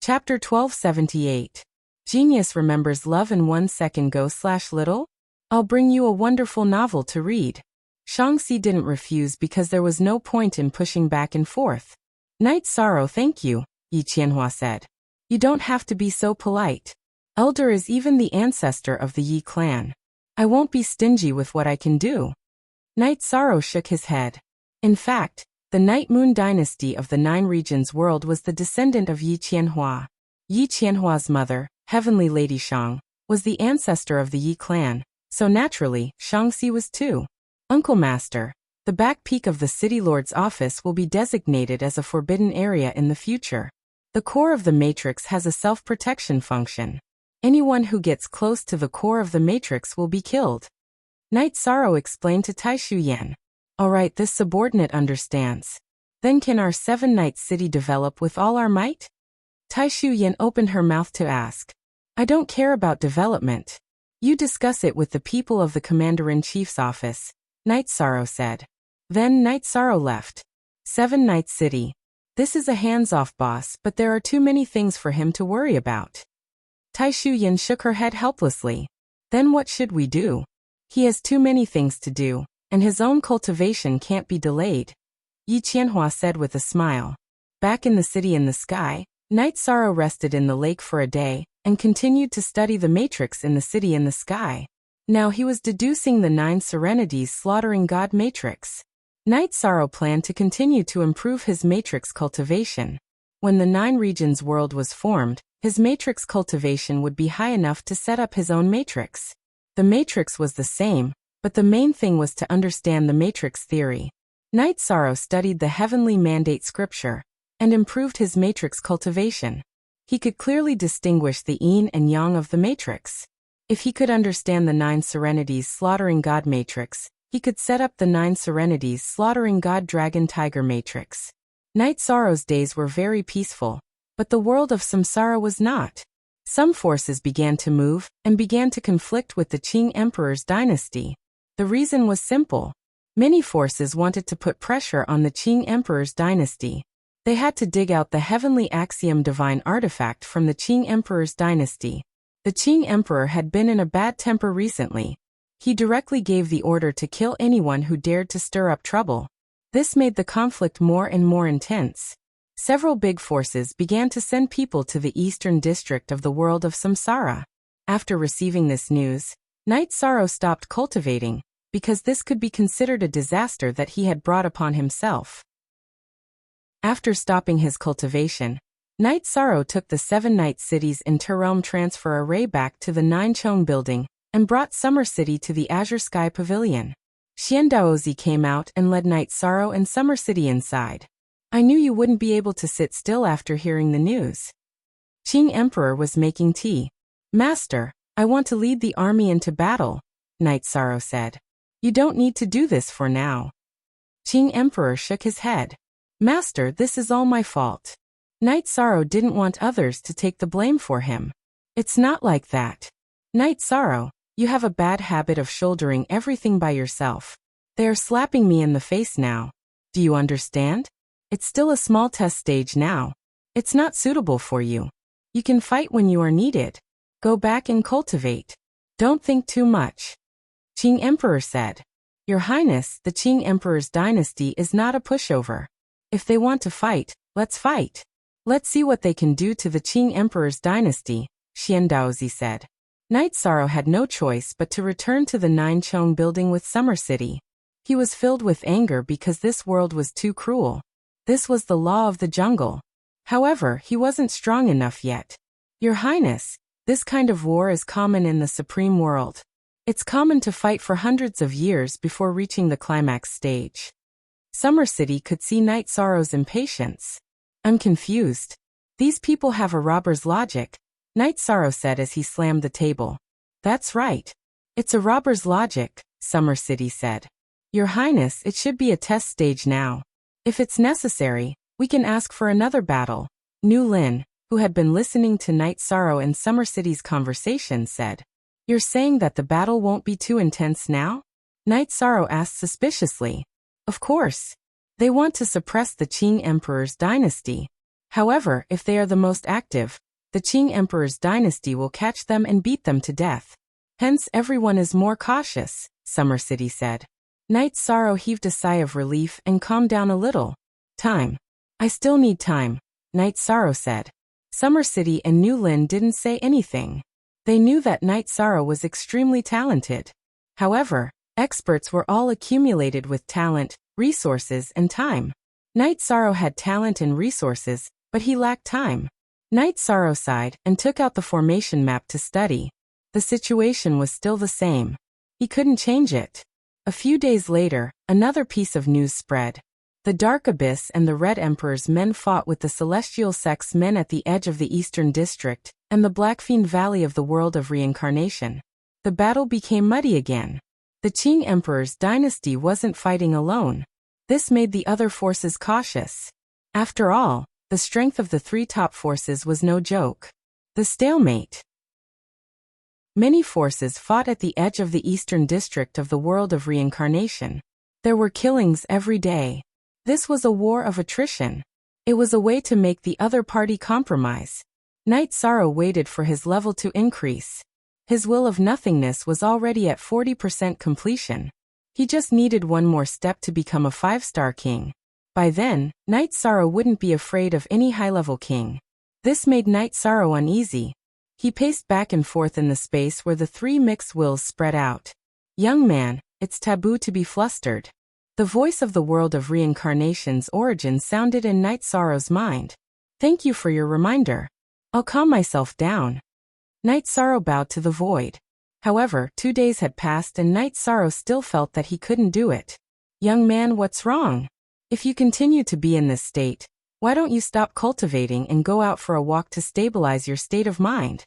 Chapter 1278. Genius remembers love in 1 second go/little? I'll bring you a wonderful novel to read. Shangxi didn't refuse because there was no point in pushing back and forth. Night sorrow, thank you, Yi Qianhua said. You don't have to be so polite. Elder is even the ancestor of the Yi clan. I won't be stingy with what I can do. Night sorrow shook his head. In fact, the Night Moon dynasty of the Nine Regions world was the descendant of Yi Qianhua. Yi Qianhua's mother, Heavenly Lady Shang, was the ancestor of the Yi clan, so naturally, Shangxi was too. Uncle Master, the back peak of the City Lord's office will be designated as a forbidden area in the future. The core of the matrix has a self-protection function. Anyone who gets close to the core of the matrix will be killed. Night Sorrow explained to Taishu Yan. Alright, this subordinate understands. Then can our 7-night city develop with all our might? Taishu Yan opened her mouth to ask. I don't care about development. You discuss it with the people of the Commander-in-Chief's office, Night Sorrow said. Then Night Sorrow left. 7-night city. This is a hands-off boss, but there are too many things for him to worry about. Taishu Yan shook her head helplessly. Then what should we do? He has too many things to do, and his own cultivation can't be delayed, Yi Qianhua said with a smile. Back in the city in the sky, Night Sorrow rested in the lake for a day, and continued to study the matrix in the city in the sky. Now he was deducing the 9 serenities slaughtering God matrix. Night Sorrow planned to continue to improve his matrix cultivation. When the 9 regions world was formed, his matrix cultivation would be high enough to set up his own matrix. The matrix was the same, but the main thing was to understand the matrix theory. Night Sorrow studied the heavenly mandate scripture, and improved his matrix cultivation. He could clearly distinguish the yin and yang of the matrix. If he could understand the 9 serenities slaughtering God matrix, he could set up the 9 serenities slaughtering God dragon tiger matrix. Night Sorrow's days were very peaceful, but the world of samsara was not. Some forces began to move, and began to conflict with the Qing Emperor's dynasty. The reason was simple. Many forces wanted to put pressure on the Qing Emperor's dynasty. They had to dig out the heavenly axiom divine artifact from the Qing Emperor's dynasty. The Qing Emperor had been in a bad temper recently. He directly gave the order to kill anyone who dared to stir up trouble. This made the conflict more and more intense. Several big forces began to send people to the eastern district of the world of samsara. After receiving this news, Night Sorrow stopped cultivating, because this could be considered a disaster that he had brought upon himself. After stopping his cultivation, Night Sorrow took the 7-night city's interrealm transfer array back to the 9-chong building, and brought Summer City to the Azure Sky Pavilion. Xian Daozi came out and led Night Sorrow and Summer City inside. I knew you wouldn't be able to sit still after hearing the news. Qing Emperor was making tea. Master, I want to lead the army into battle, Night Sorrow said. You don't need to do this for now. Qing Emperor shook his head. Master, this is all my fault. Night Sorrow didn't want others to take the blame for him. It's not like that. Night Sorrow, you have a bad habit of shouldering everything by yourself. They are slapping me in the face now. Do you understand? It's still a small test stage now. It's not suitable for you. You can fight when you are needed. Go back and cultivate. Don't think too much. Qing Emperor said. Your Highness, the Qing Emperor's dynasty is not a pushover. If they want to fight, let's fight. Let's see what they can do to the Qing Emperor's dynasty, Xian Daozi said. Night Sorrow had no choice but to return to the 9-chong building with Summer City. He was filled with anger because this world was too cruel. This was the law of the jungle. However, he wasn't strong enough yet. Your Highness, this kind of war is common in the Supreme World. It's common to fight for hundreds of years before reaching the climax stage. Summer City could see Night Sorrow's impatience. I'm confused. These people have a robber's logic, Night Sorrow said as he slammed the table. That's right. It's a robber's logic, Summer City said. Your Highness, it should be a test stage now. If it's necessary, we can ask for another battle, Nu Lin, who had been listening to Night Sorrow and Summer City's conversation, said. You're saying that the battle won't be too intense now? Night Sorrow asked suspiciously. Of course. They want to suppress the Qing Emperor's dynasty. However, if they are the most active, the Qing Emperor's dynasty will catch them and beat them to death. Hence everyone is more cautious, Summer City said. Night Sorrow heaved a sigh of relief and calmed down a little. Time. I still need time, Night Sorrow said. Summer City and New Lin didn't say anything. They knew that Night Sorrow was extremely talented. However, experts were all accumulated with talent, resources, and time. Night Sorrow had talent and resources, but he lacked time. Night Sorrow sighed and took out the formation map to study. The situation was still the same. He couldn't change it. A few days later, another piece of news spread. The Dark Abyss and the Red Emperor's men fought with the Celestial Sect's men at the edge of the Eastern District and the Blackfiend Valley of the World of Reincarnation. The battle became muddy again. The Qing Emperor's dynasty wasn't fighting alone. This made the other forces cautious. After all, the strength of the three top forces was no joke. The stalemate. Many forces fought at the edge of the Eastern District of the World of Reincarnation. There were killings every day. This was a war of attrition. It was a way to make the other party compromise. Night Sorrow waited for his level to increase. His will of nothingness was already at 40% completion. He just needed one more step to become a 5-star king. By then, Night Sorrow wouldn't be afraid of any high-level king. This made Night Sorrow uneasy. He paced back and forth in the space where the three mixed wills spread out. Young man, it's taboo to be flustered. The voice of the World of Reincarnation's origin sounded in Night Sorrow's mind. Thank you for your reminder. I'll calm myself down. Night Sorrow bowed to the void. However, 2 days had passed and Night Sorrow still felt that he couldn't do it. Young man, what's wrong? If you continue to be in this state, why don't you stop cultivating and go out for a walk to stabilize your state of mind?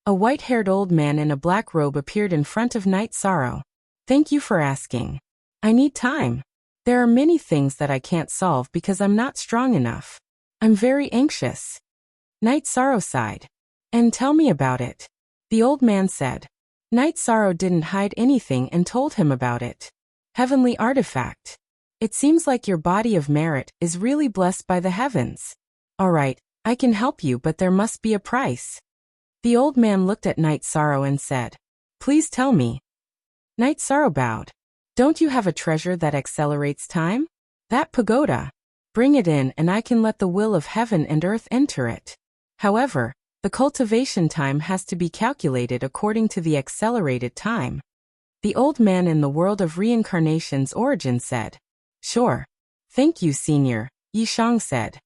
A white-haired old man in a black robe appeared in front of Night Sorrow. Thank you for asking. I need time. There are many things that I can't solve because I'm not strong enough. I'm very anxious. Night Sorrow sighed. And tell me about it. The old man said. Night Sorrow didn't hide anything and told him about it. Heavenly artifact. It seems like your body of merit is really blessed by the heavens. All right, I can help you, but there must be a price. The old man looked at Night Sorrow and said, Please tell me. Night Sorrow bowed. Don't you have a treasure that accelerates time? That pagoda. Bring it in and I can let the will of heaven and earth enter it. However, the cultivation time has to be calculated according to the accelerated time. The old man in the World of Reincarnation's origin said. Sure. Thank you, Senior, Yishang said.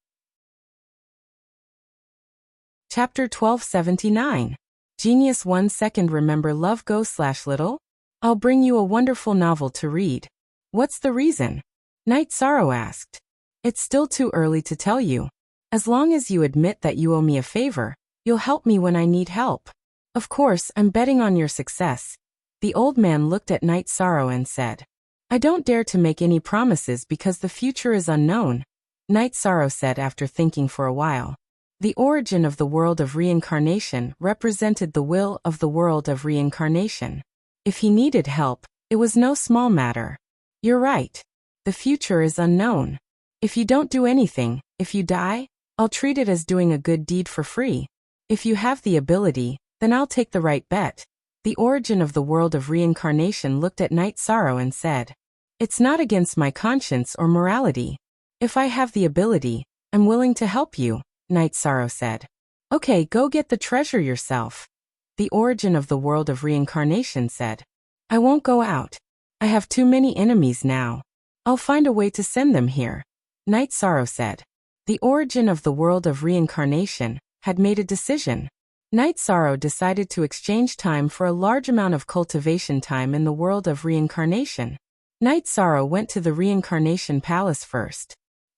Chapter 1279. Genius 1 second. Remember love go/little? I'll bring you a wonderful novel to read. What's the reason? Night Sorrow asked. It's still too early to tell you. As long as you admit that you owe me a favor, you'll help me when I need help. Of course, I'm betting on your success. The old man looked at Night Sorrow and said. I don't dare to make any promises because the future is unknown, Night Sorrow said after thinking for a while. The origin of the World of Reincarnation represented the will of the World of Reincarnation. If he needed help, it was no small matter. You're right. The future is unknown. If you don't do anything, if you die, I'll treat it as doing a good deed for free. If you have the ability, then I'll take the right bet. The origin of the World of Reincarnation looked at Night Sorrow and said, It's not against my conscience or morality. If I have the ability, I'm willing to help you, Night Sorrow said. Okay, go get the treasure yourself. The origin of the World of Reincarnation said. I won't go out. I have too many enemies now. I'll find a way to send them here, Night Sorrow said. The origin of the World of Reincarnation had made a decision. Night Sorrow decided to exchange time for a large amount of cultivation time in the World of Reincarnation. Night Sorrow went to the Reincarnation Palace first.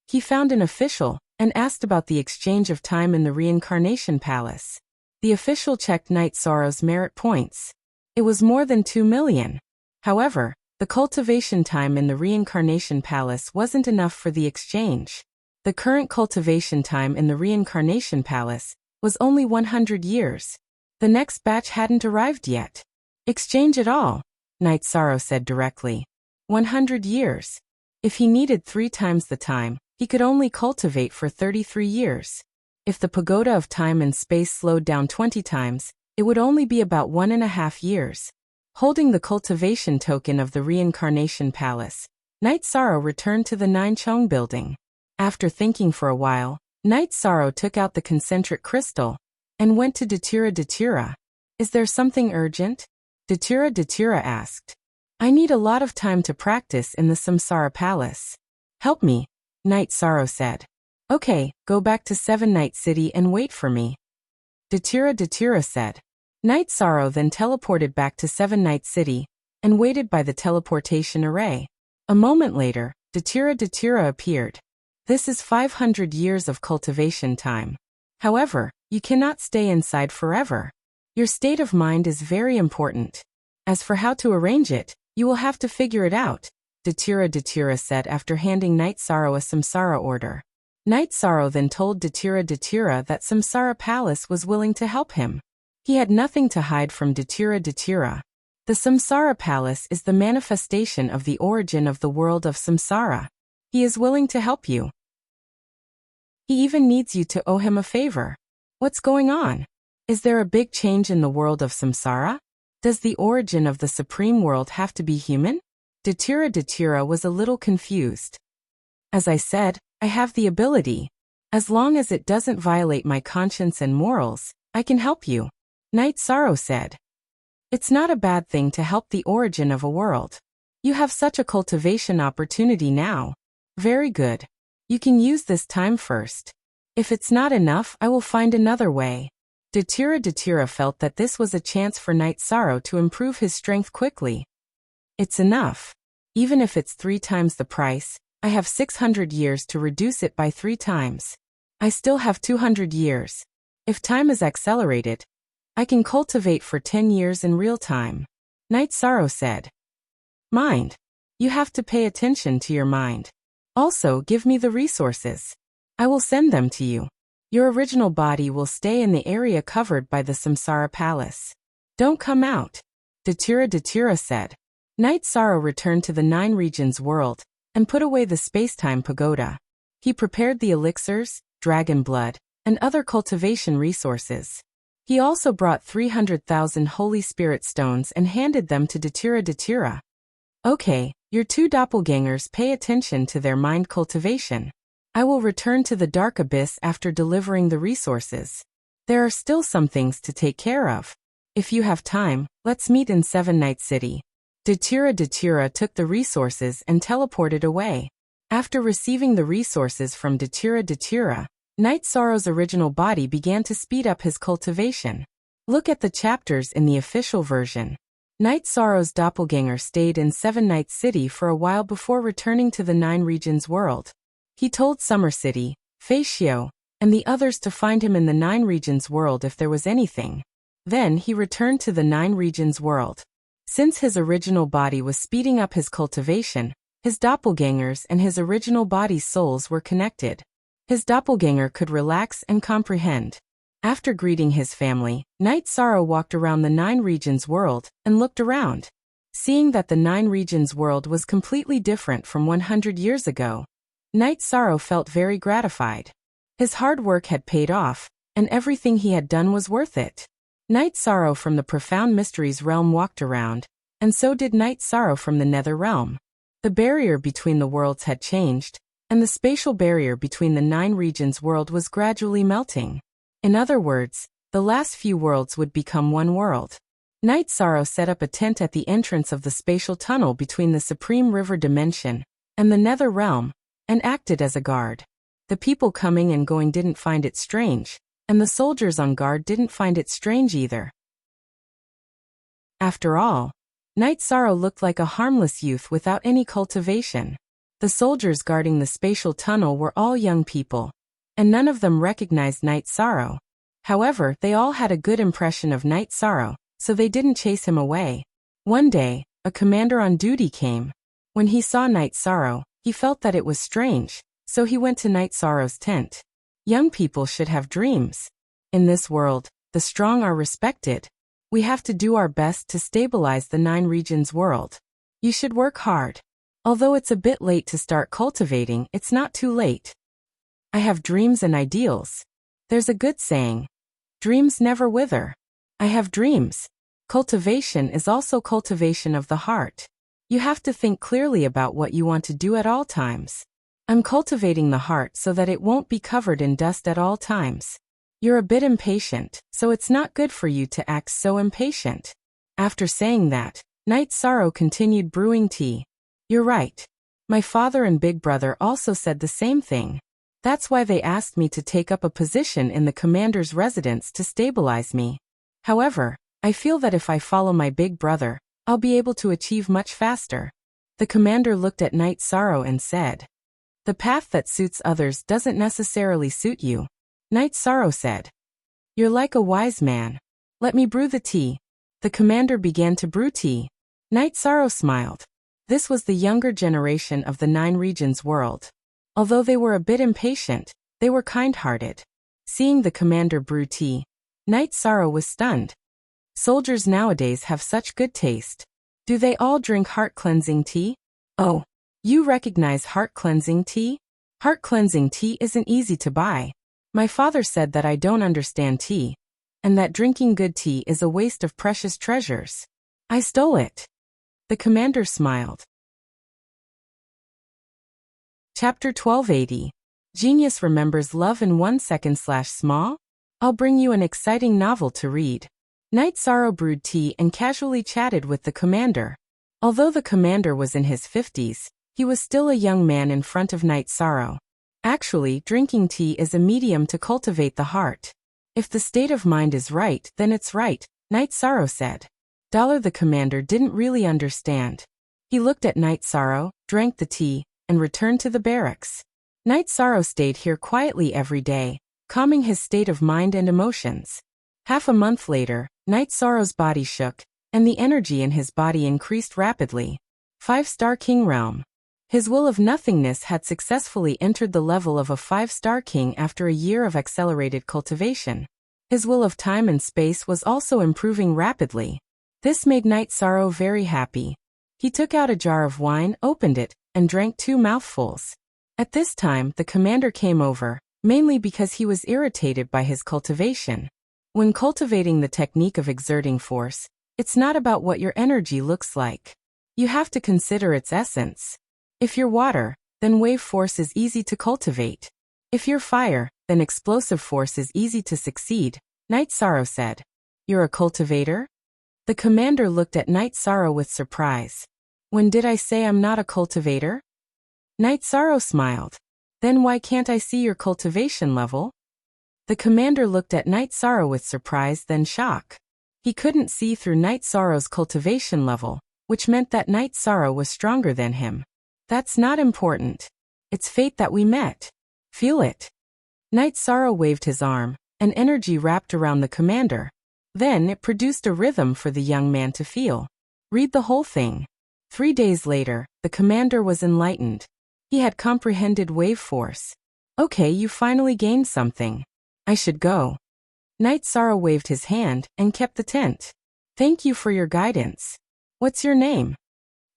He found an official and asked about the exchange of time in the Reincarnation Palace. The official checked Night Sorrow's merit points. It was more than 2 million. However, the cultivation time in the Reincarnation Palace wasn't enough for the exchange. The current cultivation time in the Reincarnation Palace was only 100 years. The next batch hadn't arrived yet. Exchange it all, Night Sorrow said directly. 100 years. If he needed 3 times the time, he could only cultivate for 33 years. If the pagoda of time and space slowed down 20 times, it would only be about 1.5 years. Holding the cultivation token of the reincarnation palace, Night Sorrow returned to the Nine Chong building. After thinking for a while, Night Sorrow took out the concentric crystal and went to Datura. Is there something urgent? Datura asked. I need a lot of time to practice in the Samsara Palace. Help me, Night Sorrow said. Okay, go back to Seven Night City and wait for me. Datura said. Night Sorrow then teleported back to Seven Night City and waited by the teleportation array. A moment later, Datura appeared. This is 500 years of cultivation time. However, you cannot stay inside forever. Your state of mind is very important. As for how to arrange it, you will have to figure it out, Datura said after handing Night Sorrow a Samsara order. Night Sorrow then told Datura that Samsara Palace was willing to help him. He had nothing to hide from Datura. The Samsara Palace is the manifestation of the origin of the world of Samsara. He is willing to help you. He even needs you to owe him a favor. What's going on? Is there a big change in the world of Samsara? Does the origin of the supreme world have to be human? Datura was a little confused. As I said, I have the ability. As long as it doesn't violate my conscience and morals, I can help you, Night Sorrow said. It's not a bad thing to help the origin of a world. You have such a cultivation opportunity now. Very good. You can use this time first. If it's not enough, I will find another way. Datura felt that this was a chance for Night Sorrow to improve his strength quickly. It's enough. Even if it's 3 times the price, I have 600 years to reduce it by 3 times. I still have 200 years. If time is accelerated, I can cultivate for 10 years in real time, Night Sorrow said. Mind. You have to pay attention to your mind. Also, give me the resources. I will send them to you. Your original body will stay in the area covered by the Samsara Palace. Don't come out, Datura said. Night Sorrow returned to the 9 regions world and put away the space-time pagoda. He prepared the elixirs, dragon blood, and other cultivation resources. He also brought 300,000 Holy Spirit stones and handed them to Datura. Okay, your 2 doppelgangers pay attention to their mind cultivation. I will return to the Dark Abyss after delivering the resources. There are still some things to take care of. If you have time, let's meet in Seven Night City. Datura took the resources and teleported away. After receiving the resources from Datura, Night Sorrow's original body began to speed up his cultivation. Look at the chapters in the official version. Night Sorrow's doppelganger stayed in Seven Night City for a while before returning to the 9 regions world. He told Summer City, Facio, and the others to find him in the 9 regions world if there was anything. Then he returned to the 9 regions world. Since his original body was speeding up his cultivation, his doppelgangers and his original body's souls were connected. His doppelganger could relax and comprehend. After greeting his family, Night Sorrow walked around the 9 regions world and looked around. Seeing that the 9 regions world was completely different from 100 years ago, Night Sorrow felt very gratified. His hard work had paid off, and everything he had done was worth it. Night Sorrow from the Profound Mysteries realm walked around, and so did Night Sorrow from the Nether realm. The barrier between the worlds had changed, and the spatial barrier between the 9 regions world was gradually melting. In other words, the last few worlds would become one world. Night Sorrow set up a tent at the entrance of the spatial tunnel between the Supreme River Dimension and the Nether realm, and acted as a guard. The people coming and going didn't find it strange, and the soldiers on guard didn't find it strange either. After all, Night Sorrow looked like a harmless youth without any cultivation. The soldiers guarding the spatial tunnel were all young people, and none of them recognized Night Sorrow. However, they all had a good impression of Night Sorrow, so they didn't chase him away. One day, a commander on duty came. When he saw Night Sorrow, he felt that it was strange, so he went to Night Sorrow's tent. Young people should have dreams. In this world, the strong are respected. We have to do our best to stabilize the 9 regions world. You should work hard. Although it's a bit late to start cultivating, it's not too late. I have dreams and ideals. There's a good saying. Dreams never wither. I have dreams. Cultivation is also cultivation of the heart. You have to think clearly about what you want to do at all times. I'm cultivating the heart so that it won't be covered in dust at all times. You're a bit impatient, so it's not good for you to act so impatient. After saying that, Night Sorrow continued brewing tea. You're right. My father and big brother also said the same thing. That's why they asked me to take up a position in the commander's residence to stabilize me. However, I feel that if I follow my big brother, I'll be able to achieve much faster. The commander looked at Night Sorrow and said, "The path that suits others doesn't necessarily suit you." Night Sorrow said, "You're like a wise man. Let me brew the tea." The commander began to brew tea. Night Sorrow smiled. This was the younger generation of the 9 regions world. Although they were a bit impatient, they were kind-hearted. Seeing the commander brew tea, Night Sorrow was stunned. Soldiers nowadays have such good taste. Do they all drink heart-cleansing tea? Oh, you recognize heart-cleansing tea? Heart-cleansing tea isn't easy to buy. My father said that I don't understand tea, and that drinking good tea is a waste of precious treasures. I stole it. The commander smiled. Chapter 1280. Genius Remembers Love in 1 Second/Small? I'll bring you an exciting novel to read. Night Sorrow brewed tea and casually chatted with the commander. Although the commander was in his 50s, he was still a young man in front of Night Sorrow. Actually, drinking tea is a medium to cultivate the heart. If the state of mind is right, then it's right, Night Sorrow said. The commander didn't really understand. He looked at Night Sorrow, drank the tea, and returned to the barracks. Night Sorrow stayed here quietly every day, calming his state of mind and emotions. Half a month later, Night Sorrow's body shook, and the energy in his body increased rapidly. 5-star king realm. His will of nothingness had successfully entered the level of a 5-star king after a year of accelerated cultivation. His will of time and space was also improving rapidly. This made Night Sorrow very happy. He took out a jar of wine, opened it, and drank 2 mouthfuls. At this time, the commander came over, mainly because he was irritated by his cultivation. When cultivating the technique of exerting force, it's not about what your energy looks like. You have to consider its essence. If you're water, then wave force is easy to cultivate. If you're fire, then explosive force is easy to succeed, Night Sorrow said. You're a cultivator? The commander looked at Night Sorrow with surprise. When did I say I'm not a cultivator? Night Sorrow smiled. Then why can't I see your cultivation level? The commander looked at Night Sorrow with surprise, then shock. He couldn't see through Night Sorrow's cultivation level, which meant that Night Sorrow was stronger than him. That's not important. It's fate that we met. Feel it. Night Sorrow waved his arm, and energy wrapped around the commander. Then it produced a rhythm for the young man to feel. Read the whole thing. 3 days later, the commander was enlightened. He had comprehended wave force. Okay, you finally gained something. I should go. Night Sorrow waved his hand and kept the tent. Thank you for your guidance. What's your name?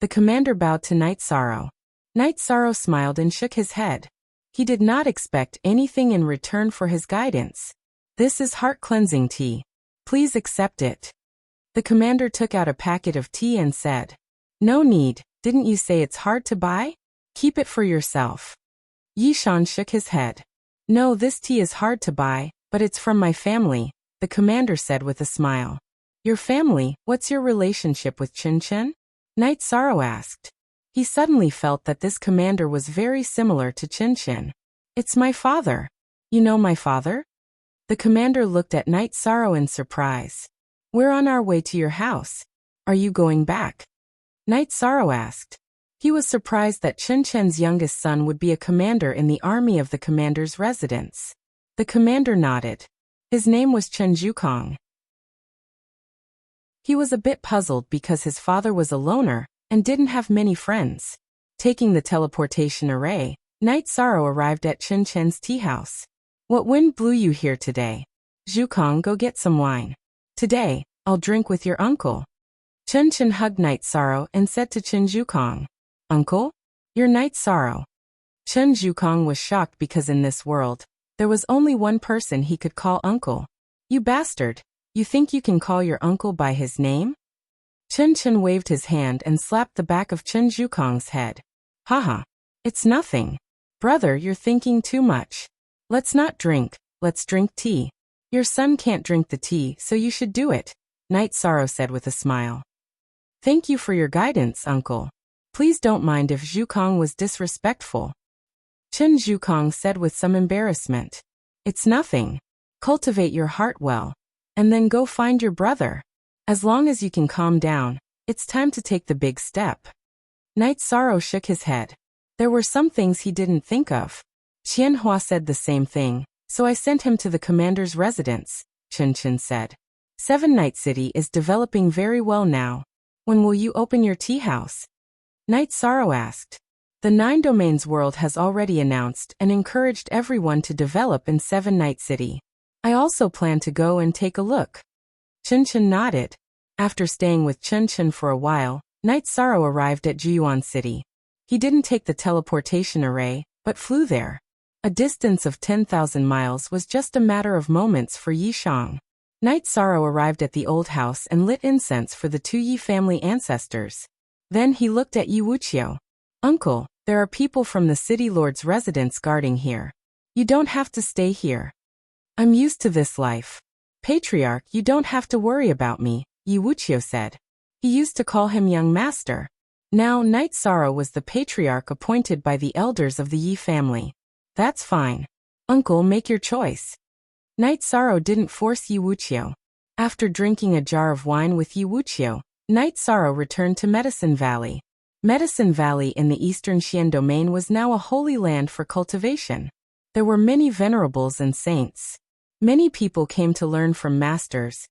The commander bowed to Night Sorrow. Night Sorrow smiled and shook his head. He did not expect anything in return for his guidance. This is heart-cleansing tea. Please accept it. The commander took out a packet of tea and said, No need, didn't you say it's hard to buy? Keep it for yourself. Yishan shook his head. No, this tea is hard to buy, but it's from my family, the commander said with a smile. Your family, what's your relationship with Chen Chen? Night Sorrow asked. He suddenly felt that this commander was very similar to Chen Chen. It's my father. You know my father? The commander looked at Night Sorrow in surprise. We're on our way to your house. Are you going back? Night Sorrow asked. He was surprised that Chen Chen's youngest son would be a commander in the army of the commander's residence. The commander nodded. His name was Chen Zhukong. He was a bit puzzled because his father was a loner and didn't have many friends. Taking the teleportation array, Night Sorrow arrived at Chen Chen's tea house. What wind blew you here today? Zhukong, go get some wine. Today, I'll drink with your uncle. Chen Chen hugged Night Sorrow and said to Chen Zhukong, Uncle? You're Night Sorrow. Chen Zhukong was shocked because in this world, There was only one person he could call uncle. You bastard! You think you can call your uncle by his name? Chen Chen waved his hand and slapped the back of Chen Zhukong's head. Haha. It's nothing. Brother, you're thinking too much. Let's not drink, let's drink tea. Your son can't drink the tea, so you should do it, Night Sorrow said with a smile. Thank you for your guidance, uncle. Please don't mind if Zhukong was disrespectful. Chen Zhukong said with some embarrassment. It's nothing. Cultivate your heart well, and then go find your brother. As long as you can calm down, it's time to take the big step. Night Sorrow shook his head. There were some things he didn't think of. Qianhua said the same thing, so I sent him to the commander's residence, Chen Chen said. 7 Night City is developing very well now. When will you open your tea house? Night Sorrow asked. The 9 Domains world has already announced and encouraged everyone to develop in 7 Night City. I also plan to go and take a look. Chen Chen nodded. After staying with Chen Chen for a while, Night Sorrow arrived at Juyuan City. He didn't take the teleportation array, but flew there. A distance of 10,000 miles was just a matter of moments for Yi Shang. Night Sorrow arrived at the old house and lit incense for the 2 Yi family ancestors. Then he looked at Yi Wuqiu. Uncle, there are people from the city lord's residence guarding here. You don't have to stay here. I'm used to this life. Patriarch, you don't have to worry about me, Yi Wuqiu said. He used to call him young master. Now Night Sorrow was the patriarch appointed by the elders of the Yi family. That's fine. Uncle, make your choice. Night Sorrow didn't force Yi Wuqiu. After drinking a jar of wine with Yi Wuqiu, Night Sorrow returned to Medicine Valley. Medicine Valley in the eastern Xian domain was now a holy land for cultivation. There were many venerables and saints. Many people came to learn from masters,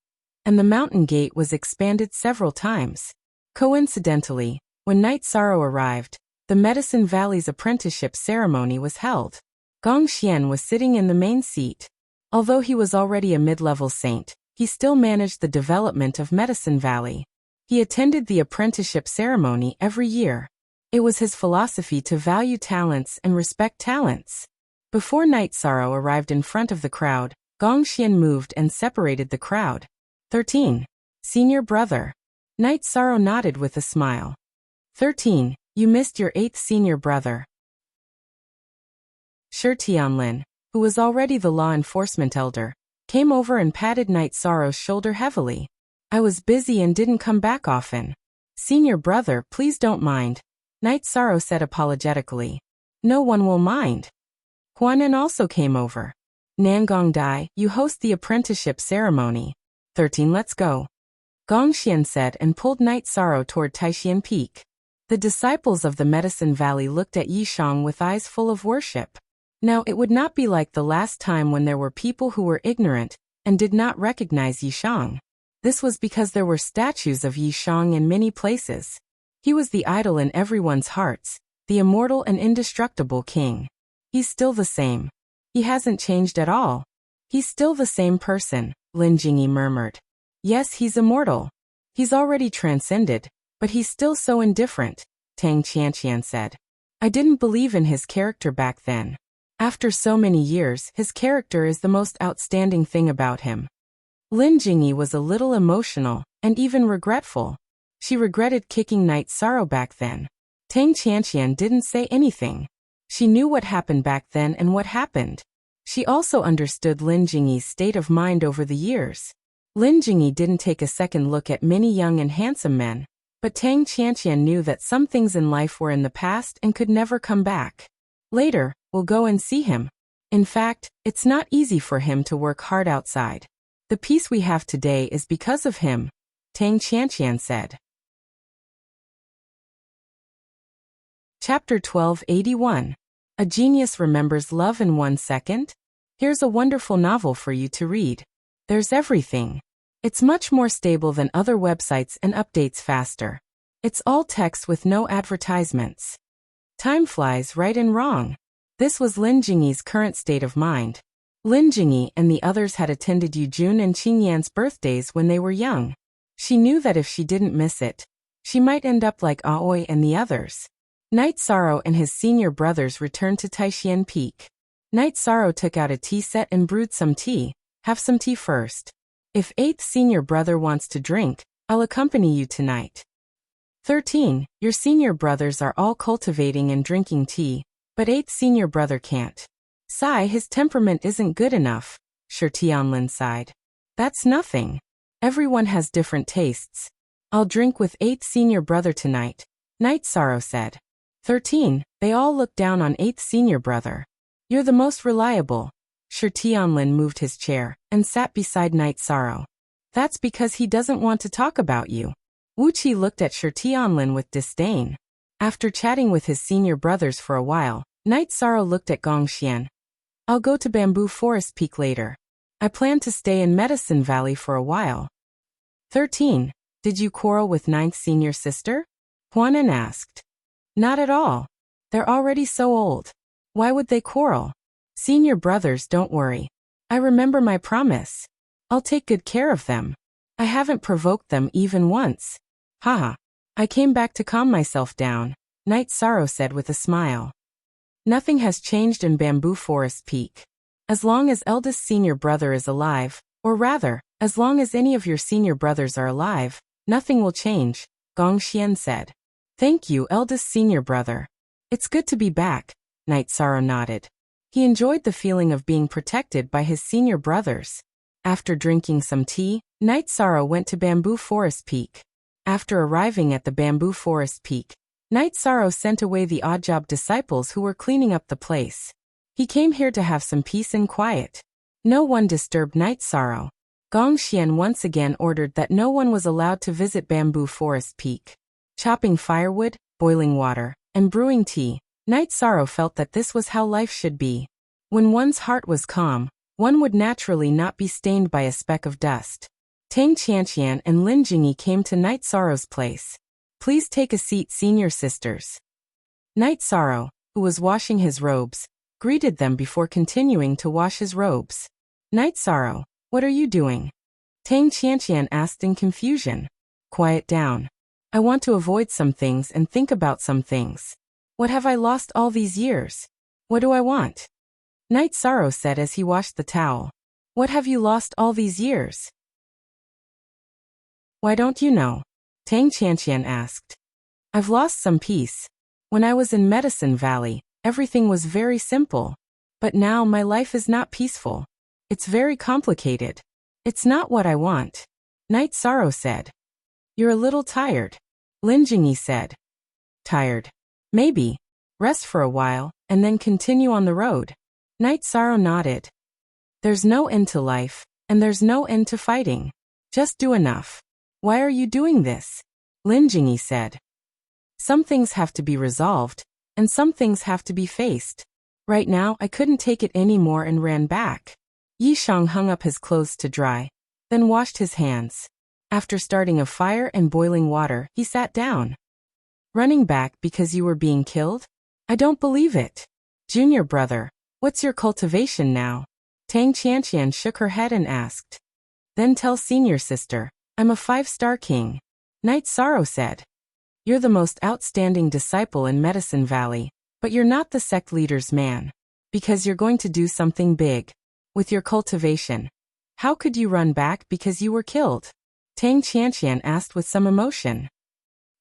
and the mountain gate was expanded several times. Coincidentally, when Night Sorrow arrived, the Medicine Valley's apprenticeship ceremony was held. Gong Xian was sitting in the main seat. Although he was already a mid-level saint, he still managed the development of Medicine Valley. He attended the apprenticeship ceremony every year. It was his philosophy to value talents and respect talents. Before Night Sorrow arrived in front of the crowd, Gong Xian moved and separated the crowd. 13. Senior brother. Night Sorrow nodded with a smile. 13. You missed your 8th senior brother. Shi Tianlin, who was already the law enforcement elder, came over and patted Night Sorrow's shoulder heavily. I was busy and didn't come back often. Senior brother, please don't mind, Night Sorrow said apologetically. No one will mind. Huanan also came over. Nangong Dai, you host the apprenticeship ceremony. 13. Let's go. Gong Xian said and pulled Night Sorrow toward Taishan Peak. The disciples of the Medicine Valley looked at Yi Shang with eyes full of worship. Now it would not be like the last time when there were people who were ignorant and did not recognize Yi Shang. This was because there were statues of Yi Shang in many places. He was the idol in everyone's hearts, the immortal and indestructible king. He's still the same. He hasn't changed at all. He's still the same person, Lin Jingyi murmured. Yes, he's immortal. He's already transcended, but he's still so indifferent, Tang Qianqian said. I didn't believe in his character back then. After so many years, his character is the most outstanding thing about him. Lin Jingyi was a little emotional, and even regretful. She regretted kicking Night Sorrow back then. Tang Qianqian didn't say anything. She knew what happened back then and what happened. She also understood Lin Jingyi's state of mind over the years. Lin Jingyi didn't take a second look at many young and handsome men, but Tang Qianqian knew that some things in life were in the past and could never come back. Later, we'll go and see him. In fact, it's not easy for him to work hard outside. The peace we have today is because of him, Tang Qianqian said. Chapter 1281. A Genius Remembers Love in 1 Second? Here's a wonderful novel for you to read. There's everything. It's much more stable than other websites and updates faster. It's all text with no advertisements. Time flies right and wrong. This was Lin Jingyi's current state of mind. Lin Jingyi and the others had attended Yujun and Qingyan's birthdays when they were young. She knew that if she didn't miss it, she might end up like Aoi and the others. Night Sorrow and his senior brothers returned to Taishan Peak. Night Sorrow took out a tea set and brewed some tea. Have some tea first. If 8th senior brother wants to drink, I'll accompany you tonight. 13. Your senior brothers are all cultivating and drinking tea, but 8th senior brother can't. Sigh, his temperament isn't good enough. Sure, Tianlin sighed. That's nothing. Everyone has different tastes. I'll drink with 8th senior brother tonight, Night Sorrow said. 13. They all looked down on 8th senior brother. You're the most reliable. Sure, Tianlin moved his chair and sat beside Night Sorrow. That's because he doesn't want to talk about you. Wu Qi looked at Sure Tianlin with disdain. After chatting with his senior brothers for a while, Night Sorrow looked at Gong Xian. I'll go to Bamboo Forest Peak later. I plan to stay in Medicine Valley for a while. 13. Did you quarrel with 9th senior sister? Huanan asked. Not at all. They're already so old. Why would they quarrel? Senior brothers, don't worry. I remember my promise. I'll take good care of them. I haven't provoked them even once. Haha. I came back to calm myself down, Night Sorrow said with a smile. Nothing has changed in Bamboo Forest Peak. As long as eldest senior brother is alive, or rather, as long as any of your senior brothers are alive, nothing will change, Gong Xian said. Thank you, eldest senior brother. It's good to be back, Night Sorrow nodded. He enjoyed the feeling of being protected by his senior brothers. After drinking some tea, Night Sorrow went to Bamboo Forest Peak. After arriving at the Bamboo Forest Peak, Night Sorrow sent away the odd-job disciples who were cleaning up the place. He came here to have some peace and quiet. No one disturbed Night Sorrow. Gong Xian once again ordered that no one was allowed to visit Bamboo Forest Peak. Chopping firewood, boiling water, and brewing tea, Night Sorrow felt that this was how life should be. When one's heart was calm, one would naturally not be stained by a speck of dust. Tang Qianqian and Lin Jingyi came to Night Sorrow's place. Please take a seat, senior sisters. Night Sorrow, who was washing his robes, greeted them before continuing to wash his robes. Night Sorrow, what are you doing? Tang Qianqian asked in confusion. Quiet down. I want to avoid some things and think about some things. What have I lost all these years? What do I want? Night Sorrow said as he washed the towel. What have you lost all these years? Why don't you know? Tang Qianqian asked. I've lost some peace. When I was in Medicine Valley, everything was very simple. But now my life is not peaceful. It's very complicated. It's not what I want. Night Sorrow said. You're a little tired. Lin Jingyi said. Tired. Maybe. Rest for a while, and then continue on the road. Night Sorrow nodded. There's no end to life, and there's no end to fighting. Just do enough. Why are you doing this? Lin Jingyi said. Some things have to be resolved, and some things have to be faced. Right now, I couldn't take it anymore and ran back. Yishang hung up his clothes to dry, then washed his hands. After starting a fire and boiling water, he sat down. Running back because you were being killed? I don't believe it. Junior brother, what's your cultivation now? Tang Qianqian shook her head and asked. Then tell senior sister, I'm a 5-star king. Night Sorrow said. You're the most outstanding disciple in Medicine Valley, but you're not the sect leader's man. Because you're going to do something big. With your cultivation. How could you run back because you were killed? Tang Qianqian asked with some emotion.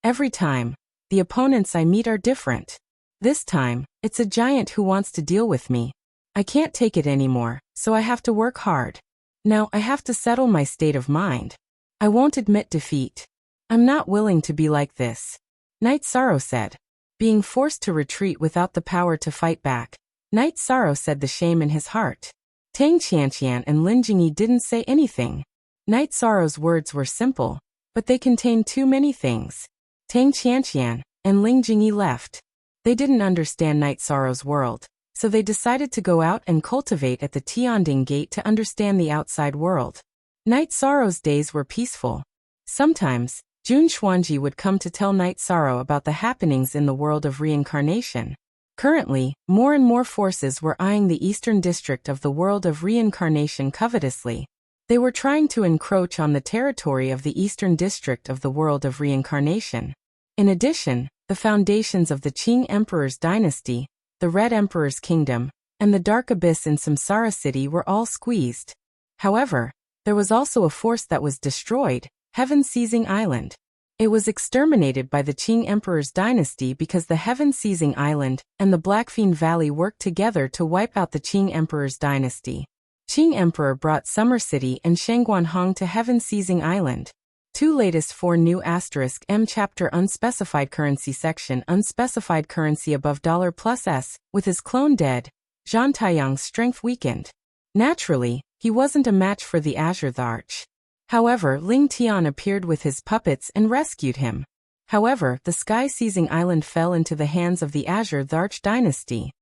Every time, the opponents I meet are different. This time, it's a giant who wants to deal with me. I can't take it anymore, so I have to work hard. Now I have to settle my state of mind. I won't admit defeat. I'm not willing to be like this. Night Sorrow said. Being forced to retreat without the power to fight back. Night Sorrow said the shame in his heart. Tang Qianqian and Lin Jingyi didn't say anything. Night Sorrow's words were simple, but they contained too many things. Tang Qianqian and Lin Jingyi left. They didn't understand Night Sorrow's world, so they decided to go out and cultivate at the Tianding Gate to understand the outside world. Night Sorrow's days were peaceful. Sometimes, Jun Xuanji would come to tell Night Sorrow about the happenings in the world of reincarnation. Currently, more and more forces were eyeing the eastern district of the world of reincarnation covetously. They were trying to encroach on the territory of the eastern district of the world of reincarnation. In addition, the foundations of the Qing Emperor's dynasty, the Red Emperor's kingdom, and the dark abyss in Samsara City were all squeezed. However, there was also a force that was destroyed, Heaven-Seizing Island. It was exterminated by the Qing Emperor's dynasty because the Heaven-Seizing Island and the Blackfean Valley worked together to wipe out the Qing Emperor's dynasty. Qing Emperor brought Summer City and Shangguanhong to Heaven-Seizing Island. Two latest 4 new *M chapter unspecified currency section unspecified currency above $+S, with his clone dead, Zhan Taiyang's strength weakened. Naturally, he wasn't a match for the Azure Arch. However, Ling Tian appeared with his puppets and rescued him. However, the Sky-Seizing Island fell into the hands of the Azure Arch dynasty.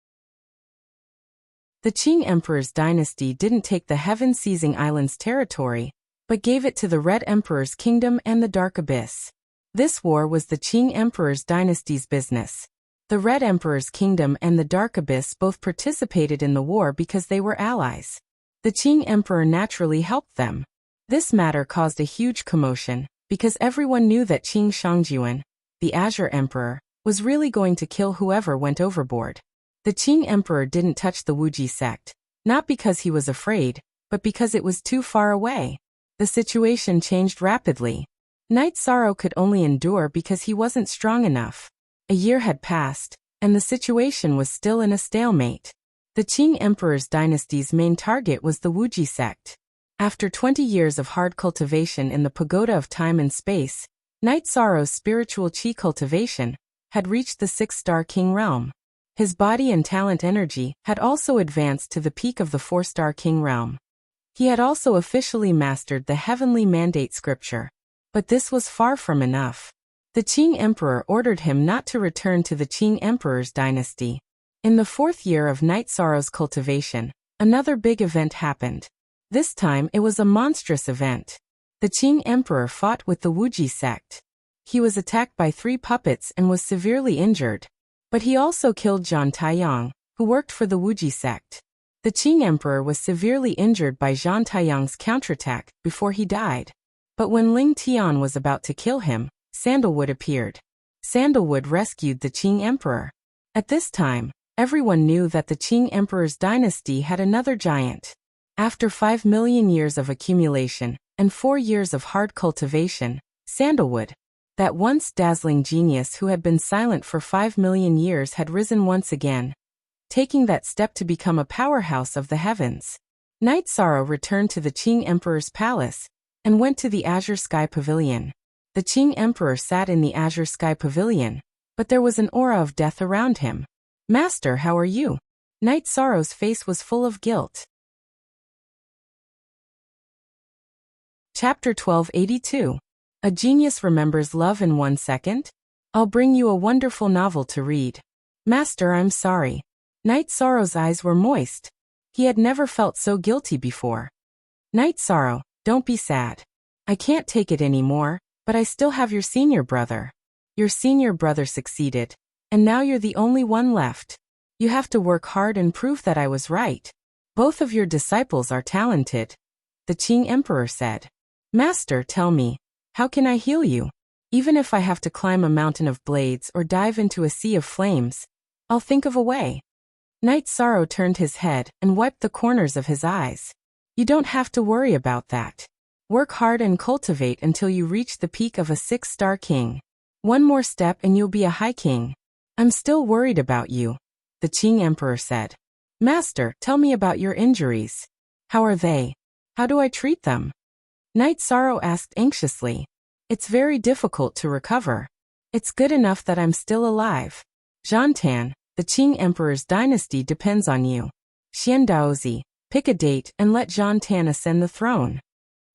The Qing Emperor's dynasty didn't take the Heaven-Seizing Island's territory, but gave it to the Red Emperor's kingdom and the Dark Abyss. This war was the Qing Emperor's dynasty's business. The Red Emperor's kingdom and the Dark Abyss both participated in the war because they were allies. The Qing Emperor naturally helped them. This matter caused a huge commotion, because everyone knew that Qing Shangjuan, the Azure Emperor, was really going to kill whoever went overboard. The Qing Emperor didn't touch the Wuji sect, not because he was afraid, but because it was too far away. The situation changed rapidly. Knight Sorrow could only endure because he wasn't strong enough. A year had passed, and the situation was still in a stalemate. The Qing Emperor's dynasty's main target was the Wuji sect. After 20 years of hard cultivation in the pagoda of time and space, Knight Sorrow's spiritual qi cultivation had reached the 6-star king realm. His body and talent energy had also advanced to the peak of the 4-star king realm. He had also officially mastered the heavenly mandate scripture. But this was far from enough. The Qing Emperor ordered him not to return to the Qing Emperor's dynasty. In the 4th year of Knight Sorrow's cultivation, another big event happened. This time it was a monstrous event. The Qing Emperor fought with the Wuji sect. He was attacked by 3 puppets and was severely injured. But he also killed Zhan Taiyang, who worked for the Wuji sect. The Qing Emperor was severely injured by Zhan Taiyang's counterattack before he died. But when Ling Tian was about to kill him, Sandalwood appeared. Sandalwood rescued the Qing Emperor. At this time, everyone knew that the Qing Emperor's dynasty had another giant. After 5 million years of accumulation and 4 years of hard cultivation, Sandalwood, that once dazzling genius who had been silent for 5 million years, had risen once again, taking that step to become a powerhouse of the heavens. Knight Sorrow returned to the Qing Emperor's palace and went to the Azure Sky Pavilion. The Qing Emperor sat in the Azure Sky Pavilion, but there was an aura of death around him. "Master, how are you?" Knight Sorrow's face was full of guilt. Chapter 1282. A Genius Remembers Love in 1 Second? I'll bring you a wonderful novel to read. "Master, I'm sorry." Knight Sorrow's eyes were moist. He had never felt so guilty before. "Knight Sorrow, don't be sad. I can't take it anymore, but I still have your senior brother. Your senior brother succeeded, and now you're the only one left. You have to work hard and prove that I was right. Both of your disciples are talented," the Qing Emperor said. "Master, tell me, how can I heal you? Even if I have to climb a mountain of blades or dive into a sea of flames, I'll think of a way." Knight Sorrow turned his head and wiped the corners of his eyes. "You don't have to worry about that. Work hard and cultivate until you reach the peak of a 6-star king. One more step and you'll be a high king." "I'm still worried about you," the Qing Emperor said. "Master, tell me about your injuries. How are they? How do I treat them?" Knight Sorrow asked anxiously. "It's very difficult to recover. It's good enough that I'm still alive. Zhantan, the Qing Emperor's dynasty depends on you. Xian Daozi, pick a date and let Zhantan ascend the throne."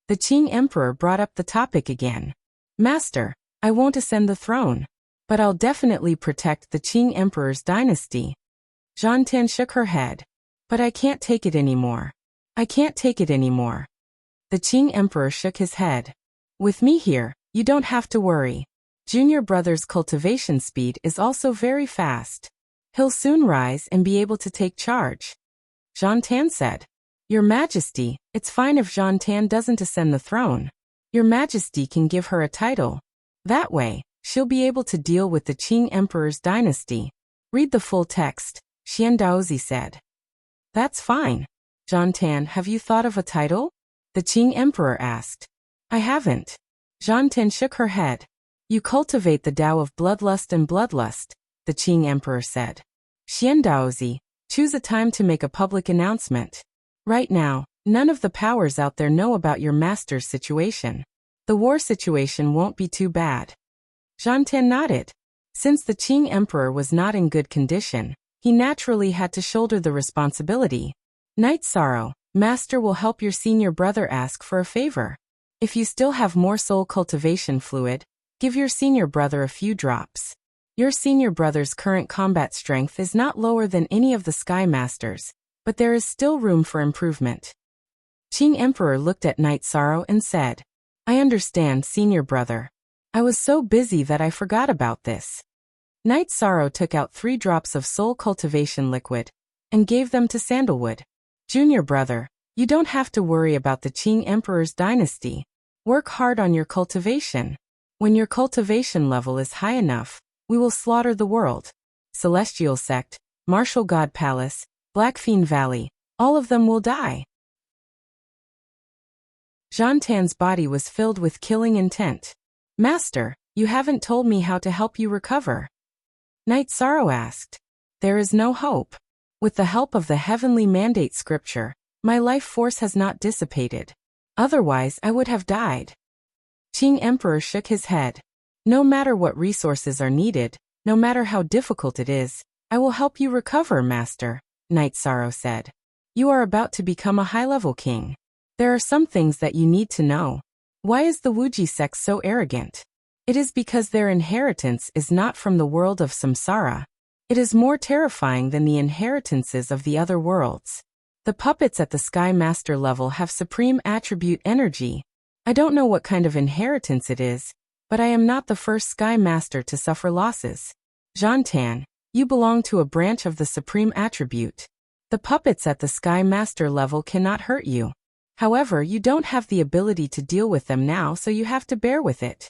The Qing Emperor brought up the topic again. "Master, I won't ascend the throne, but I'll definitely protect the Qing Emperor's dynasty." Zhantan shook her head. "But I can't take it anymore. I can't take it anymore." The Qing Emperor shook his head. "With me here, you don't have to worry. Junior brother's cultivation speed is also very fast. He'll soon rise and be able to take charge." Zhantan said. "Your Majesty, it's fine if Zhantan doesn't ascend the throne. Your Majesty can give her a title. That way, she'll be able to deal with the Qing Emperor's dynasty." "Read the full text," Xian Daozi said. That's fine. Zhantan, have you thought of a title? The Qing Emperor asked. I haven't. Zhantan shook her head. You cultivate the Tao of bloodlust and bloodlust, the Qing Emperor said. Xian Daozi, choose a time to make a public announcement. Right now, none of the powers out there know about your master's situation. The war situation won't be too bad. Zhantan nodded. Since the Qing Emperor was not in good condition, he naturally had to shoulder the responsibility. Night Sorrow, Master will help your senior brother ask for a favor. If you still have more soul cultivation fluid, give your senior brother a few drops. Your senior brother's current combat strength is not lower than any of the Sky Masters, but there is still room for improvement. Qing Emperor looked at Night Sorrow and said, I understand, senior brother. I was so busy that I forgot about this. Night Sorrow took out 3 drops of soul cultivation liquid and gave them to Sandalwood. Junior brother, you don't have to worry about the Qing Emperor's dynasty. Work hard on your cultivation. When your cultivation level is high enough, we will slaughter the world. Celestial Sect, Martial God Palace, Black Fiend Valley, all of them will die. Zhantan's body was filled with killing intent. Master, you haven't told me how to help you recover. Night Sorrow asked. There is no hope. With the help of the heavenly mandate scripture, my life force has not dissipated. Otherwise, I would have died. Qing Emperor shook his head. No matter what resources are needed, no matter how difficult it is, I will help you recover, Master, Night Sorrow said. You are about to become a high-level king. There are some things that you need to know. Why is the Wuji sect so arrogant? It is because their inheritance is not from the world of samsara. It is more terrifying than the inheritances of the other worlds. The puppets at the Sky Master level have supreme attribute energy. I don't know what kind of inheritance it is, but I am not the first Sky Master to suffer losses. Zhantan, you belong to a branch of the supreme attribute. The puppets at the Sky Master level cannot hurt you. However, you don't have the ability to deal with them now, so you have to bear with it.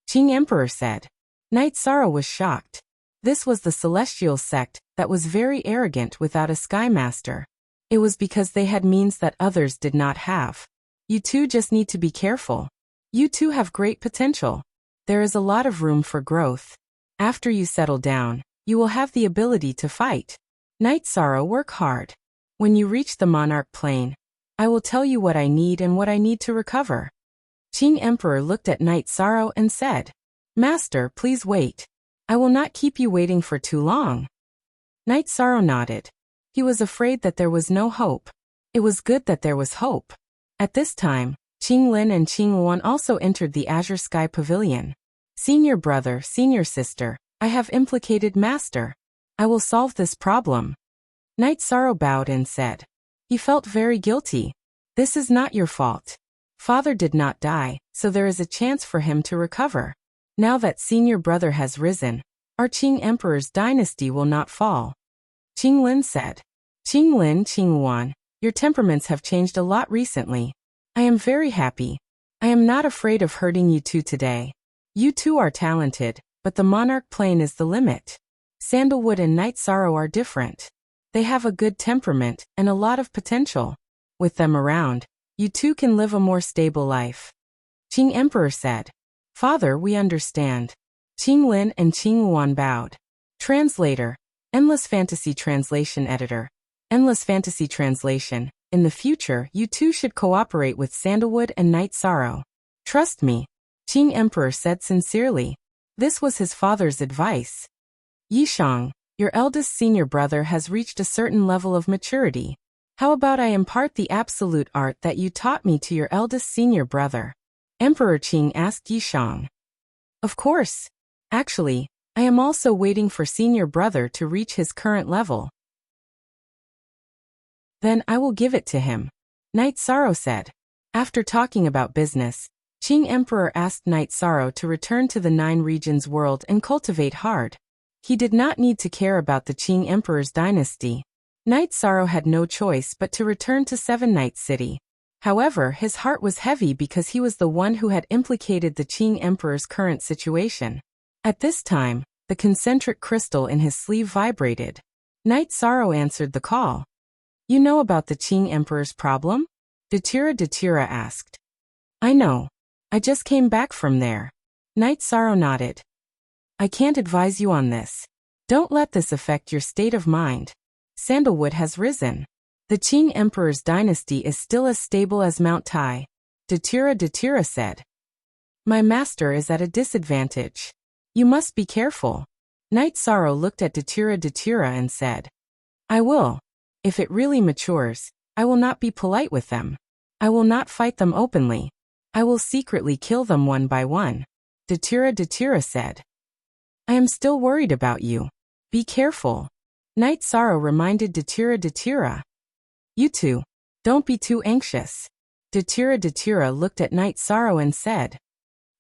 Qing Emperor said. Night Sorrow was shocked. This was the Celestial Sect that was very arrogant without a Sky Master. It was because they had means that others did not have. You two just need to be careful. You two have great potential. There is a lot of room for growth. After you settle down, you will have the ability to fight. Night Sorrow, work hard. When you reach the Monarch Plane, I will tell you what I need and what I need to recover. Qing Emperor looked at Night Sorrow and said, Master, please wait. I will not keep you waiting for too long. Night Sorrow nodded. He was afraid that there was no hope. It was good that there was hope. At this time, Qing Lin and Qing Wan also entered the Azure Sky Pavilion. Senior brother, senior sister, I have implicated Master. I will solve this problem. Night Sorrow bowed and said. He felt very guilty. This is not your fault. Father did not die, so there is a chance for him to recover. Now that senior brother has risen, our Qing Emperor's dynasty will not fall. Qing Lin said. Qing Lin, Qing Wan, your temperaments have changed a lot recently. I am very happy. I am not afraid of hurting you two today. You two are talented, but the Monarch Plane is the limit. Sandalwood and Night Sorrow are different. They have a good temperament and a lot of potential. With them around, you two can live a more stable life. Qing Emperor said. Father, we understand. Qing Lin and Qing Wan bowed. Translator. Endless Fantasy Translation Editor. Endless Fantasy Translation. In the future, you two should cooperate with Sandalwood and Night Sorrow. Trust me. Qing Emperor said sincerely. This was his father's advice. Yishang, your eldest senior brother has reached a certain level of maturity. How about I impart the absolute art that you taught me to your eldest senior brother? Emperor Qing asked Yishang. Of course. Actually, I am also waiting for senior brother to reach his current level. Then I will give it to him. Night Sorrow said. After talking about business, Qing Emperor asked Night Sorrow to return to the 9 regions world and cultivate hard. He did not need to care about the Qing Emperor's dynasty. Night Sorrow had no choice but to return to Seven Nights City. However, his heart was heavy because he was the one who had implicated the Qing Emperor's current situation. At this time, the concentric crystal in his sleeve vibrated. Night Sorrow answered the call. You know about the Qing Emperor's problem? Datira asked. I know. I just came back from there. Knight Sorrow nodded. I can't advise you on this. Don't let this affect your state of mind. Sandalwood has risen. The Qing Emperor's dynasty is still as stable as Mount Tai. Datira said. My master is at a disadvantage. You must be careful. Knight Sorrow looked at Datira and said, I will. If it really matures, I will not be polite with them. I will not fight them openly. I will secretly kill them one by one. Datira said. I am still worried about you. Be careful. Knight Sorrow reminded Datira. You two, don't be too anxious. Datira looked at Knight Sorrow and said,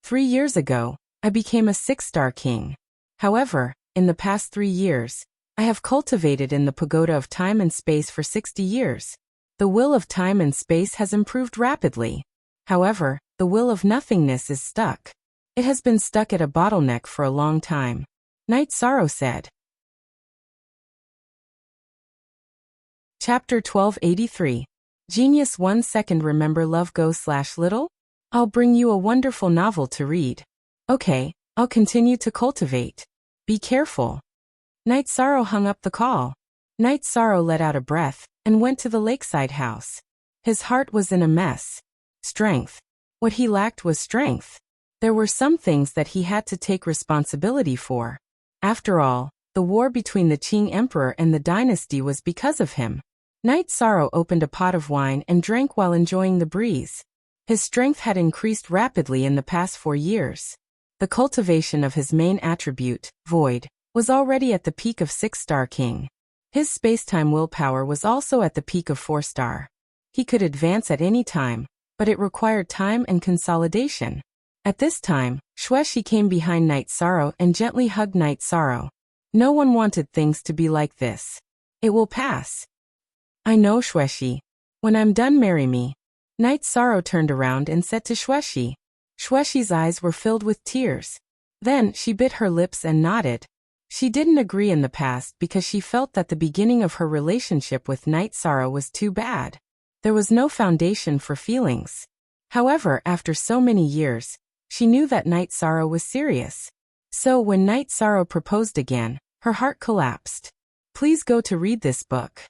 3 years ago, I became a 6-star king. However, in the past 3 years, I have cultivated in the pagoda of time and space for 60 years. The will of time and space has improved rapidly. However, the will of nothingness is stuck. It has been stuck at a bottleneck for a long time. Knight Sorrow said. Chapter 1283. Genius 1 second. Remember love go/little? I'll bring you a wonderful novel to read. Okay, I'll continue to cultivate. Be careful. Knight Sorrow hung up the call. Knight Sorrow let out a breath and went to the lakeside house. His heart was in a mess. Strength. What he lacked was strength. There were some things that he had to take responsibility for. After all, the war between the Qing Emperor and the dynasty was because of him. Knight Sorrow opened a pot of wine and drank while enjoying the breeze. His strength had increased rapidly in the past 4 years. The cultivation of his main attribute, void, was already at the peak of 6-star king. His space-time willpower was also at the peak of 4-star. He could advance at any time, but it required time and consolidation. At this time, Xueshi came behind Knight Sorrow and gently hugged Knight Sorrow. No one wanted things to be like this. It will pass. I know, Xueshi. When I'm done, marry me. Knight Sorrow turned around and said to Xueshi. Xueshi's eyes were filled with tears. Then she bit her lips and nodded. She didn't agree in the past because she felt that the beginning of her relationship with Knight Sorrow was too bad. There was no foundation for feelings. However, after so many years, she knew that Knight Sorrow was serious. So when Knight Sorrow proposed again, her heart collapsed. Please go to read this book.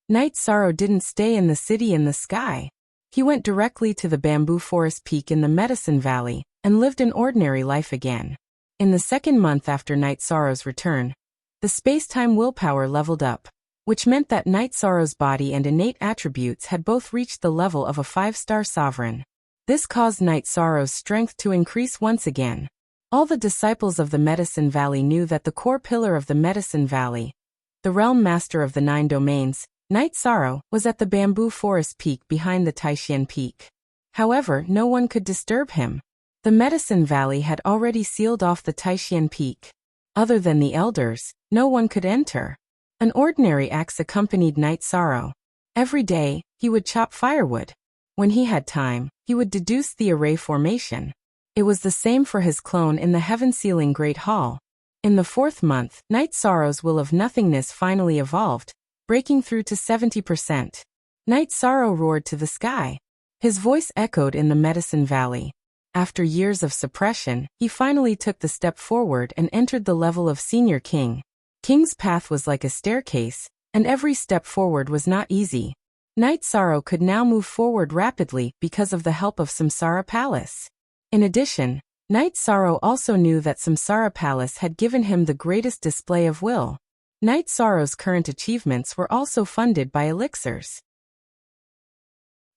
Knight Sorrow didn't stay in the city in the sky. He went directly to the bamboo forest peak in the Medicine Valley and lived an ordinary life again. In the second month after Knight Sorrow's return, the space-time willpower leveled up, which meant that Knight Sorrow's body and innate attributes had both reached the level of a 5-star sovereign. This caused Knight Sorrow's strength to increase once again. All the disciples of the Medicine Valley knew that the core pillar of the Medicine Valley, the realm master of the 9 domains, Knight Sorrow, was at the bamboo forest peak behind the Taishan Peak. However, no one could disturb him. The Medicine Valley had already sealed off the Taishan Peak. Other than the elders, no one could enter. An ordinary axe accompanied Knight Sorrow. Every day, he would chop firewood. When he had time, he would deduce the array formation. It was the same for his clone in the heaven-sealing Great Hall. In the 4th month, Knight Sorrow's will of nothingness finally evolved, breaking through to 70%. Knight Sorrow roared to the sky. His voice echoed in the Medicine Valley. After years of suppression, he finally took the step forward and entered the level of Senior King. King's path was like a staircase, and every step forward was not easy. Knight Sorrow could now move forward rapidly because of the help of Samsara Palace. In addition, Knight Sorrow also knew that Samsara Palace had given him the greatest display of will. Knight Sorrow's current achievements were also funded by elixirs.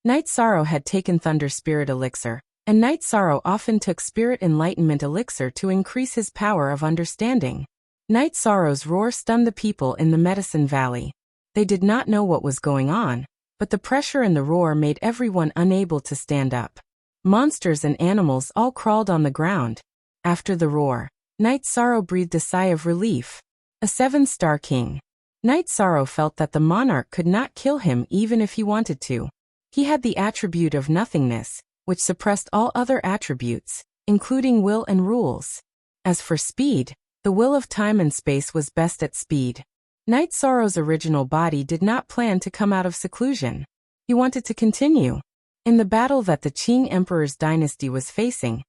Knight Sorrow had taken Thunder Spirit Elixir, and Knight Sorrow often took Spirit Enlightenment Elixir to increase his power of understanding. Knight Sorrow's roar stunned the people in the Medicine Valley. They did not know what was going on, but the pressure in the roar made everyone unable to stand up. Monsters and animals all crawled on the ground. After the roar, Knight Sorrow breathed a sigh of relief. A 7-star king. Knight Sorrow felt that the monarch could not kill him even if he wanted to. He had the attribute of nothingness, which suppressed all other attributes, including will and rules. As for speed, the will of time and space was best at speed. Night Sorrow's original body did not plan to come out of seclusion. He wanted to continue. In the battle that the Qing Emperor's dynasty was facing,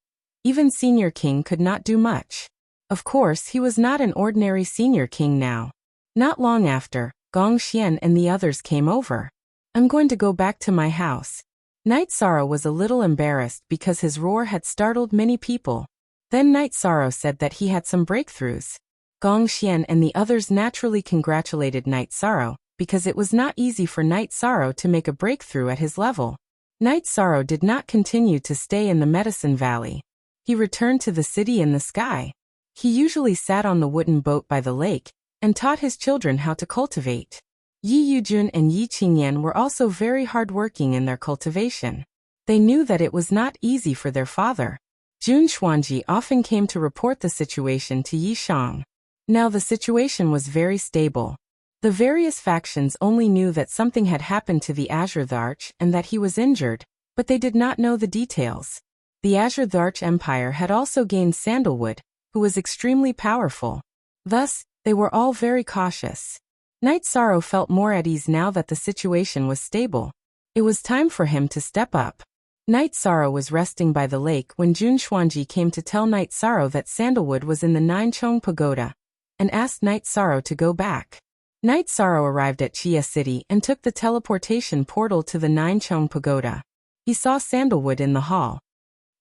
even Senior King could not do much. Of course, he was not an ordinary Senior King now. Not long after, Gong Xian and the others came over. I'm going to go back to my house. Night Sorrow was a little embarrassed because his roar had startled many people. Then Night Sorrow said that he had some breakthroughs. Gong Xian and the others naturally congratulated Night Sorrow, because it was not easy for Night Sorrow to make a breakthrough at his level. Night Sorrow did not continue to stay in the Medicine Valley. He returned to the city in the sky. He usually sat on the wooden boat by the lake and taught his children how to cultivate. Yi Yujun and Yi Qingyan were also very hardworking in their cultivation. They knew that it was not easy for their father. Jun Xuanji often came to report the situation to Yi Shang. Now the situation was very stable. The various factions only knew that something had happened to the Azure Arch and that he was injured, but they did not know the details. The Azure Arch Empire had also gained Sandalwood, who was extremely powerful. Thus, they were all very cautious. Night Sorrow felt more at ease now that the situation was stable. It was time for him to step up. Night Sorrow was resting by the lake when Jun Xuanji came to tell Night Sorrow that Sandalwood was in the Ninechong Pagoda, and asked Night Sorrow to go back. Night Sorrow arrived at Chia City and took the teleportation portal to the Ninechong Pagoda. He saw Sandalwood in the hall.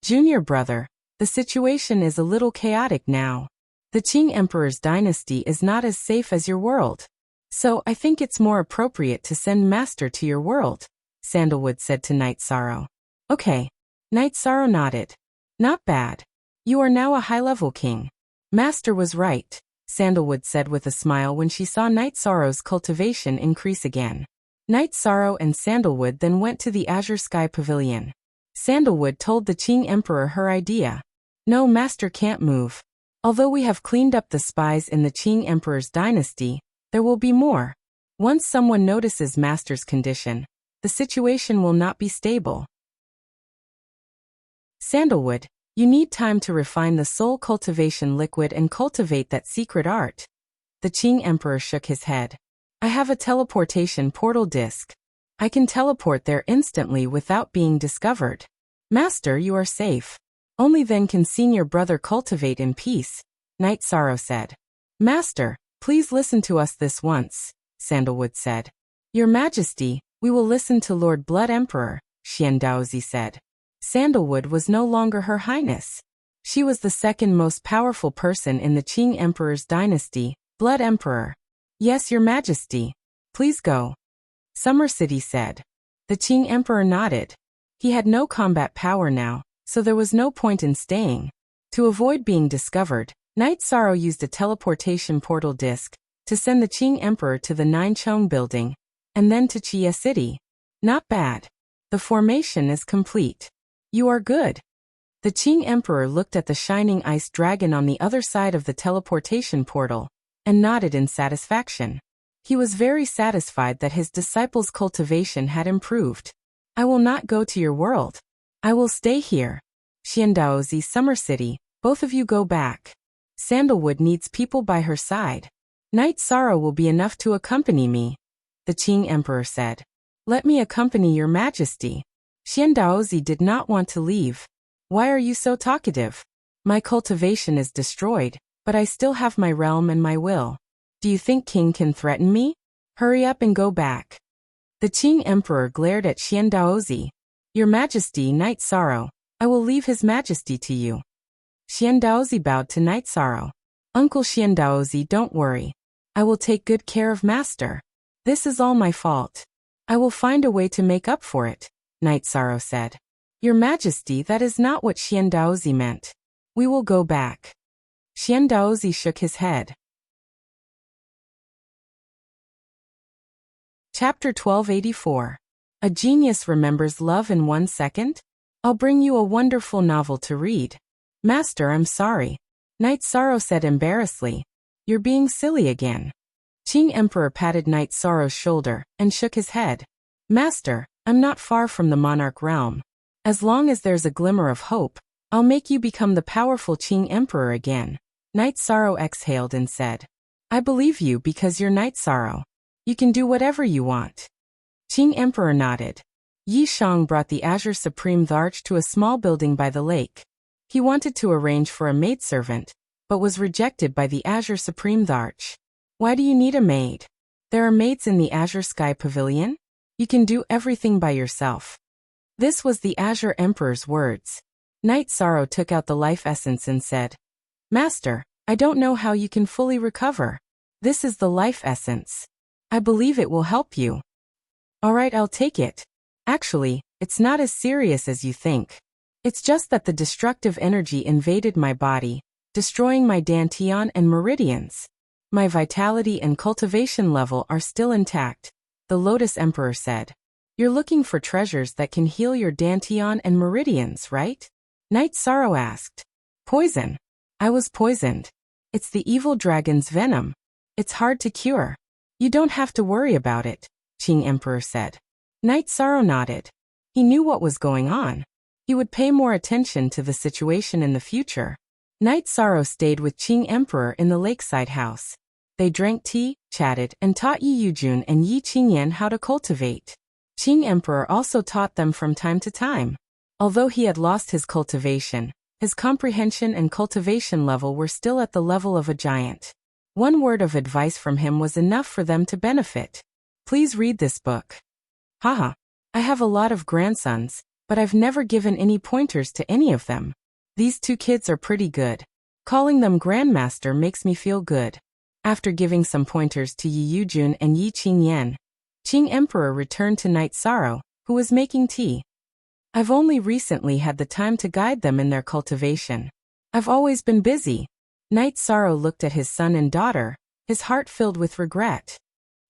Junior brother, the situation is a little chaotic now. The Qing Emperor's dynasty is not as safe as your world. So I think it's more appropriate to send Master to your world, Sandalwood said to Night Sorrow. Okay. Night Sorrow nodded. Not bad. You are now a high-level king. Master was right, Sandalwood said with a smile when she saw Night Sorrow's cultivation increase again. Night Sorrow and Sandalwood then went to the Azure Sky Pavilion. Sandalwood told the Qing Emperor her idea. No, Master can't move. Although we have cleaned up the spies in the Qing Emperor's dynasty, there will be more. Once someone notices Master's condition, the situation will not be stable. Sandalwood, you need time to refine the soul cultivation liquid and cultivate that secret art. The Qing Emperor shook his head. I have a teleportation portal disc. I can teleport there instantly without being discovered. Master, you are safe. Only then can Senior Brother cultivate in peace, Night Sorrow said. Master, please listen to us this once, Sandalwood said. Your Majesty, we will listen to Lord Blood Emperor, Xian Daozi said. Sandalwood was no longer Her Highness. She was the second most powerful person in the Qing Emperor's dynasty, Blood Emperor. Yes, Your Majesty. Please go. Summer City said. The Qing Emperor nodded. He had no combat power now, so there was no point in staying. To avoid being discovered, Night Sorrow used a teleportation portal disc to send the Qing Emperor to the Ninechong building, and then to Chia City. Not bad. The formation is complete. You are good. The Qing Emperor looked at the shining ice dragon on the other side of the teleportation portal, and nodded in satisfaction. He was very satisfied that his disciple's cultivation had improved. I will not go to your world. I will stay here. Xiandaozi, Summer City, both of you go back. Sandalwood needs people by her side. Night Sorrow will be enough to accompany me, the Qing Emperor said. Let me accompany your Majesty. Xiandaozi did not want to leave. Why are you so talkative? My cultivation is destroyed, but I still have my realm and my will. Do you think King can threaten me? Hurry up and go back. The Qing Emperor glared at Xiandaozi. Your Majesty, Night Sorrow, I will leave His Majesty to you. Xiandaozi bowed to Night Sorrow. Uncle Xiandaozi, don't worry. I will take good care of Master. This is all my fault. I will find a way to make up for it, Night Sorrow said. Your Majesty, that is not what Xiandaozi meant. We will go back. Xiandaozi shook his head. Chapter 1284. A Genius Remembers Love in 1 Second? I'll bring you a wonderful novel to read. Master, I'm sorry. Night Sorrow said embarrassedly. You're being silly again. Qing Emperor patted Night Sorrow's shoulder and shook his head. Master, I'm not far from the monarch realm. As long as there's a glimmer of hope, I'll make you become the powerful Qing Emperor again. Night Sorrow exhaled and said. I believe you because you're Night Sorrow. You can do whatever you want. Qing Emperor nodded. Yi Shang brought the Azure Supreme Tharch to a small building by the lake. He wanted to arrange for a maidservant, but was rejected by the Azure Supreme Tharch. Why do you need a maid? There are maids in the Azure Sky Pavilion? You can do everything by yourself. This was the Azure Emperor's words. Night Sorrow took out the life essence and said, Master, I don't know how you can fully recover. This is the life essence. I believe it will help you. Alright, I'll take it. Actually, it's not as serious as you think. It's just that the destructive energy invaded my body, destroying my dantian and meridians. My vitality and cultivation level are still intact, the Lotus Emperor said. You're looking for treasures that can heal your dantian and meridians, right? Night Sorrow asked. Poison. I was poisoned. It's the evil dragon's venom. It's hard to cure. You don't have to worry about it, Qing Emperor said. Night Sorrow nodded. He knew what was going on. He would pay more attention to the situation in the future. Night Sorrow stayed with Qing Emperor in the lakeside house. They drank tea, chatted, and taught Yi Yujun and Yi Qingyan how to cultivate. Qing Emperor also taught them from time to time. Although he had lost his cultivation, his comprehension and cultivation level were still at the level of a giant. One word of advice from him was enough for them to benefit. Please read this book. Haha. I have a lot of grandsons, but I've never given any pointers to any of them. These two kids are pretty good. Calling them Grandmaster makes me feel good. After giving some pointers to Yi Yujun and Yi Qingyan, Qing Emperor returned to Night Sorrow, who was making tea. I've only recently had the time to guide them in their cultivation. I've always been busy. Night Sorrow looked at his son and daughter, his heart filled with regret.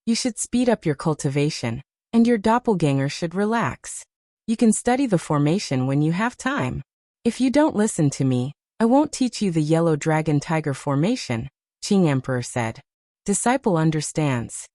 You should speed up your cultivation, and your doppelganger should relax. You can study the formation when you have time. If you don't listen to me, I won't teach you the yellow dragon tiger formation, Qing Emperor said. Disciple understands.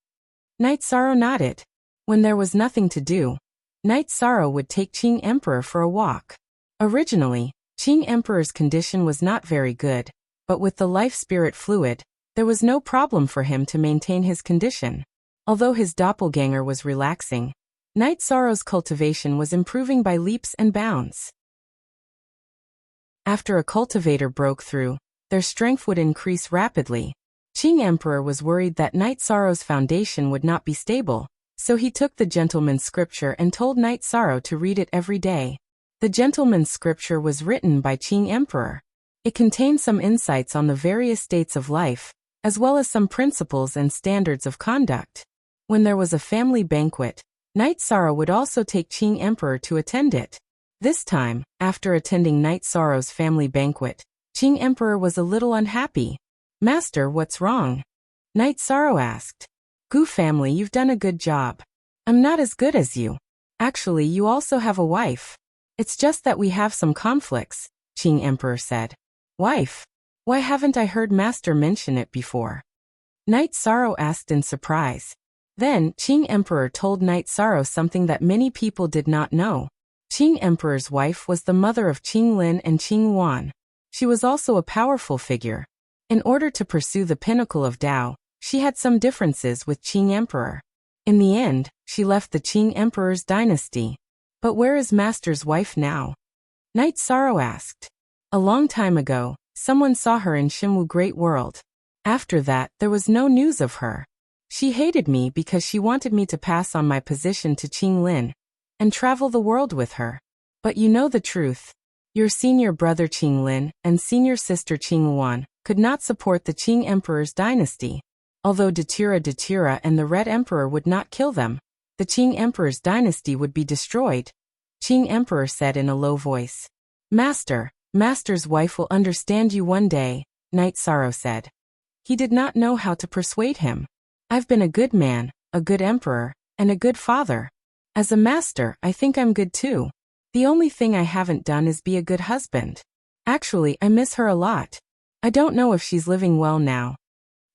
Night Sorrow nodded. When there was nothing to do, Night Sorrow would take Qing Emperor for a walk. Originally, Qing Emperor's condition was not very good, but with the life spirit fluid, there was no problem for him to maintain his condition. Although his doppelganger was relaxing, Night Sorrow's cultivation was improving by leaps and bounds. After a cultivator broke through, their strength would increase rapidly. Qing Emperor was worried that Night Sorrow's foundation would not be stable, so he took the Gentleman's Scripture and told Night Sorrow to read it every day. The Gentleman's Scripture was written by Qing Emperor. It contained some insights on the various states of life, as well as some principles and standards of conduct. When there was a family banquet, Night Sorrow would also take Qing Emperor to attend it. This time, after attending Night Sorrow's family banquet, Qing Emperor was a little unhappy. Master, what's wrong? Night Sorrow asked. Gu family, you've done a good job. I'm not as good as you. Actually, you also have a wife. It's just that we have some conflicts, Qing Emperor said. Wife? Why haven't I heard Master mention it before? Night Sorrow asked in surprise. Then, Qing Emperor told Night Sorrow something that many people did not know. Qing Emperor's wife was the mother of Qing Lin and Qing Wan. She was also a powerful figure. In order to pursue the pinnacle of Tao, she had some differences with Qing Emperor. In the end, she left the Qing Emperor's dynasty. But where is Master's wife now? Night Sorrow asked. A long time ago, someone saw her in Xinwu Great World. After that, there was no news of her. She hated me because she wanted me to pass on my position to Qing Lin and travel the world with her. But you know the truth. Your senior brother Qing Lin and senior sister Qing Wan could not support the Qing Emperor's dynasty. Although Datura and the Red Emperor would not kill them, the Qing Emperor's dynasty would be destroyed. Qing Emperor said in a low voice. Master's wife will understand you one day, Night Sorrow said. He did not know how to persuade him. I've been a good man, a good emperor, and a good father. As a master, I think I'm good too. The only thing I haven't done is be a good husband. Actually, I miss her a lot. I don't know if she's living well now.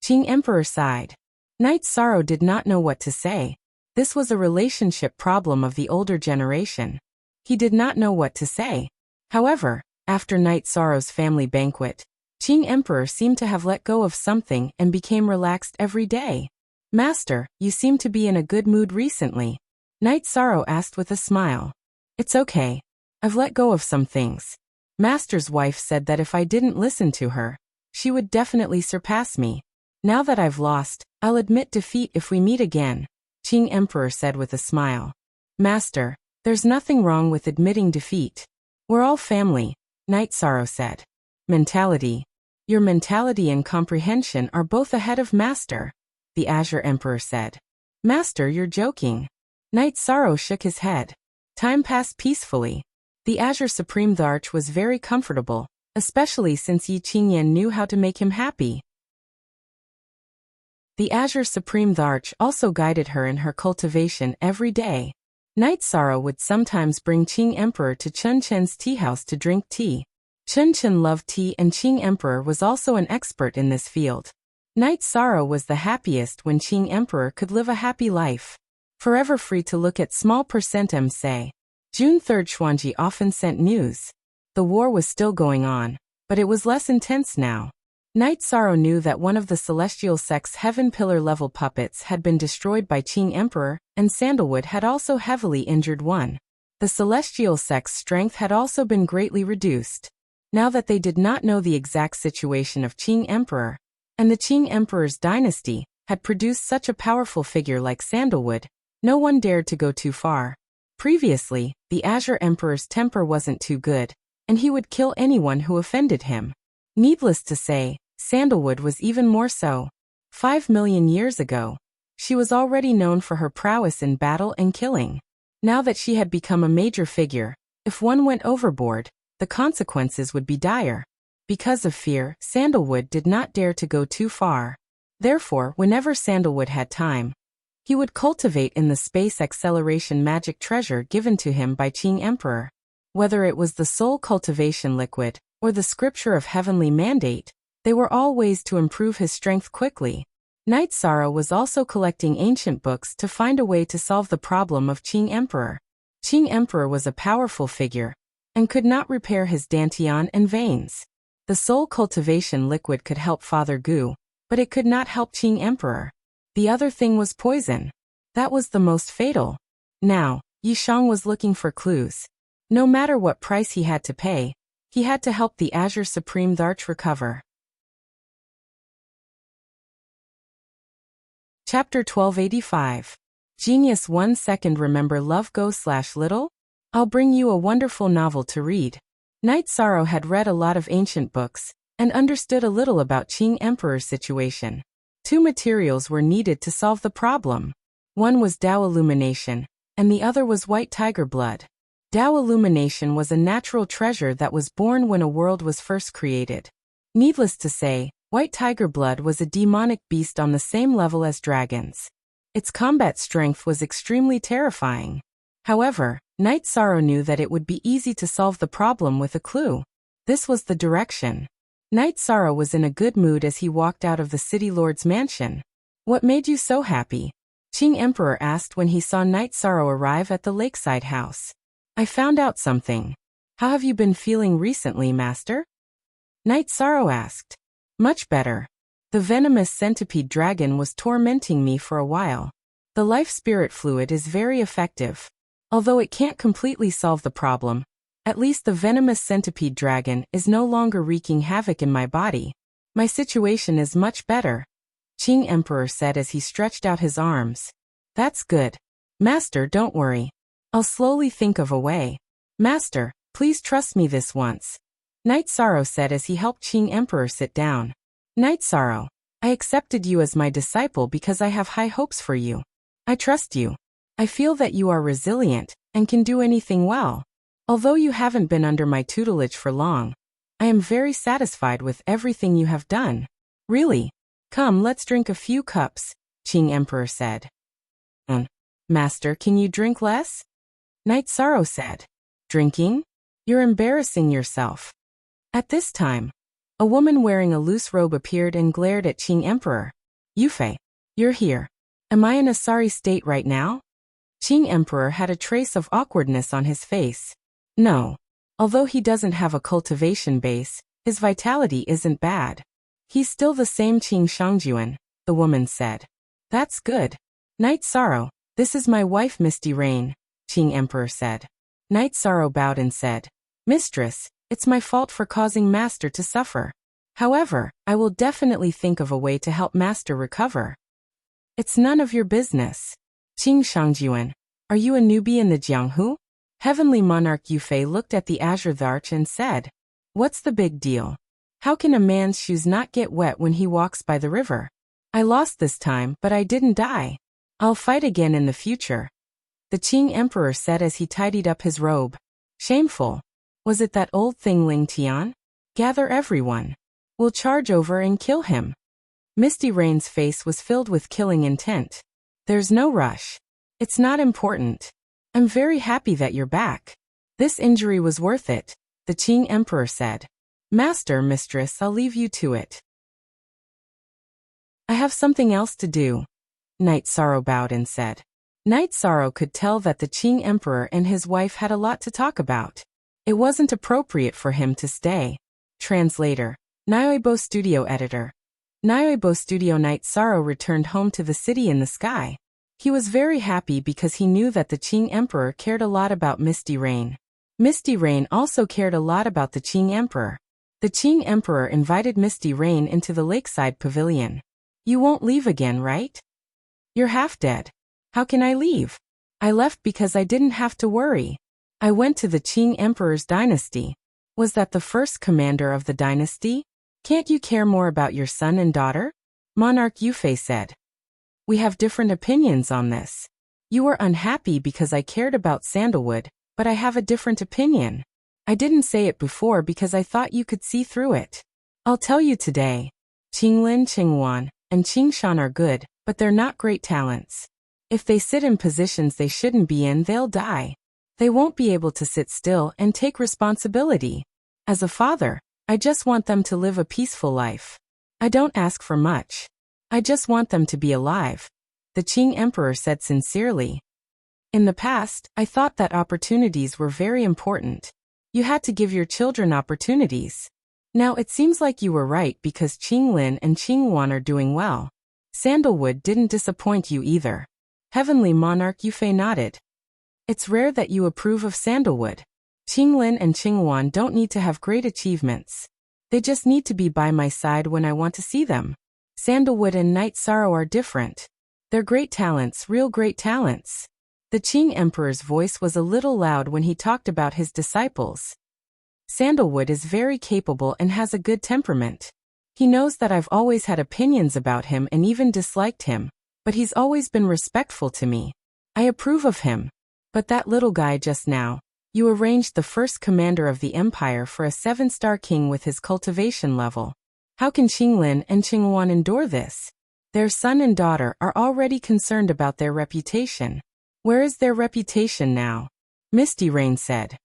Qing Emperor sighed. Night Sorrow did not know what to say. This was a relationship problem of the older generation. He did not know what to say. However, after Night Sorrow's family banquet, Qing Emperor seemed to have let go of something and became relaxed every day. Master, you seem to be in a good mood recently. Knight Sorrow asked with a smile. It's okay. I've let go of some things. Master's wife said that if I didn't listen to her, she would definitely surpass me. Now that I've lost, I'll admit defeat if we meet again, Qing Emperor said with a smile. Master, there's nothing wrong with admitting defeat. We're all family, Knight Sorrow said. Mentality. Your mentality and comprehension are both ahead of Master, the Azure Emperor said. Master, you're joking. Knight Sorrow shook his head. Time passed peacefully. The Azure Supreme Arch was very comfortable, especially since Yi Qingyan knew how to make him happy. The Azure Supreme Arch also guided her in her cultivation every day. Knight Sorrow would sometimes bring Qing Emperor to Chun Chen's tea house to drink tea. Chun Chen loved tea and Qing Emperor was also an expert in this field. Knight Sorrow was the happiest when Qing Emperor could live a happy life. Forever free to look at small percent say. June 3rd Xuanji often sent news. The war was still going on, but it was less intense now. Knight Sorrow knew that one of the Celestial Sect's Heaven Pillar level puppets had been destroyed by Qing Emperor, and Sandalwood had also heavily injured one. The Celestial Sect's strength had also been greatly reduced. Now that they did not know the exact situation of Qing Emperor, and the Qing Emperor's dynasty had produced such a powerful figure like Sandalwood, no one dared to go too far. Previously, the Azure Emperor's temper wasn't too good, and he would kill anyone who offended him. Needless to say, Sandalwood was even more so. 5 million years ago, she was already known for her prowess in battle and killing. Now that she had become a major figure, if one went overboard, the consequences would be dire. Because of fear, Sandalwood did not dare to go too far. Therefore, whenever Sandalwood had time, he would cultivate in the space acceleration magic treasure given to him by Qing Emperor. Whether it was the soul cultivation liquid, or the scripture of heavenly mandate, they were all ways to improve his strength quickly. Knight Sorrow was also collecting ancient books to find a way to solve the problem of Qing Emperor. Qing Emperor was a powerful figure, and could not repair his dantian and veins. The soul cultivation liquid could help Father Gu, but it could not help Qing Emperor. The other thing was poison. That was the most fatal. Now, Yishang was looking for clues. No matter what price he had to pay, he had to help the Azure Supreme Arch recover. Chapter 1285. Genius 1 second. Remember love go/little? I'll bring you a wonderful novel to read. Knight Sorrow had read a lot of ancient books, and understood a little about Qing Emperor's situation. 2 materials were needed to solve the problem. One was Tao Illumination, and the other was White Tiger Blood. Tao Illumination was a natural treasure that was born when a world was first created. Needless to say, White Tiger Blood was a demonic beast on the same level as dragons. Its combat strength was extremely terrifying. However, Knight Sorrow knew that it would be easy to solve the problem with a clue. This was the direction. Knight Sorrow was in a good mood as he walked out of the City Lord's mansion. What made you so happy? Qing Emperor asked when he saw Knight Sorrow arrive at the lakeside house. I found out something. How have you been feeling recently, Master? Knight Sorrow asked. Much better. The venomous centipede dragon was tormenting me for a while. The life spirit fluid is very effective. Although it can't completely solve the problem, at least the venomous centipede dragon is no longer wreaking havoc in my body. My situation is much better, Qing Emperor said as he stretched out his arms. That's good. Master, don't worry. I'll slowly think of a way. Master, please trust me this once, Knight Sorrow said as he helped Qing Emperor sit down. Knight Sorrow, I accepted you as my disciple because I have high hopes for you. I trust you. I feel that you are resilient and can do anything well. Although you haven't been under my tutelage for long, I am very satisfied with everything you have done. Really? Come, let's drink a few cups, Qing Emperor said. Master, can you drink less? Knight Sorrow said. Drinking? You're embarrassing yourself. At this time, a woman wearing a loose robe appeared and glared at Qing Emperor. Yufei, you're here. Am I in a sorry state right now? Qing Emperor had a trace of awkwardness on his face. No. Although he doesn't have a cultivation base, His vitality isn't bad. He's still the same Qing Shangjuan, the woman said. That's good. Night Sorrow, this is my wife Misty Rain, Qing Emperor said. Night Sorrow bowed and said, Mistress, it's my fault for causing Master to suffer. However, I will definitely think of a way to help Master recover. It's none of your business. Qing Shangjuan, are you a newbie in the Jianghu? Heavenly Monarch Yufei looked at the azure arch and said, What's the big deal? How can a man's shoes not get wet when he walks by the river? I lost this time, but I didn't die. I'll fight again in the future. The Qing Emperor said as he tidied up his robe. Shameful. Was it that old thing Ling Tian? Gather everyone. We'll charge over and kill him. Misty Rain's face was filled with killing intent. There's no rush. It's not important. I'm very happy that you're back. This injury was worth it, the Qing Emperor said. Master, Mistress, I'll leave you to it. I have something else to do. Night Sorrow bowed and said. Night Sorrow could tell that the Qing Emperor and his wife had a lot to talk about. It wasn't appropriate for him to stay. Translator. Nyoibo Studio Editor. Nyoibo Studio. Night Sorrow returned home to the city in the sky. He was very happy because he knew that the Qing Emperor cared a lot about Misty Rain. Misty Rain also cared a lot about the Qing Emperor. The Qing Emperor invited Misty Rain into the lakeside pavilion. You won't leave again, right? You're half dead. How can I leave? I left because I didn't have to worry. I went to the Qing Emperor's dynasty. Was that the first commander of the dynasty? Can't you care more about your son and daughter? Monarch Yufei said. We have different opinions on this. You were unhappy because I cared about sandalwood, but I have a different opinion. I didn't say it before because I thought you could see through it. I'll tell you today. Qinglin, Qingwan, and Qingshan are good, but they're not great talents. If they sit in positions they shouldn't be in, they'll die. They won't be able to sit still and take responsibility. As a father, I just want them to live a peaceful life. I don't ask for much. I just want them to be alive, the Qing Emperor said sincerely. In the past, I thought that opportunities were very important. You had to give your children opportunities. Now it seems like you were right because Qinglin and Qingwan are doing well. Sandalwood didn't disappoint you either. Heavenly Monarch Yufei nodded. It's rare that you approve of sandalwood. Qinglin and Qingwan don't need to have great achievements. They just need to be by my side when I want to see them. Sandalwood and Night Sorrow are different. They're great talents, real great talents. The Qing Emperor's voice was a little loud when he talked about his disciples. Sandalwood is very capable and has a good temperament. He knows that I've always had opinions about him and even disliked him, but he's always been respectful to me. I approve of him. But that little guy just now, you arranged the first commander of the empire for a 7-star king with his cultivation level. How can Qinglin and Qingwan endure this? Their son and daughter are already concerned about their reputation. Where is their reputation now? Misty Rain said.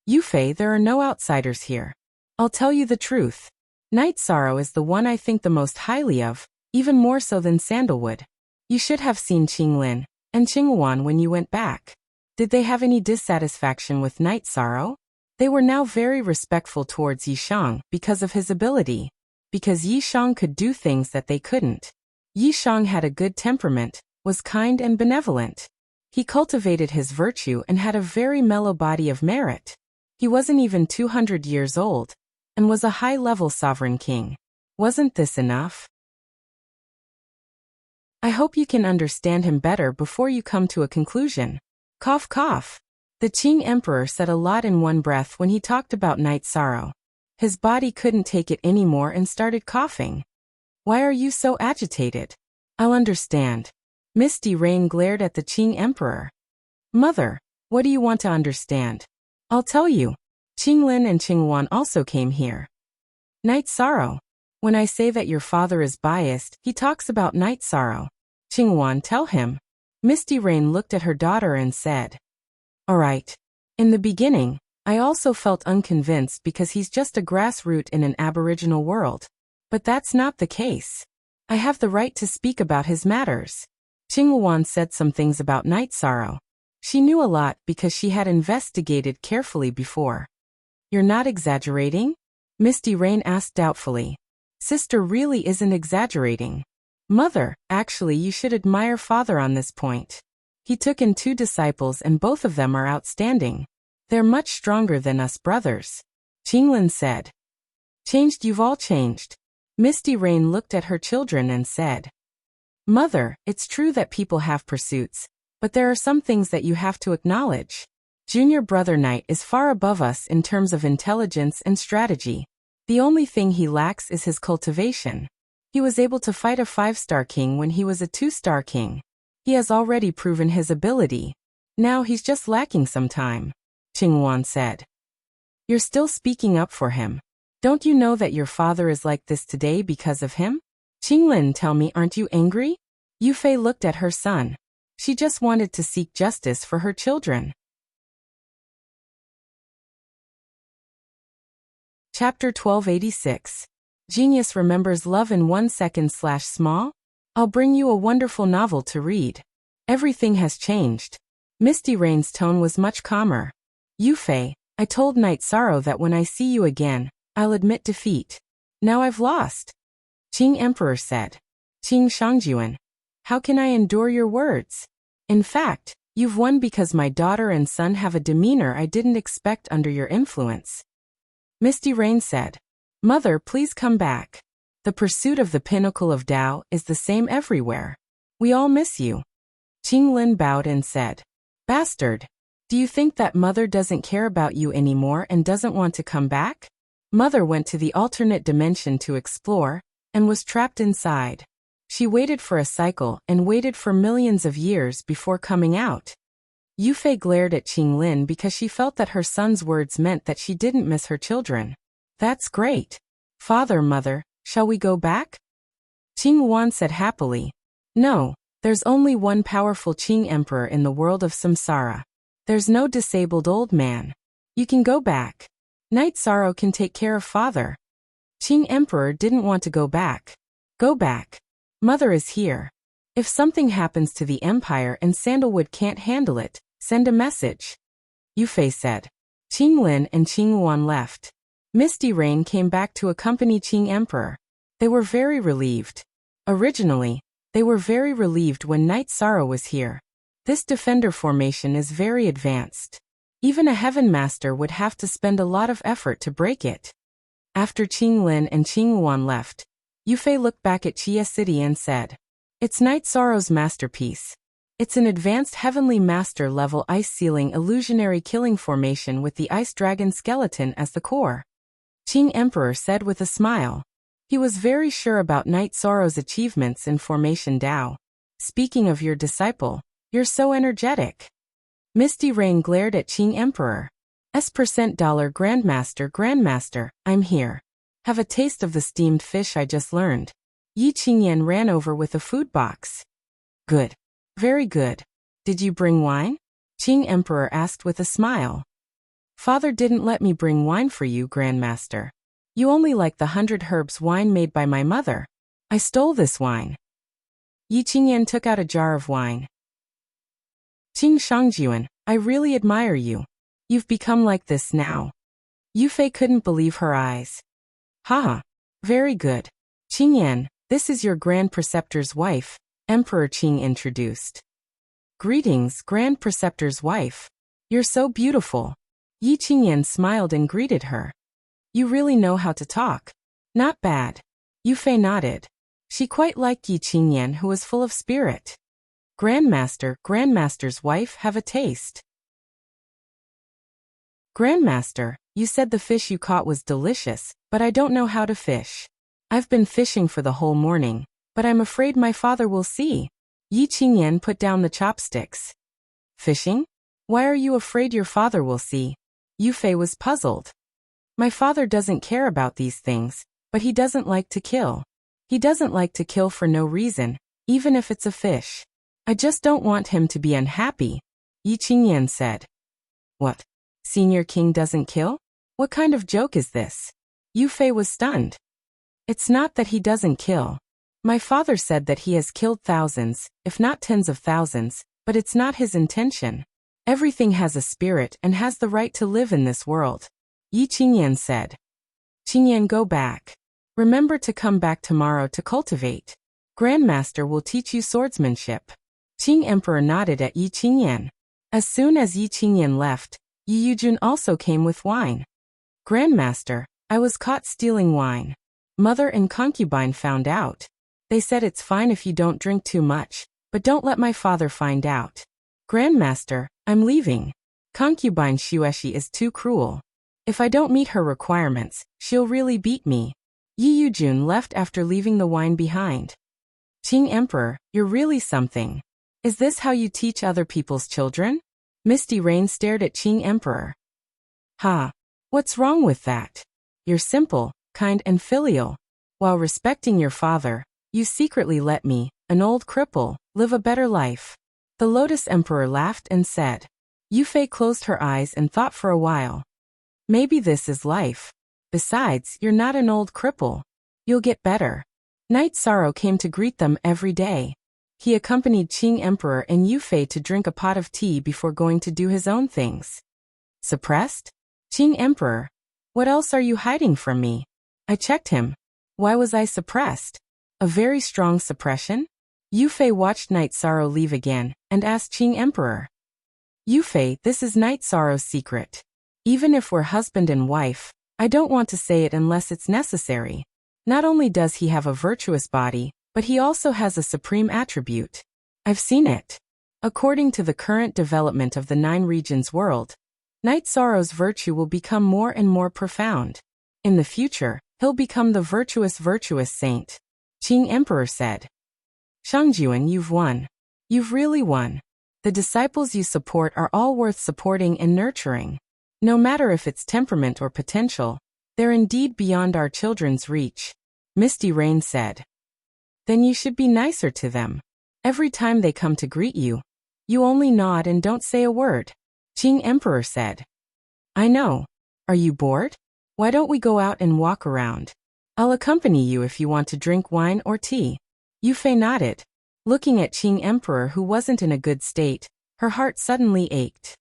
Yufei, there are no outsiders here. I'll tell you the truth. Night Sorrow is the one I think the most highly of, even more so than Sandalwood. You should have seen Qinglin and Qingwan when you went back. Did they have any dissatisfaction with Night Sorrow? They were now very respectful towards Yishang because of his ability. Because Yishang could do things that they couldn't. Yishang had a good temperament, was kind and benevolent. He cultivated his virtue and had a very mellow body of merit. He wasn't even 200 years old, and was a high-level sovereign king. Wasn't this enough? I hope you can understand him better before you come to a conclusion. Cough cough. The Qing Emperor said a lot in one breath when he talked about Night Sorrow. His body couldn't take it anymore and started coughing. Why are you so agitated? I'll understand. Misty Rain glared at the Qing Emperor. Mother, what do you want to understand? I'll tell you. Qinglin and Qingwan also came here. Night Sorrow. When I say that your father is biased, he talks about Night Sorrow. Qingwan, tell him. Misty Rain looked at her daughter and said. Alright. In the beginning, I also felt unconvinced because he's just a grassroot in an aboriginal world. But that's not the case. I have the right to speak about his matters. Qingwan said some things about Night Sorrow. She knew a lot because she had investigated carefully before. You're not exaggerating? Misty Rain asked doubtfully. Sister really isn't exaggerating. Mother, actually you should admire father on this point. He took in 2 disciples and both of them are outstanding. They're much stronger than us brothers. Qinglin said. Changed, you've all changed. Misty Rain looked at her children and said. Mother, it's true that people have pursuits, but there are some things that you have to acknowledge. Junior brother Knight is far above us in terms of intelligence and strategy. The only thing he lacks is his cultivation. He was able to fight a 5-star king when he was a 2-star king. He has already proven his ability. Now he's just lacking some time, Qingwan said. You're still speaking up for him. Don't you know that your father is like this today because of him? Qinglin, tell me, aren't you angry? Yufei looked at her son. She just wanted to seek justice for her children. Chapter 1286. Genius remembers love in 1 second / small? I'll bring you a wonderful novel to read. Everything has changed. Misty Rain's tone was much calmer. Yufei, I told Knight Sorrow that when I see you again, I'll admit defeat. Now I've lost. Qing Emperor said. Qing Shangjuan, how can I endure your words? In fact, you've won because my daughter and son have a demeanor I didn't expect under your influence. Misty Rain said. Mother, please come back. The pursuit of the pinnacle of Tao is the same everywhere. We all miss you. Qing Lin bowed and said. Bastard. Do you think that Mother doesn't care about you anymore and doesn't want to come back? Mother went to the alternate dimension to explore, and was trapped inside. She waited for a cycle and waited for millions of years before coming out. Yufei glared at Qing Lin because she felt that her son's words meant that she didn't miss her children. That's great. Father, Mother, shall we go back? Qing Wan said happily. No, there's only one powerful Qing Emperor in the world of samsara. There's no disabled old man. You can go back. Knight Sorrow can take care of father. Qing Emperor didn't want to go back. Go back. Mother is here. If something happens to the Empire and Sandalwood can't handle it, send a message. Yufei said. Qing Lin and Qing Wan left. Misty Rain came back to accompany Qing Emperor. They were very relieved. Originally, they were very relieved when Knight Sorrow was here. This defender formation is very advanced. Even a Heaven Master would have to spend a lot of effort to break it. After Qing Lin and Qing Wan left, Yufei looked back at Chia City and said, It's Knight Sorrow's masterpiece. It's an advanced Heavenly Master level ice ceiling illusionary killing formation with the Ice Dragon skeleton as the core. Qing Emperor said with a smile. He was very sure about Knight Sorrow's achievements in Formation Dao. Speaking of your disciple, you're so energetic. Misty Rain glared at Qing Emperor. $% Grandmaster, I'm here. Have a taste of the steamed fish I just learned. Yi Qingyan ran over with a food box. Good. Very good. Did you bring wine? Qing Emperor asked with a smile. Father didn't let me bring wine for you, Grandmaster. You only like the 100 herbs wine made by my mother. I stole this wine. Yi Qingyan took out a jar of wine. Qing Shangjuan, I really admire you. You've become like this now. Yufei couldn't believe her eyes. Haha. Very good. Qingyan, this is your Grand Preceptor's wife, Emperor Qing introduced. Greetings, Grand Preceptor's wife. You're so beautiful. Yi Qingyan smiled and greeted her. You really know how to talk. Not bad. Yufei nodded. She quite liked Yi Qingyan, who was full of spirit. Grandmaster's wife, have a taste. Grandmaster, you said the fish you caught was delicious, but I don't know how to fish. I've been fishing for the whole morning, but I'm afraid my father will see. Yi Qingyan put down the chopsticks. Fishing? Why are you afraid your father will see? Yufei was puzzled. My father doesn't care about these things, but he doesn't like to kill. He doesn't like to kill for no reason, even if it's a fish. I just don't want him to be unhappy, Yi Qingyan said. What? Senior King doesn't kill? What kind of joke is this? Yufei was stunned. It's not that he doesn't kill. My father said that he has killed thousands, if not tens of thousands, but it's not his intention. Everything has a spirit and has the right to live in this world, Yi Qingyan said. Qingyan, go back. Remember to come back tomorrow to cultivate. Grandmaster will teach you swordsmanship. Qing Emperor nodded at Yi Qingyan. As soon as Yi Qingyan left, Yi Yujun also came with wine. Grandmaster, I was caught stealing wine. Mother and concubine found out. They said it's fine if you don't drink too much, but don't let my father find out. Grandmaster, I'm leaving. Concubine Shueshi is too cruel. If I don't meet her requirements, she'll really beat me. Yi Yujun left after leaving the wine behind. Qing Emperor, you're really something. Is this how you teach other people's children? Misty Rain stared at Qing Emperor. Ha! What's wrong with that? You're simple, kind and filial. While respecting your father, you secretly let me, an old cripple, live a better life. The Lotus Emperor laughed and said. Yufei closed her eyes and thought for a while. Maybe this is life. Besides, you're not an old cripple. You'll get better. Night Sorrow came to greet them every day. He accompanied Qing Emperor and Yufei to drink a pot of tea before going to do his own things. Suppressed? Qing Emperor, what else are you hiding from me? I checked him. Why was I suppressed? A very strong suppression? Yufei watched Night Sorrow leave again, and asked Qing Emperor. Yufei, this is Night Sorrow's secret. Even if we're husband and wife, I don't want to say it unless it's necessary. Not only does he have a virtuous body, but he also has a supreme attribute. I've seen it. According to the current development of the 9 regions world, Night Sorrow's virtue will become more and more profound. In the future, he'll become the virtuous saint. Qing Emperor said. Shangjuan, you've won. You've really won. The disciples you support are all worth supporting and nurturing. No matter if it's temperament or potential, they're indeed beyond our children's reach. Misty Rain said. Then you should be nicer to them. Every time they come to greet you, you only nod and don't say a word. Qing Emperor said. I know. Are you bored? Why don't we go out and walk around? I'll accompany you if you want to drink wine or tea. Yufei nodded. Looking at Qing Emperor, who wasn't in a good state, her heart suddenly ached.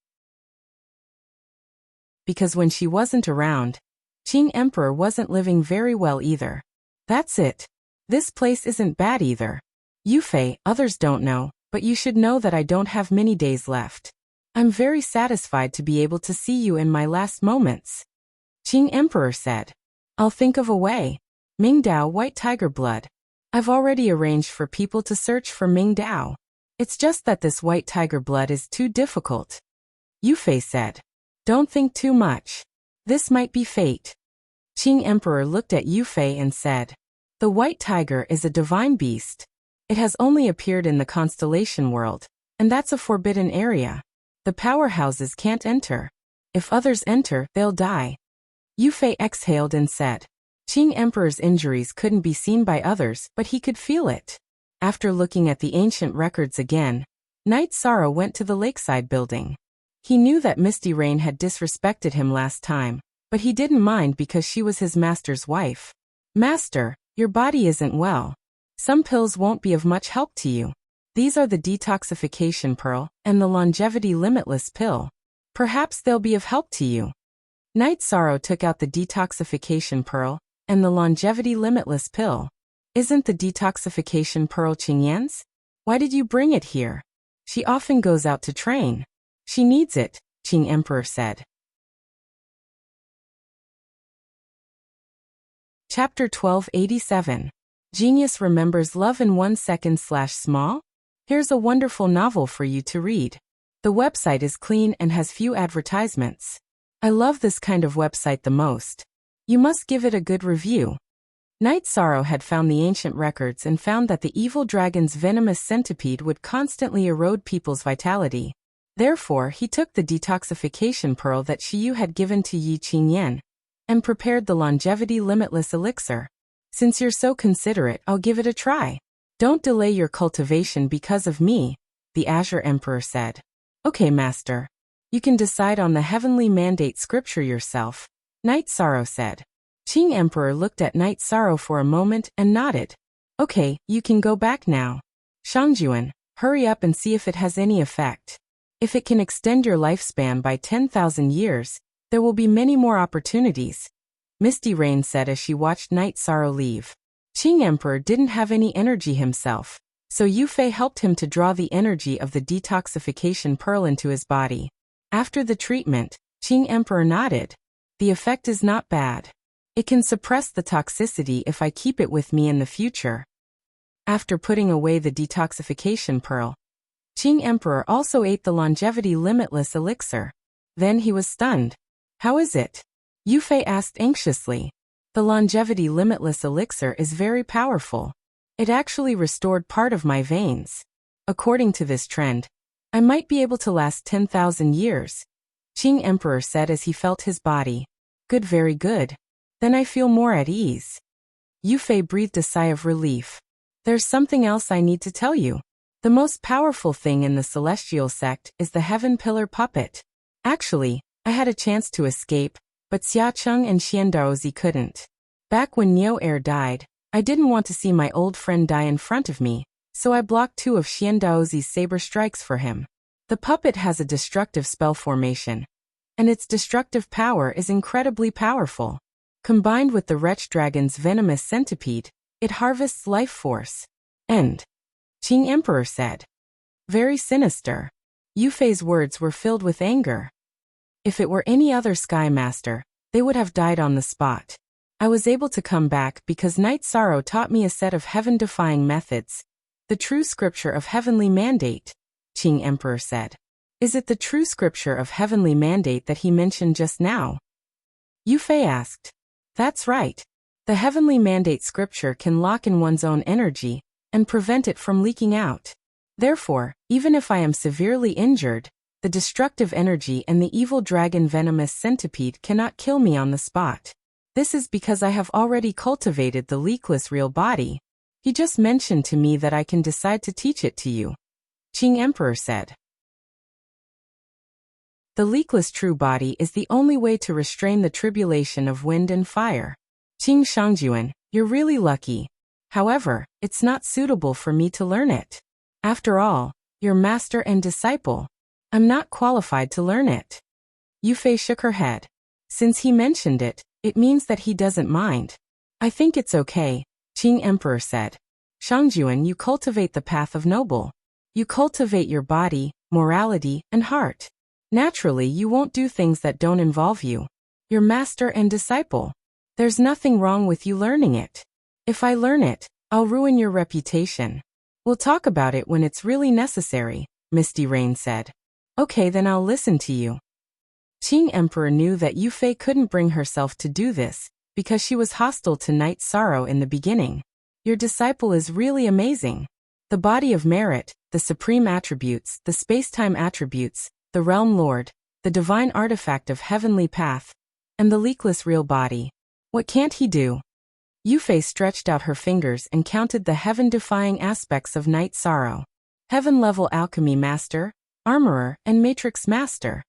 Because when she wasn't around, Qing Emperor wasn't living very well either. That's it. This place isn't bad either. Yufei, others don't know, but you should know that I don't have many days left. I'm very satisfied to be able to see you in my last moments. Qing Emperor said. I'll think of a way. Mingdao White Tiger Blood. I've already arranged for people to search for Mingdao. It's just that this White Tiger Blood is too difficult. Yufei said. Don't think too much. This might be fate. Qing Emperor looked at Yufei and said. The White Tiger is a divine beast. It has only appeared in the constellation world, and that's a forbidden area. The powerhouses can't enter. If others enter, they'll die. Yufei exhaled and said. Qing Emperor's injuries couldn't be seen by others, but he could feel it. After looking at the ancient records again, Night Sorrow went to the lakeside building. He knew that Misty Rain had disrespected him last time, but he didn't mind because she was his master's wife. Master, your body isn't well. Some pills won't be of much help to you. These are the detoxification pearl and the longevity limitless pill. Perhaps they'll be of help to you. Night Sorrow took out the detoxification pearl and the longevity limitless pill. Isn't the detoxification pearl Qingyan's? Why did you bring it here? She often goes out to train. She needs it, Qing Emperor said. Chapter 1287. Genius Remembers Love in 1 Second/Small? Here's a wonderful novel for you to read. The website is clean and has few advertisements. I love this kind of website the most. You must give it a good review. Night Sorrow had found the ancient records and found that the evil dragon's venomous centipede would constantly erode people's vitality. Therefore, he took the detoxification pearl that Shiyu had given to Yi Qingyan and prepared the longevity limitless elixir. Since you're so considerate, I'll give it a try. Don't delay your cultivation because of me, the Azure Emperor said. Okay, Master. You can decide on the heavenly mandate scripture yourself, Night Sorrow said. Qing Emperor looked at Night Sorrow for a moment and nodded. Okay, you can go back now. Shangjuan, hurry up and see if it has any effect. If it can extend your lifespan by 10,000 years, there will be many more opportunities. Misty Rain said as she watched Night Sorrow leave. Qing Emperor didn't have any energy himself, so Yufei helped him to draw the energy of the detoxification pearl into his body. After the treatment, Qing Emperor nodded. The effect is not bad. It can suppress the toxicity if I keep it with me in the future. After putting away the detoxification pearl, Qing Emperor also ate the longevity limitless elixir. Then he was stunned. How is it? Yufei asked anxiously. The longevity limitless elixir is very powerful. It actually restored part of my veins. According to this trend, I might be able to last 10,000 years, Qing Emperor said as he felt his body. Good, very good. Then I feel more at ease. Yufei breathed a sigh of relief. There's something else I need to tell you. The most powerful thing in the celestial sect is the Heaven Pillar puppet. Actually, I had a chance to escape, but Xiacheng and Xiandaozi couldn't. Back when Niu Air died, I didn't want to see my old friend die in front of me, so I blocked 2 of Xiandaozi's saber strikes for him. The puppet has a destructive spell formation, and its destructive power is incredibly powerful. Combined with the Wretch Dragon's venomous centipede, it harvests life force. And Qing Emperor said. Very sinister. Yufei's words were filled with anger. If it were any other Sky Master, they would have died on the spot. I was able to come back because Night Sorrow taught me a set of heaven-defying methods. The true scripture of heavenly mandate, Qing Emperor said. Is it the true scripture of heavenly mandate that he mentioned just now? Yufei asked. That's right. The heavenly mandate scripture can lock in one's own energy and prevent it from leaking out. Therefore, even if I am severely injured, the destructive energy and the evil dragon venomous centipede cannot kill me on the spot. This is because I have already cultivated the leakless real body. He just mentioned to me that I can decide to teach it to you, Qing Emperor said. The leakless true body is the only way to restrain the tribulation of wind and fire. Qing Shangjuan, you're really lucky. However, it's not suitable for me to learn it. After all, you're master and disciple. I'm not qualified to learn it. Yufei shook her head. Since he mentioned it, it means that he doesn't mind. I think it's okay, Qing Emperor said. Shangjuan, you cultivate the path of noble. You cultivate your body, morality, and heart. Naturally, you won't do things that don't involve you. You're master and disciple. There's nothing wrong with you learning it. If I learn it, I'll ruin your reputation. We'll talk about it when it's really necessary, Misty Rain said. Okay, then I'll listen to you. Qing Emperor knew that Yufei couldn't bring herself to do this, because she was hostile to Night Sorrow in the beginning. Your disciple is really amazing. The body of merit, the supreme attributes, the space-time attributes, the realm lord, the divine artifact of heavenly path, and the leakless real body. What can't he do? Yufei stretched out her fingers and counted the heaven-defying aspects of Night Sorrow. Heaven-level alchemy master, armorer, and matrix master.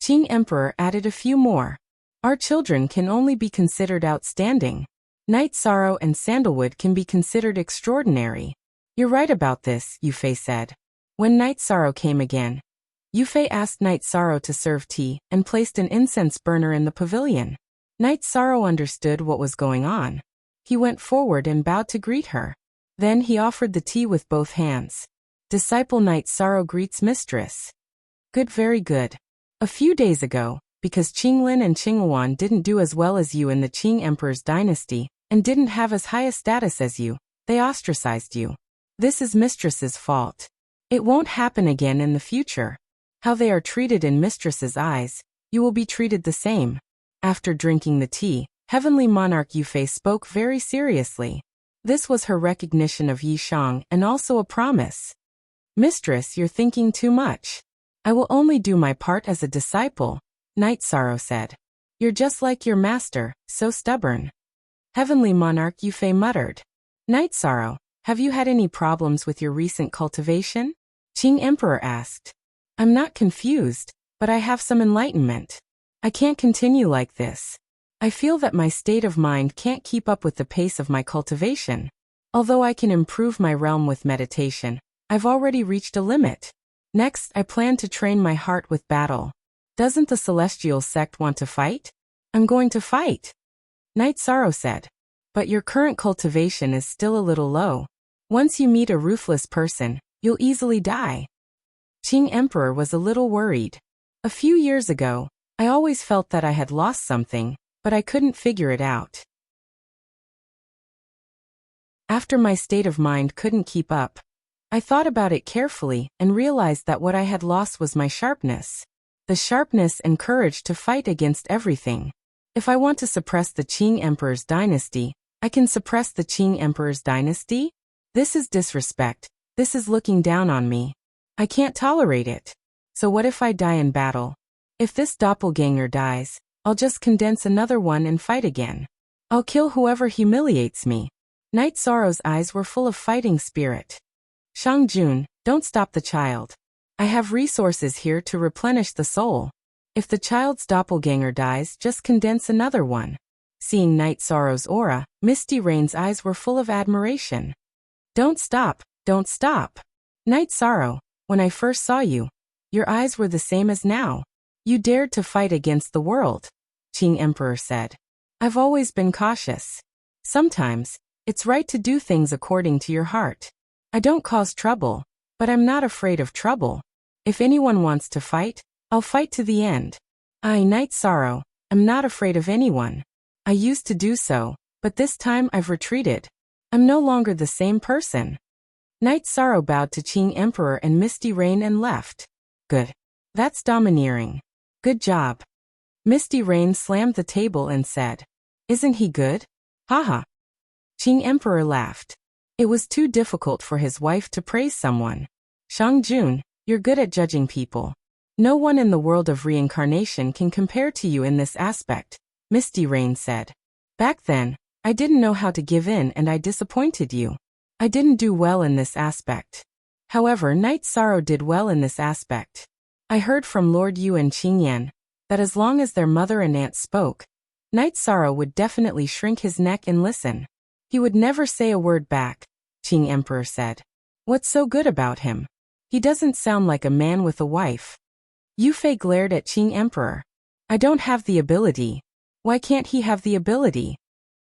Qing Emperor added a few more. Our children can only be considered outstanding. Night Sorrow and Sandalwood can be considered extraordinary. You're right about this, Yufei said. When Night Sorrow came again, Yufei asked Night Sorrow to serve tea and placed an incense burner in the pavilion. Night Sorrow understood what was going on. He went forward and bowed to greet her. Then he offered the tea with both hands. Disciple Night Sorrow greets mistress. Good, very good. A few days ago, because Qinglin and Qinghuan didn't do as well as you in the Qing Emperor's dynasty, and didn't have as high a status as you, they ostracized you. This is mistress's fault. It won't happen again in the future. How they are treated in mistress's eyes, you will be treated the same. After drinking the tea, Heavenly Monarch Yufei spoke very seriously. This was her recognition of Yi Shang and also a promise. Mistress, you're thinking too much. I will only do my part as a disciple, Night Sorrow said. You're just like your master, so stubborn. Heavenly Monarch Yufei muttered. Night Sorrow, have you had any problems with your recent cultivation? Qing Emperor asked. I'm not confused, but I have some enlightenment. I can't continue like this. I feel that my state of mind can't keep up with the pace of my cultivation. Although I can improve my realm with meditation, I've already reached a limit. Next, I plan to train my heart with battle. Doesn't the celestial sect want to fight? I'm going to fight. Night Sorrow said. But your current cultivation is still a little low. Once you meet a ruthless person, you'll easily die. Qing Emperor was a little worried. A few years ago, I always felt that I had lost something, but I couldn't figure it out. After my state of mind couldn't keep up, I thought about it carefully and realized that what I had lost was my sharpness. The sharpness and courage to fight against everything. If I want to suppress the Qing Emperor's dynasty, I can suppress the Qing Emperor's dynasty? This is disrespect. This is looking down on me. I can't tolerate it. So what if I die in battle? If this doppelganger dies, I'll just condense another one and fight again. I'll kill whoever humiliates me. Night Sorrow's eyes were full of fighting spirit. Shang Jun, don't stop the child. I have resources here to replenish the soul. If the child's doppelganger dies, just condense another one. Seeing Night Sorrow's aura, Misty Rain's eyes were full of admiration. Don't stop, don't stop. Night Sorrow, when I first saw you, your eyes were the same as now. You dared to fight against the world, Qing Emperor said. I've always been cautious. Sometimes, it's right to do things according to your heart. I don't cause trouble, but I'm not afraid of trouble. If anyone wants to fight, I'll fight to the end. I, Night Sorrow, am not afraid of anyone. I used to do so, but this time I've retreated. I'm no longer the same person. Night Sorrow bowed to Qing Emperor and Misty Rain and left. Good. That's domineering. Good job. Misty Rain slammed the table and said, Isn't he good? Haha. Qing Emperor laughed. It was too difficult for his wife to praise someone. Shang Jun, you're good at judging people. No one in the world of reincarnation can compare to you in this aspect, Misty Rain said. Back then, I didn't know how to give in and I disappointed you. I didn't do well in this aspect. However, Night Sorrow did well in this aspect. I heard from Lord Yu and Qing Yan that as long as their mother and aunt spoke, Night Sorrow would definitely shrink his neck and listen. He would never say a word back, Qing Emperor said. What's so good about him? He doesn't sound like a man with a wife. Yufei glared at Qing Emperor. I don't have the ability. Why can't he have the ability?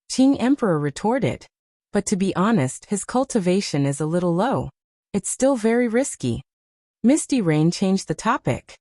Qing Emperor retorted. But to be honest, his cultivation is a little low. It's still very risky. Misty Rain changed the topic.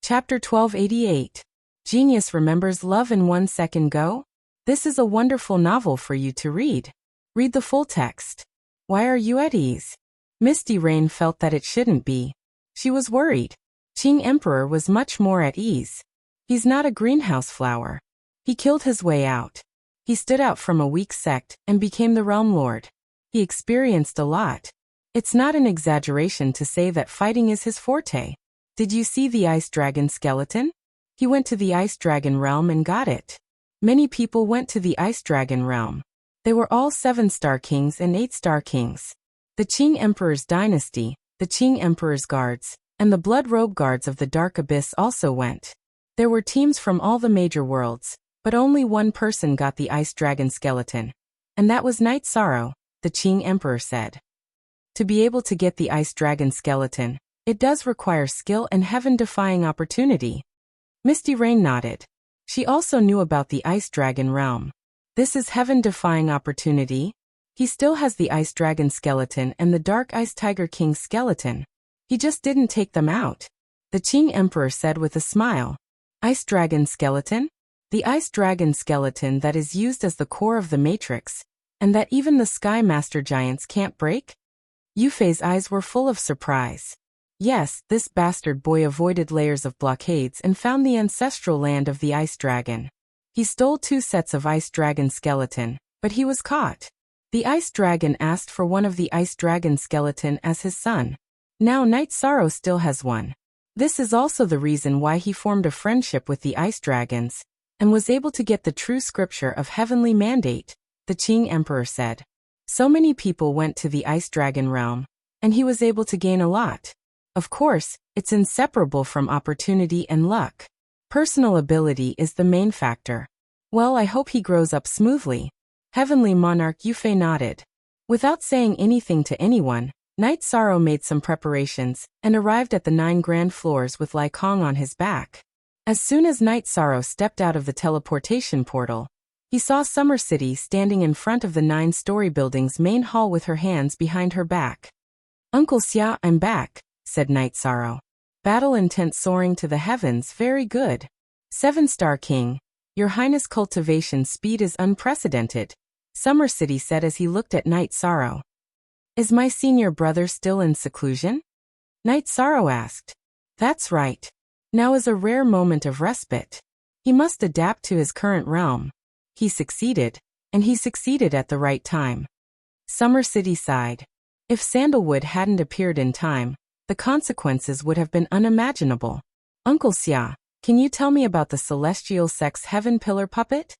Chapter 1288. Genius remembers love in 1 second go? This is a wonderful novel for you to read. Read the full text. Why are you at ease? Misty Rain felt that it shouldn't be. She was worried. Qing Emperor was much more at ease. He's not a greenhouse flower. He killed his way out. He stood out from a weak sect and became the realm lord. He experienced a lot. It's not an exaggeration to say that fighting is his forte. Did you see the ice dragon skeleton? He went to the ice dragon realm and got it. Many people went to the ice dragon realm. They were all 7-star kings and 8-star kings. The Qing Emperor's dynasty, the Qing Emperor's guards, and the blood robe guards of the Dark Abyss also went. There were teams from all the major worlds, but only one person got the ice dragon skeleton. And that was Night Sorrow, the Qing Emperor said. To be able to get the ice dragon skeleton, it does require skill and heaven-defying opportunity. Misty Rain nodded. She also knew about the ice dragon realm. This is heaven-defying opportunity. He still has the ice dragon skeleton and the dark ice tiger king skeleton. He just didn't take them out. The Qing Emperor said with a smile. Ice dragon skeleton? The ice dragon skeleton that is used as the core of the matrix, and that even the Sky Master giants can't break? Yufei's eyes were full of surprise. Yes, this bastard boy avoided layers of blockades and found the ancestral land of the ice dragon. He stole 2 sets of ice dragon skeleton, but he was caught. The ice dragon asked for one of the ice dragon skeleton as his son. Now Night Sorrow still has one. This is also the reason why he formed a friendship with the ice dragons, and was able to get the true scripture of heavenly mandate, the Qing Emperor said. So many people went to the ice dragon realm, and he was able to gain a lot. Of course, it's inseparable from opportunity and luck. Personal ability is the main factor. Well, I hope he grows up smoothly. Heavenly Monarch Yufei nodded. Without saying anything to anyone, Night Sorrow made some preparations, and arrived at the 9 grand floors with Lai Kong on his back. As soon as Night Sorrow stepped out of the teleportation portal, he saw Summer City standing in front of the 9-story building's main hall with her hands behind her back. "Uncle Xia, I'm back," said Night Sorrow. "Battle intent soaring to the heavens, very good. 7-star King, Your Highness cultivation speed is unprecedented," Summer City said as he looked at Night Sorrow. "Is my senior brother still in seclusion?" Night Sorrow asked. "That's right. Now is a rare moment of respite. He must adapt to his current realm. He succeeded, and he succeeded at the right time." Summer City sighed. If Sandalwood hadn't appeared in time, the consequences would have been unimaginable. "Uncle Xia, can you tell me about the Celestial Sect's Heaven Pillar puppet?"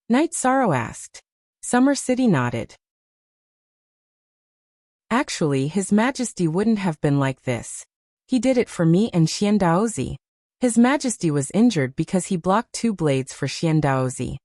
Night Sorrow asked. Summer City nodded. "Actually, His Majesty wouldn't have been like this. He did it for me and Xian Daozi. His Majesty was injured because he blocked 2 blades for Xian Daozi."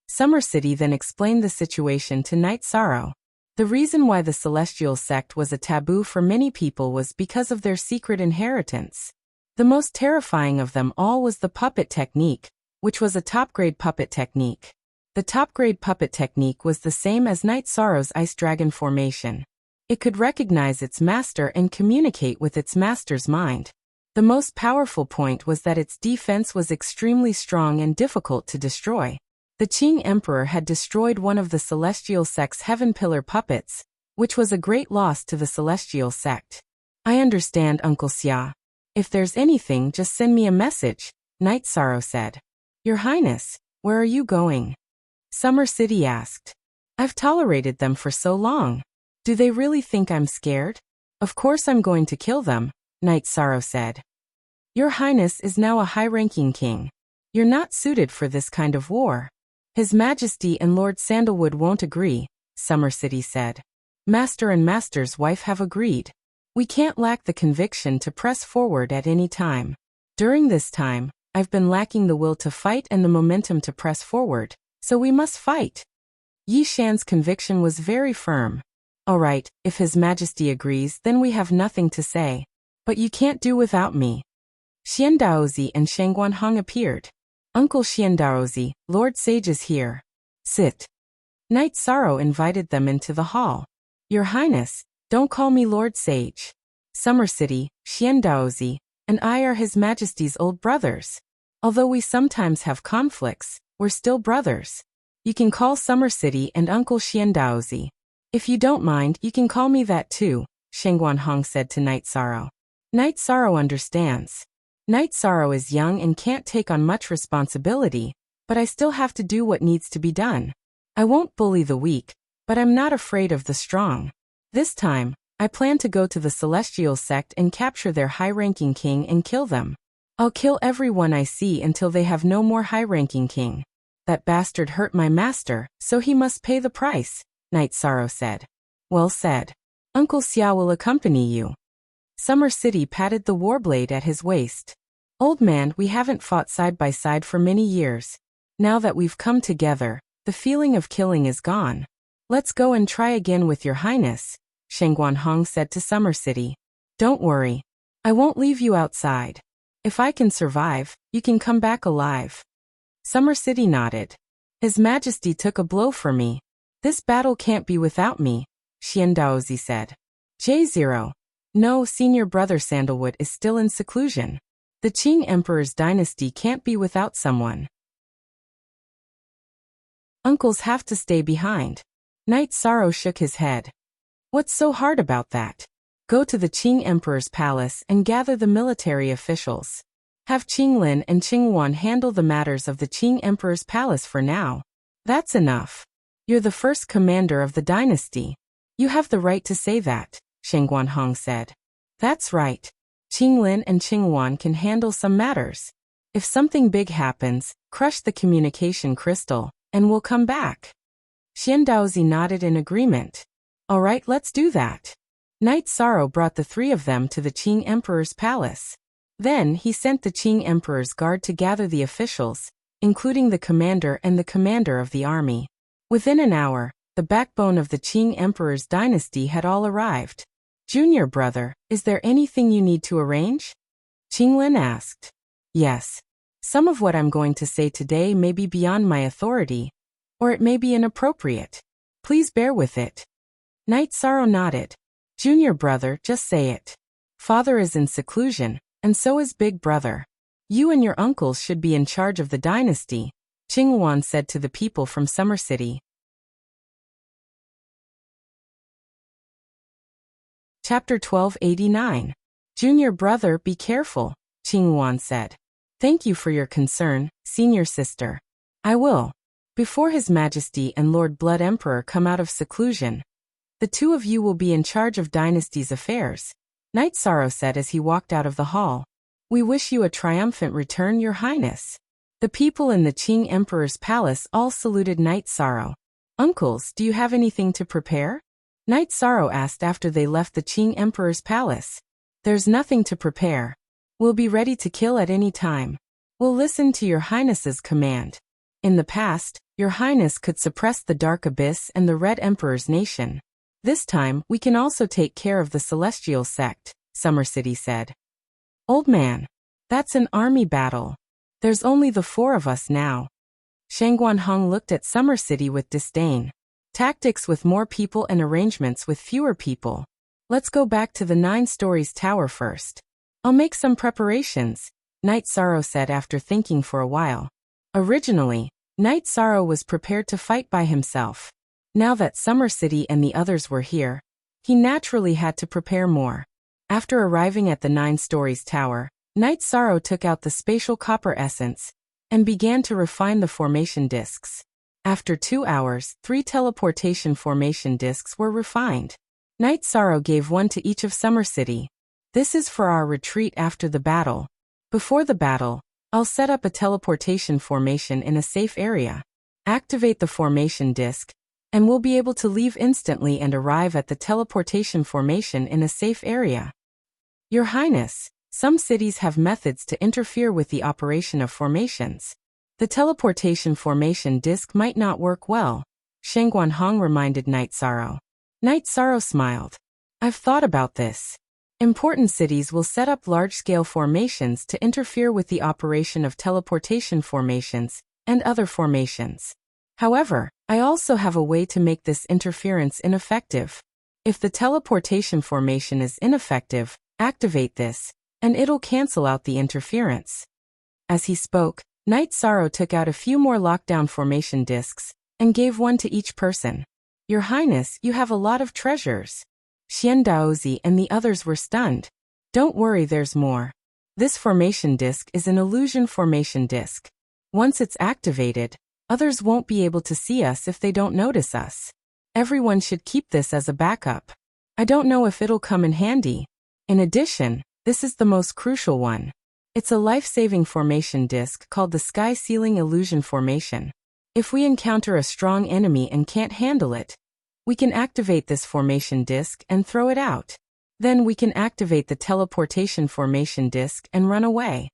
Summer City then explained the situation to Night Sorrow. The reason why the Celestial Sect was a taboo for many people was because of their secret inheritance. The most terrifying of them all was the puppet technique, which was a top-grade puppet technique. The top-grade puppet technique was the same as Night Sorrow's Ice Dragon formation. It could recognize its master and communicate with its master's mind. The most powerful point was that its defense was extremely strong and difficult to destroy. The Qing Emperor had destroyed one of the Celestial Sect's Heaven Pillar puppets, which was a great loss to the Celestial Sect. "I understand, Uncle Xia. If there's anything, just send me a message," Night Sorrow said. "Your Highness, where are you going?" Summer City asked. "I've tolerated them for so long. Do they really think I'm scared? Of course I'm going to kill them," Night Sorrow said. "Your Highness is now a high-ranking king. You're not suited for this kind of war. His Majesty and Lord Sandalwood won't agree," Summer City said. "Master and Master's wife have agreed. We can't lack the conviction to press forward at any time. During this time, I've been lacking the will to fight and the momentum to press forward, so we must fight." Yi Shan's conviction was very firm. "All right, if His Majesty agrees, then we have nothing to say. But you can't do without me." Xian Daozi and Shang Guanhong appeared. "Uncle Xian Daozi, Lord Sage is here. Sit." Night Sorrow invited them into the hall. "Your Highness, don't call me Lord Sage. Summer City, Xian Daozi, and I are His Majesty's old brothers. Although we sometimes have conflicts, we're still brothers. You can call Summer City and Uncle Xian Daozi. If you don't mind, you can call me that too," Shang Guanhong said to Night Sorrow. Night Sorrow understands. Night Sorrow is young and can't take on much responsibility, but I still have to do what needs to be done. I won't bully the weak, but I'm not afraid of the strong. This time, I plan to go to the Celestial Sect and capture their high-ranking king and kill them. I'll kill everyone I see until they have no more high-ranking king. That bastard hurt my master, so he must pay the price," Night Sorrow said. "Well said. Uncle Xia will accompany you." Summer City patted the warblade at his waist. "Old man, we haven't fought side by side for many years. Now that we've come together, the feeling of killing is gone. Let's go and try again with your Highness," Shang Guanhong said to Summer City. "Don't worry. I won't leave you outside. If I can survive, you can come back alive." Summer City nodded. "His Majesty took a blow for me. This battle can't be without me," Xian Daozi said. J0. "No, senior brother Sandalwood is still in seclusion. The Qing Emperor's dynasty can't be without someone. Uncles have to stay behind." Night Sorrow shook his head. "What's so hard about that? Go to the Qing Emperor's palace and gather the military officials. Have Qinglin and Qingwan handle the matters of the Qing Emperor's palace for now. That's enough. You're the first commander of the dynasty. You have the right to say that," Shang Guanhong said. "That's right. Qinglin and Qingwan can handle some matters. If something big happens, crush the communication crystal, and we'll come back." Xian Daozi nodded in agreement. "All right, let's do that." Night Sorrow brought the 3 of them to the Qing Emperor's palace. Then he sent the Qing Emperor's guard to gather the officials, including the commander and the commander of the army. Within an hour, the backbone of the Qing Emperor's dynasty had all arrived. "Junior brother, is there anything you need to arrange?" Qinglin asked. "Yes. Some of what I'm going to say today may be beyond my authority, or it may be inappropriate. Please bear with it. Knight Sorrow nodded. Junior brother, just say it. Father is in seclusion, and so is big brother. You and your uncles should be in charge of the dynasty, Qinghuan said to the people from Summer City. Chapter 1289. Junior brother, be careful, Qinghuan said. Thank you for your concern, senior sister. I will. Before His Majesty and Lord Blood Emperor come out of seclusion, the two of you will be in charge of dynasty's affairs, Knight Sorrow said as he walked out of the hall. We wish you a triumphant return, Your Highness. The people in the Qing Emperor's palace all saluted Knight Sorrow. Uncles, do you have anything to prepare? Knight Sorrow asked after they left the Qing Emperor's palace. There's nothing to prepare. We'll be ready to kill at any time. We'll listen to Your Highness's command. In the past, Your Highness could suppress the Dark Abyss and the Red Emperor's nation. This time, we can also take care of the Celestial Sect, Summer City said. Old man, that's an army battle. There's only the four of us now. Shangguan Heng looked at Summer City with disdain. Tactics with more people and arrangements with fewer people. Let's go back to the 9 stories tower first. I'll make some preparations, Knight Sorrow said after thinking for a while. Originally, Knight Sorrow was prepared to fight by himself. Now that Summer City and the others were here, he naturally had to prepare more. After arriving at the 9 stories tower, Knight Sorrow took out the spatial copper essence and began to refine the formation discs. After 2 hours, 3 teleportation formation discs were refined. Knight Sorrow gave one to each of Summer City. This is for our retreat after the battle. Before the battle, I'll set up a teleportation formation in a safe area. Activate the formation disc, and we'll be able to leave instantly and arrive at the teleportation formation in a safe area. Your Highness, some cities have methods to interfere with the operation of formations. The teleportation formation disc might not work well, Shangguan Heng reminded Knight Sorrow. Knight Sorrow smiled. I've thought about this. Important cities will set up large-scale formations to interfere with the operation of teleportation formations and other formations. However, I also have a way to make this interference ineffective. If the teleportation formation is ineffective, activate this, and it'll cancel out the interference. As he spoke, Knight Sorrow took out a few more lockdown formation discs and gave one to each person. Your Highness, you have a lot of treasures. Xian Daozi and the others were stunned. Don't worry, there's more. This formation disc is an illusion formation disc. Once it's activated, others won't be able to see us if they don't notice us. Everyone should keep this as a backup. I don't know if it'll come in handy. In addition, this is the most crucial one. It's a life-saving formation disc called the Sky Ceiling Illusion Formation. If we encounter a strong enemy and can't handle it, we can activate this formation disc and throw it out. Then we can activate the teleportation formation disc and run away.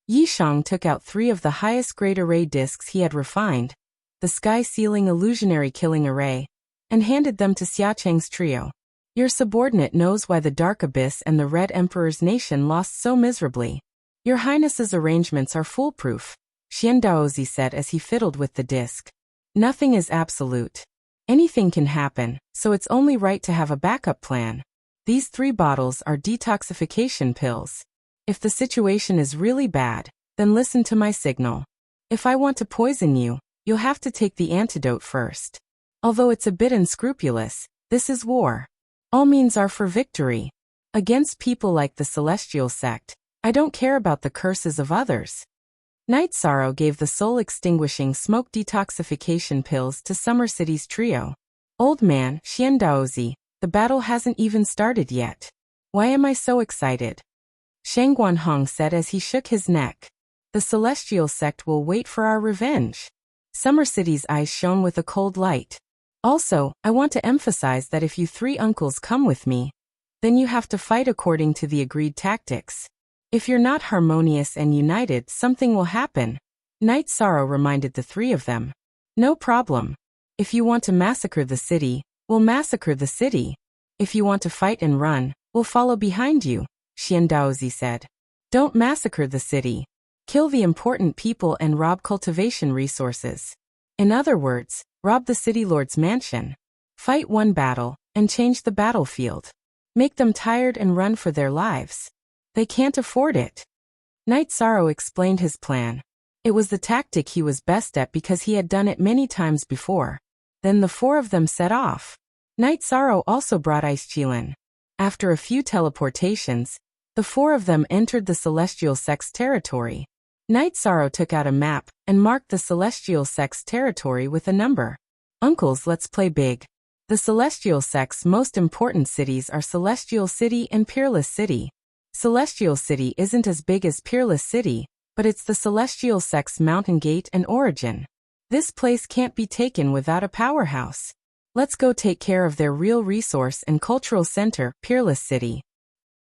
Yishang took out 3 of the highest grade array discs he had refined, the Sky Ceiling Illusionary Killing Array, and handed them to Xiacheng's trio. Your subordinate knows why the Dark Abyss and the Red Emperor's nation lost so miserably. Your Highness's arrangements are foolproof, Xian Daozi said as he fiddled with the disc. Nothing is absolute. Anything can happen, so it's only right to have a backup plan. These 3 bottles are detoxification pills. If the situation is really bad, then listen to my signal. If I want to poison you, you'll have to take the antidote first. Although it's a bit unscrupulous, this is war. All means are for victory. Against people like the Celestial Sect, I don't care about the curses of others. Knight Sorrow gave the soul-extinguishing smoke detoxification pills to Summer City's trio. Old man, Xian Daozi, the battle hasn't even started yet. Why am I so excited? Shangguan Heng said as he shook his neck. The Celestial Sect will wait for our revenge. Summer City's eyes shone with a cold light. Also, I want to emphasize that if you 3 uncles come with me, then you have to fight according to the agreed tactics. If you're not harmonious and united, something will happen. Knight Sorrow reminded the 3 of them. No problem. If you want to massacre the city, we'll massacre the city. If you want to fight and run, we'll follow behind you, Xian Daozi said. Don't massacre the city. Kill the important people and rob cultivation resources. In other words, rob the city lord's mansion. Fight one battle, and change the battlefield. Make them tired and run for their lives. They can't afford it. Knight Sorrow explained his plan. It was the tactic he was best at because he had done it many times before. Then the four of them set off. Knight Sorrow also brought Ice Chilin. After a few teleportations, the four of them entered the Celestial Sect's territory. Knight Sorrow took out a map and marked the Celestial Sect's territory with a number. Uncles, let's play big. The Celestial Sect's most important cities are Celestial City and Peerless City. Celestial City isn't as big as Peerless City, but it's the Celestial Sect's mountain gate and origin. This place can't be taken without a powerhouse. Let's go take care of their real resource and cultural center, Peerless City.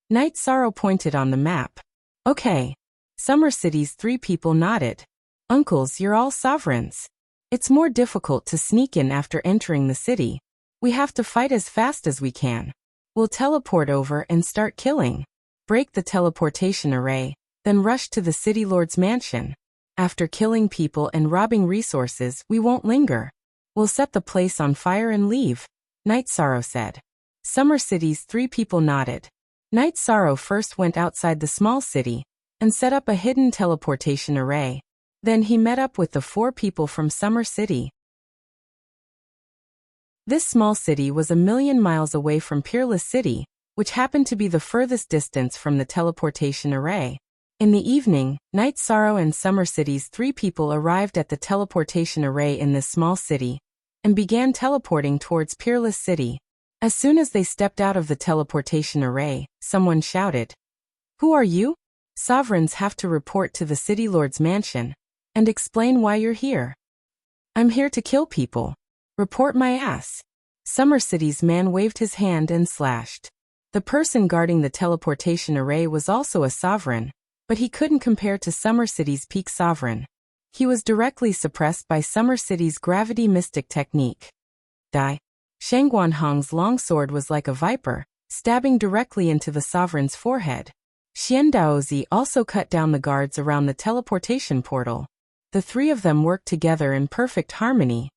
Knight Sorrow pointed on the map. Okay. Summer City's three people nodded. Uncles, you're all sovereigns. It's more difficult to sneak in after entering the city. We have to fight as fast as we can. We'll teleport over and start killing. Break the teleportation array, then rush to the city lord's mansion. After killing people and robbing resources, we won't linger. We'll set the place on fire and leave, Knight Sorrow said. Summer City's three people nodded. Knight Sorrow first went outside the small city and set up a hidden teleportation array. Then he met up with the four people from Summer City. This small city was 1,000,000 miles away from Peerless City, which happened to be the furthest distance from the teleportation array. In the evening, Knight Sorrow and Summer City's three people arrived at the teleportation array in this small city and began teleporting towards Peerless City. As soon as they stepped out of the teleportation array, someone shouted, "Who are you?" Sovereigns have to report to the city lord's mansion and explain why you're here. I'm here to kill people. Report my ass. Summer City's man waved his hand and slashed. The person guarding the teleportation array was also a sovereign, but he couldn't compare to Summer City's peak sovereign. He was directly suppressed by Summer City's gravity mystic technique. Die. Shangguan Hong's longsword was like a viper, stabbing directly into the sovereign's forehead. Xian Daozi also cut down the guards around the teleportation portal. The three of them worked together in perfect harmony.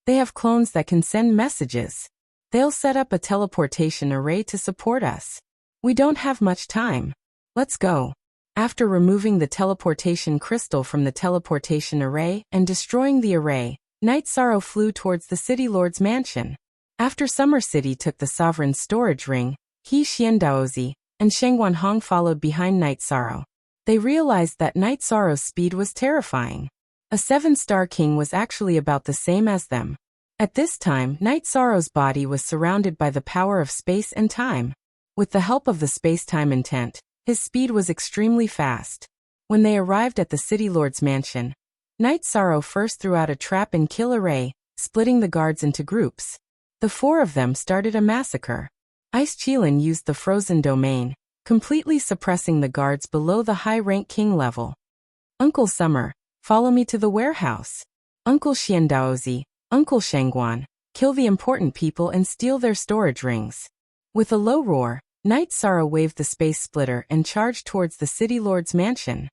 They have clones that can send messages. They'll set up a teleportation array to support us. We don't have much time. Let's go. After removing the teleportation crystal from the teleportation array and destroying the array, Knight Sorrow flew towards the city lord's mansion. After Summer City took the sovereign's storage ring, he, Xian Daozi, and Shangguan Hong followed behind Knight Sorrow. They realized that Knight Sorrow's speed was terrifying. A 7-star king was actually about the same as them. At this time, Knight Sorrow's body was surrounded by the power of space and time. With the help of the space-time intent, his speed was extremely fast. When they arrived at the city lord's mansion, Knight Sorrow first threw out a trap and kill array, splitting the guards into groups. The four of them started a massacre. Ice Chilin used the frozen domain, completely suppressing the guards below the high-rank king level. Uncle Summer, follow me to the warehouse. Uncle Xian Daozi, Uncle Shangguan, kill the important people and steal their storage rings. With a low roar, Knight Sorrow waved the space splitter and charged towards the city lord's mansion.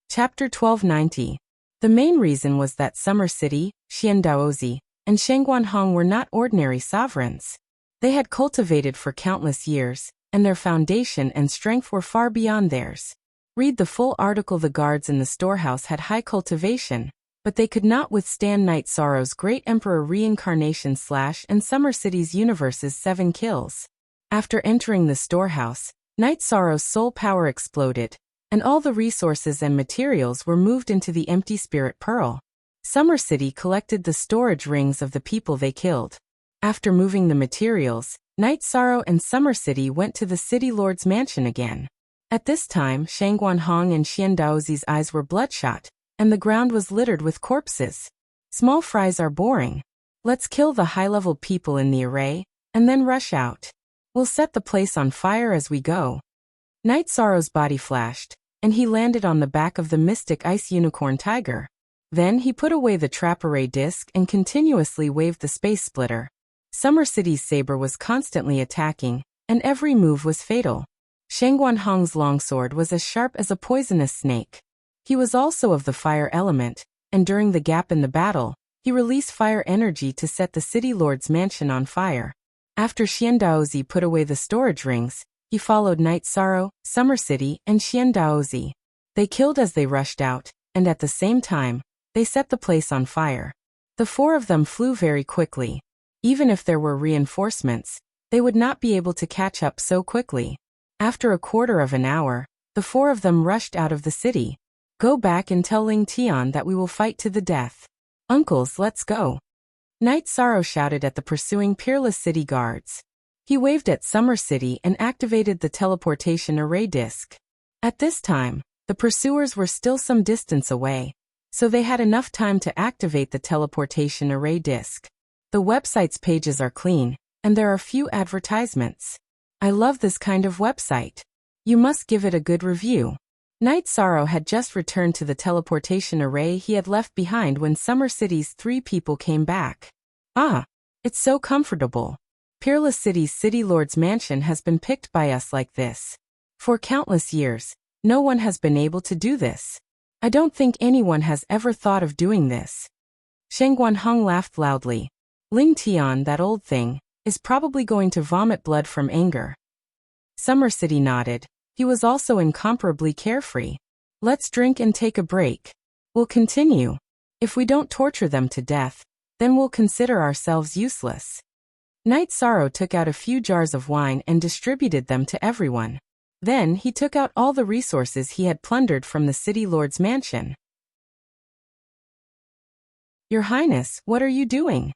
Chapter 1290. The main reason was that Summer City, Xian Daozi, and Shangguan Hong were not ordinary sovereigns. They had cultivated for countless years, and their foundation and strength were far beyond theirs. Read the full article. The guards in the storehouse had high cultivation, but they could not withstand Knight Sorrow's Great Emperor Reincarnation / and Summer City's universe's 7 kills. After entering the storehouse, Knight Sorrow's soul power exploded, and all the resources and materials were moved into the empty spirit pearl. Summer City collected the storage rings of the people they killed. After moving the materials, Knight Sorrow and Summer City went to the city lord's mansion again. At this time, Shangguan Hong and Xian Daozi's eyes were bloodshot, and the ground was littered with corpses. Small fries are boring. Let's kill the high-level people in the array, and then rush out. We'll set the place on fire as we go. Knight Sorrow's body flashed, and he landed on the back of the mystic ice unicorn tiger. Then he put away the trap array disc and continuously waved the space splitter. Summer City's saber was constantly attacking, and every move was fatal. Shangguan Hong's longsword was as sharp as a poisonous snake. He was also of the fire element, and during the gap in the battle, he released fire energy to set the city lord's mansion on fire. After Xiandaozi put away the storage rings, he followed Night Sorrow, Summer City, and Xiandaozi. They killed as they rushed out, and at the same time, they set the place on fire. The four of them flew very quickly. Even if there were reinforcements, they would not be able to catch up so quickly. After a quarter of an hour, the four of them rushed out of the city. Go back and tell Ling Tian that we will fight to the death. Uncles, let's go. Night Sorrow shouted at the pursuing Peerless City guards. He waved at Summer City and activated the teleportation array disk. At this time, the pursuers were still some distance away, so they had enough time to activate the teleportation array disk. The website's pages are clean, and there are few advertisements. I love this kind of website. You must give it a good review. Night Sorrow had just returned to the teleportation array he had left behind when Summer City's 3 people came back. Ah, it's so comfortable. Peerless City's City Lord's mansion has been picked by us like this. For countless years, no one has been able to do this. I don't think anyone has ever thought of doing this. Shangguan Hong laughed loudly. Ling Tian, that old thing, is probably going to vomit blood from anger. Summer City nodded. He was also incomparably carefree. Let's drink and take a break. We'll continue. If we don't torture them to death, then we'll consider ourselves useless. Night Sorrow took out a few jars of wine and distributed them to everyone. Then he took out all the resources he had plundered from the City Lord's mansion. Your Highness, what are you doing?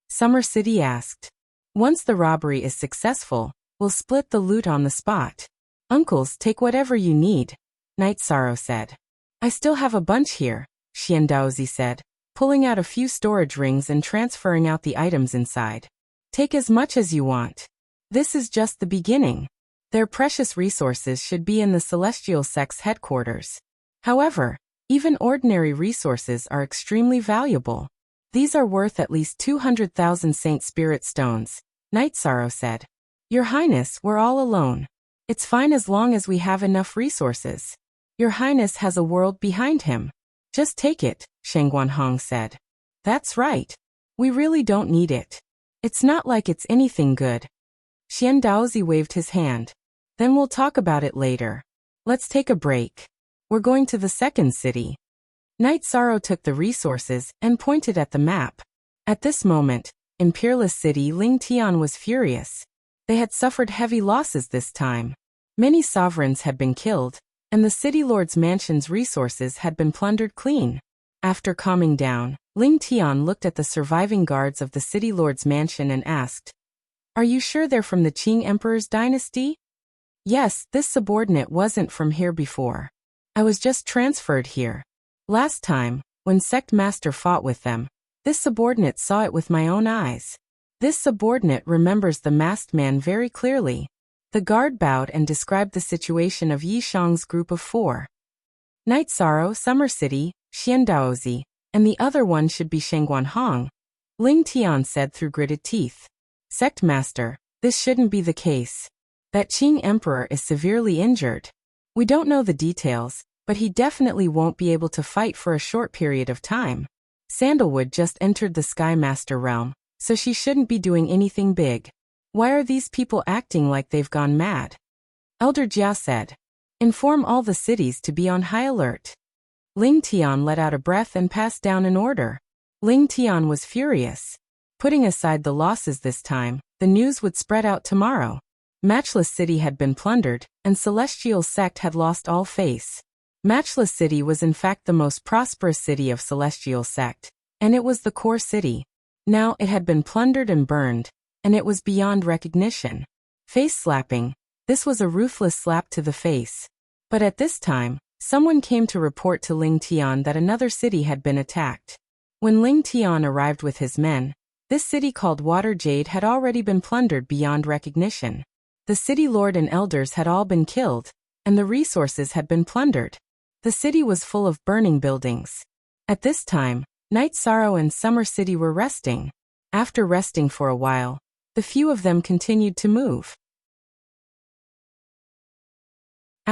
Summer City asked. Once the robbery is successful, we'll split the loot on the spot. Uncles, take whatever you need, Night Sorrow said. I still have a bunch here, Xiandaozi said, pulling out a few storage rings and transferring out the items inside. Take as much as you want. This is just the beginning. Their precious resources should be in the Celestial Sect's headquarters. However, even ordinary resources are extremely valuable. These are worth at least 200,000 Saint Spirit Stones, Night Sorrow said. Your Highness, we're all alone. It's fine as long as we have enough resources. Your Highness has a world behind him. Just take it, Shangguan Hong said. That's right. We really don't need it. It's not like it's anything good. Xiandaozi waved his hand. Then we'll talk about it later. Let's take a break. We're going to the second city. Night Sorrow took the resources and pointed at the map. At this moment, in Peerless City, Ling Tian was furious. They had suffered heavy losses this time. Many sovereigns had been killed, and the City Lord's mansion's resources had been plundered clean. After calming down, Ling Tian looked at the surviving guards of the City Lord's mansion and asked, Are you sure they're from the Qing Emperor's dynasty? Yes, this subordinate wasn't from here before. I was just transferred here. Last time, when Sect Master fought with them, this subordinate saw it with my own eyes. This subordinate remembers the masked man very clearly. The guard bowed and described the situation of Yi Shang's group of 4. Night Sorrow, Summer City, Xiandaozi, and the other one should be Shangguan Hong. Ling Tian said through gritted teeth. Sect Master, this shouldn't be the case. That Qing Emperor is severely injured. We don't know the details, but he definitely won't be able to fight for a short period of time. Sandalwood just entered the Sky Master realm, so she shouldn't be doing anything big. Why are these people acting like they've gone mad? Elder Jia said. Inform all the cities to be on high alert. Ling Tian let out a breath and passed down an order. Ling Tian was furious. Putting aside the losses this time, the news would spread out tomorrow. Matchless City had been plundered, and Celestial Sect had lost all face. Matchless City was in fact the most prosperous city of Celestial Sect, and it was the core city. Now it had been plundered and burned, and it was beyond recognition. Face slapping. This was a ruthless slap to the face. But at this time, someone came to report to Ling Tian that another city had been attacked. When Ling Tian arrived with his men, this city called Water Jade had already been plundered beyond recognition. The city lord and elders had all been killed, and the resources had been plundered. The city was full of burning buildings. At this time, Night Sorrow and Summer City were resting. After resting for a while, the few of them continued to move.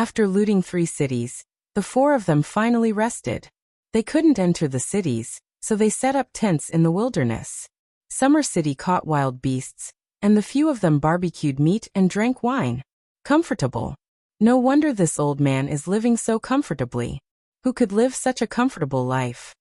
After looting 3 cities, the 4 of them finally rested. They couldn't enter the cities, so they set up tents in the wilderness. Summer City caught wild beasts, and the few of them barbecued meat and drank wine. Comfortable. No wonder this old man is living so comfortably. Who could live such a comfortable life?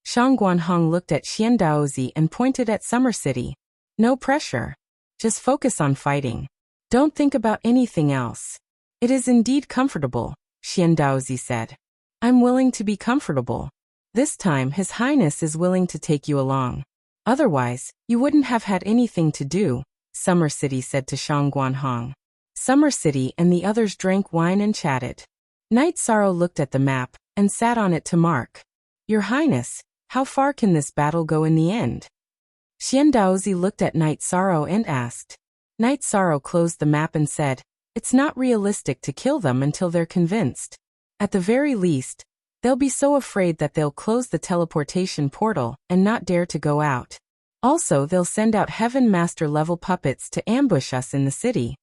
Shang Guanhong looked at Xian Daozi and pointed at Summer City. No pressure. Just focus on fighting. Don't think about anything else. It is indeed comfortable, Xian Daozi said. I'm willing to be comfortable. This time His Highness is willing to take you along. Otherwise, you wouldn't have had anything to do, Summer City said to Shang Guanhong. Summer City and the others drank wine and chatted. Night Sorrow looked at the map and sat on it to mark. Your Highness, how far can this battle go in the end? Xian Daozi looked at Night Sorrow and asked. Night Sorrow closed the map and said, it's not realistic to kill them until they're convinced. At the very least, they'll be so afraid that they'll close the teleportation portal and not dare to go out. Also, they'll send out Heaven Master level puppets to ambush us in the city.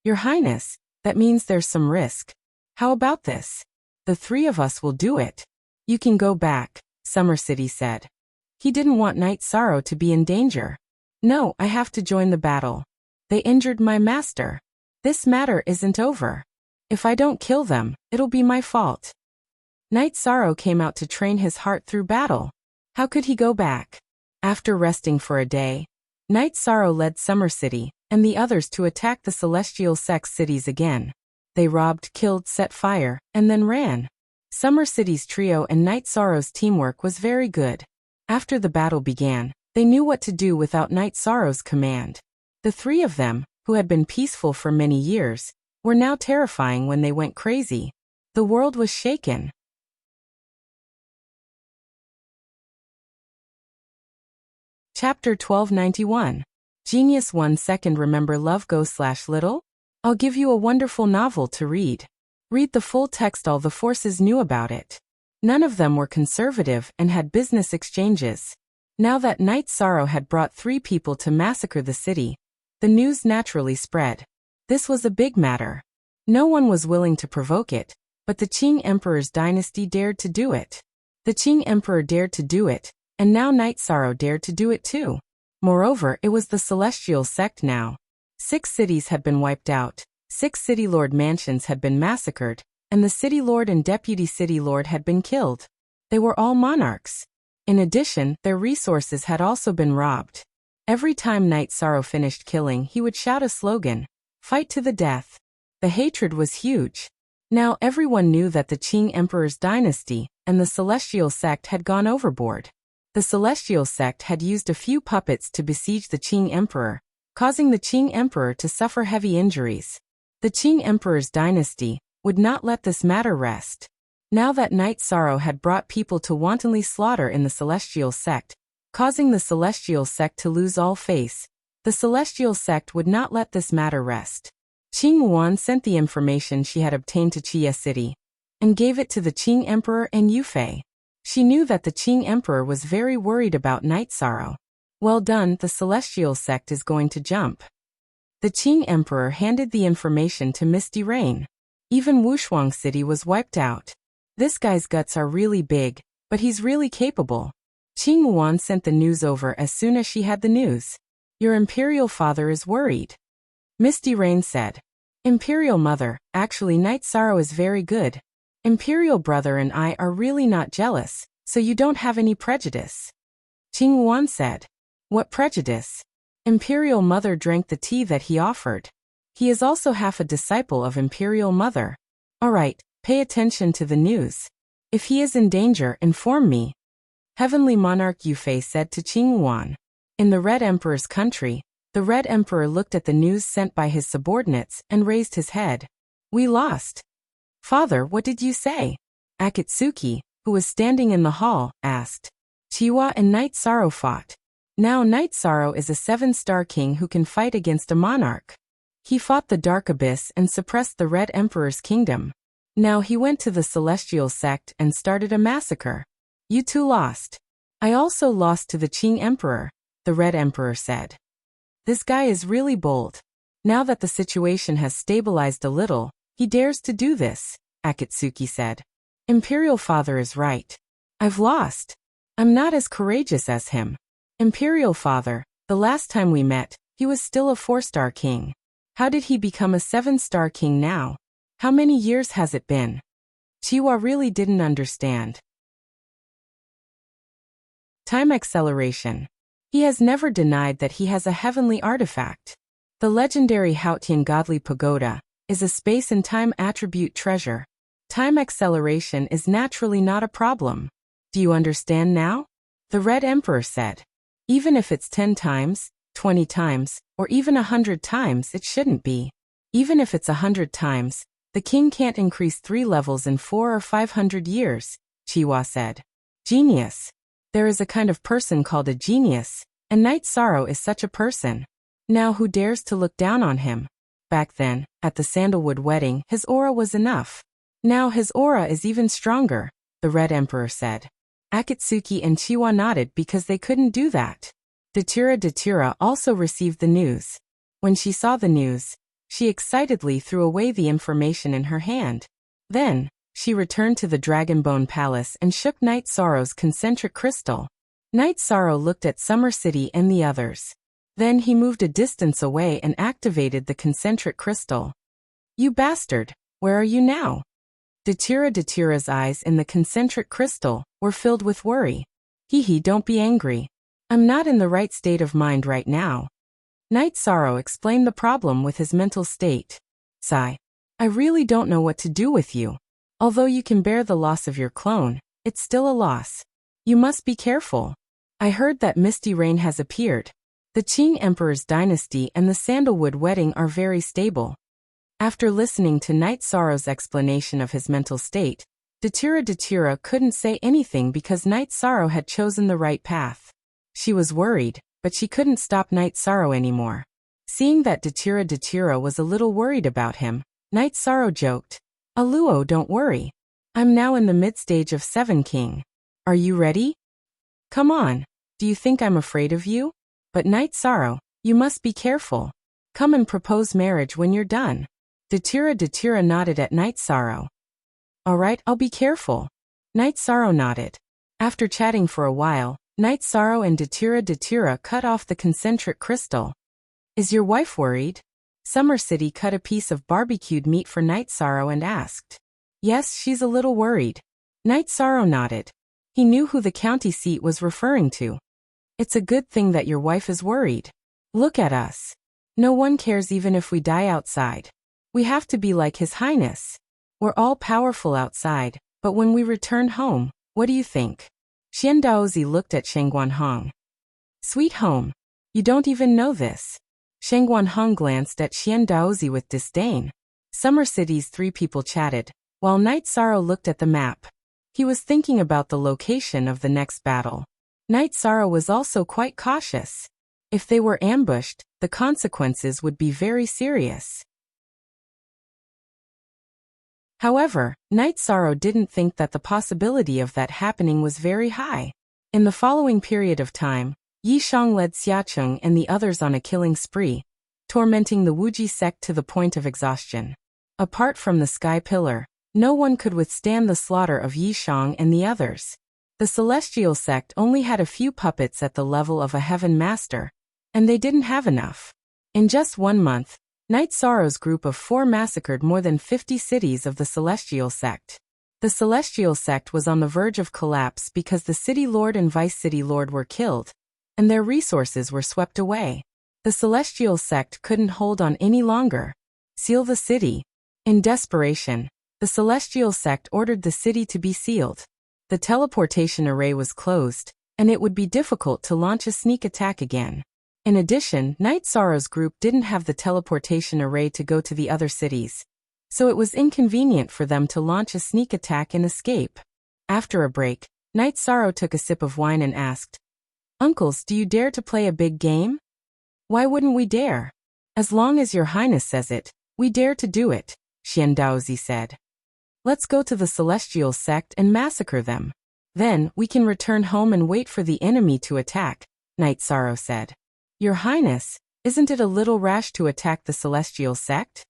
Your Highness, that means there's some risk. How about this? The 3 of us will do it. You can go back, Summer City said. He didn't want Night Sorrow to be in danger. No, I have to join the battle. They injured my master. This matter isn't over. If I don't kill them, it'll be my fault. Night Sorrow came out to train his heart through battle. How could he go back? After resting for a day, Night Sorrow led Summer City and the others to attack the Celestial Sect cities again. They robbed, killed, set fire, and then ran. Summer City's trio and Night Sorrow's teamwork was very good. After the battle began, they knew what to do without Night Sorrow's command. The 3 of them, who had been peaceful for many years, were now terrifying when they went crazy. The world was shaken. Chapter 1291. Genius 1 second. Remember love go/little? I'll give you a wonderful novel to read. Read the full text. All the forces knew about it. None of them were conservative and had business exchanges. Now that Night Sorrow had brought 3 people to massacre the city, the news naturally spread. This was a big matter. No one was willing to provoke it, but the Qing Emperor's dynasty dared to do it. The Qing Emperor dared to do it, and now Night Sorrow dared to do it too. Moreover, it was the Celestial Sect now. 6 cities had been wiped out, 6 City Lord mansions had been massacred, and the City Lord and Deputy City Lord had been killed. They were all monarchs. In addition, their resources had also been robbed. Every time Night Sorrow finished killing, he would shout a slogan, "Fight to the death." The hatred was huge. Now everyone knew that the Qing Emperor's dynasty and the Celestial Sect had gone overboard. The Celestial Sect had used a few puppets to besiege the Qing Emperor, causing the Qing Emperor to suffer heavy injuries. The Qing Emperor's dynasty would not let this matter rest. Now that Night Sorrow had brought people to wantonly slaughter in the Celestial Sect, causing the Celestial Sect to lose all face, the Celestial Sect would not let this matter rest. Qing Wan sent the information she had obtained to Chia City and gave it to the Qing Emperor and Yufei. She knew that the Qing Emperor was very worried about Night Sorrow. Well done, the Celestial Sect is going to jump. The Qing Emperor handed the information to Misty Rain. Even Wushuang City was wiped out. This guy's guts are really big, but he's really capable. Qing Wan sent the news over as soon as she had the news. Your Imperial Father is worried. Misty Rain said. Imperial Mother, actually Night Sorrow is very good. Imperial Brother and I are really not jealous, so you don't have any prejudice. Qing Wan said. What prejudice? Imperial Mother drank the tea that he offered. He is also half a disciple of Imperial Mother. Alright, pay attention to the news. If he is in danger, inform me. Heavenly Monarch Yufei said to Qing Wan. In the Red Emperor's country, the Red Emperor looked at the news sent by his subordinates and raised his head. We lost. Father, what did you say? Akatsuki, who was standing in the hall, asked. Chiwa and Night Sorrow fought. Now Night Sorrow is a 7-star king who can fight against a monarch. He fought the Dark Abyss and suppressed the Red Emperor's kingdom. Now he went to the Celestial Sect and started a massacre. You two lost. I also lost to the Qing Emperor, the Red Emperor said. This guy is really bold. Now that the situation has stabilized a little, He dares to do this, Akatsuki said. Imperial Father is right. I've lost. I'm not as courageous as him. Imperial Father, the last time we met, he was still a 4-star king. How did he become a 7-star king now? How many years has it been? Chiwa really didn't understand. Time acceleration. He has never denied that he has a heavenly artifact. The legendary Haotian Godly Pagoda is a space and time attribute treasure. Time acceleration is naturally not a problem. Do you understand now? The Red Emperor said. Even if it's 10 times, 20 times, or even 100 times, it shouldn't be. Even if it's 100 times, the king can't increase 3 levels in 4 or 500 years, Chiwa said. Genius. There is a kind of person called a genius, and Knight Sorrow is such a person. Now who dares to look down on him? Back then, at the Sandalwood wedding, his aura was enough. Now his aura is even stronger, the Red Emperor said. Akatsuki and Chiwa nodded because they couldn't do that. Datura also received the news. When she saw the news, she excitedly threw away the information in her hand. Then, she returned to the Dragonbone Palace and shook Knight Sorrow's concentric crystal. Knight Sorrow looked at Summer City and the others. Then he moved a distance away and activated the concentric crystal. You bastard, where are you now? Datura's eyes in the concentric crystal were filled with worry. Hee, don't be angry. I'm not in the right state of mind right now. Knight Sorrow explained the problem with his mental state. Sigh. I really don't know what to do with you. Although you can bear the loss of your clone, it's still a loss. You must be careful. I heard that Misty Rain has appeared. The Qing Emperor's dynasty and the Sandalwood wedding are very stable. After listening to Knight Sorrow's explanation of his mental state, Datura couldn't say anything because Knight Sorrow had chosen the right path. She was worried, but she couldn't stop Knight Sorrow anymore. Seeing that Datura was a little worried about him, Knight Sorrow joked, Aluo, don't worry. I'm now in the mid-stage of 7 King. Are you ready? Come on. Do you think I'm afraid of you? But Knight Sorrow, you must be careful. Come and propose marriage when you're done. Datura nodded at Knight Sorrow. All right, I'll be careful. Knight Sorrow nodded. After chatting for a while, Knight Sorrow and Datura cut off the concentric crystal. Is your wife worried? Summer City cut a piece of barbecued meat for Knight Sorrow and asked. Yes, she's a little worried. Knight Sorrow nodded. He knew who the county seat was referring to. It's a good thing that your wife is worried. Look at us. No one cares even if we die outside. We have to be like His Highness. We're all powerful outside, but when we return home, what do you think? Xian Daozi looked at Sheng Guanhong. Sweet home. You don't even know this. Sheng Guanhong glanced at Xian Daozi with disdain. Summer City's 3 people chatted, while Knight Sorrow looked at the map. He was thinking about the location of the next battle. Knight Sorrow was also quite cautious. If they were ambushed, the consequences would be very serious. However, Knight Sorrow didn't think that the possibility of that happening was very high. In the following period of time, Yi Shang led Xiacheng and the others on a killing spree, tormenting the Wuji sect to the point of exhaustion. Apart from the Sky Pillar, no one could withstand the slaughter of Yi Shang and the others. The Celestial sect only had a few puppets at the level of a Heaven Master, and they didn't have enough. In just 1 month, Knight Sorrow's group of 4 massacred more than 50 cities of the Celestial sect. The Celestial sect was on the verge of collapse because the City Lord and Vice City Lord were killed, and their resources were swept away. The Celestial sect couldn't hold on any longer. Seal the city. In desperation, the Celestial sect ordered the city to be sealed. The teleportation array was closed, and it would be difficult to launch a sneak attack again. In addition, Knight Sorrow's group didn't have the teleportation array to go to the other cities, so it was inconvenient for them to launch a sneak attack and escape. After a break, Knight Sorrow took a sip of wine and asked, Uncles, do you dare to play a big game? Why wouldn't we dare? As long as your Highness says it, we dare to do it, Xian Daozi said. Let's go to the Celestial sect and massacre them. Then, we can return home and wait for the enemy to attack, Knight Sorrow said. Your Highness, isn't it a little rash to attack the Celestial sect?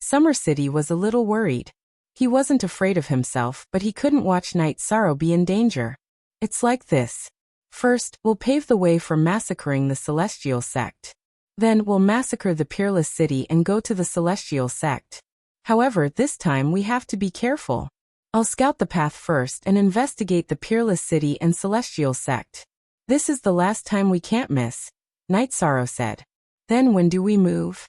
Summer City was a little worried. He wasn't afraid of himself, but he couldn't watch Night Sorrow be in danger. It's like this. First, we'll pave the way for massacring the Celestial Sect. Then, we'll massacre the Peerless City and go to the Celestial Sect. However, this time we have to be careful. I'll scout the path first and investigate the Peerless City and Celestial Sect. This is the last time we can't miss, Night Sorrow said. Then when do we move?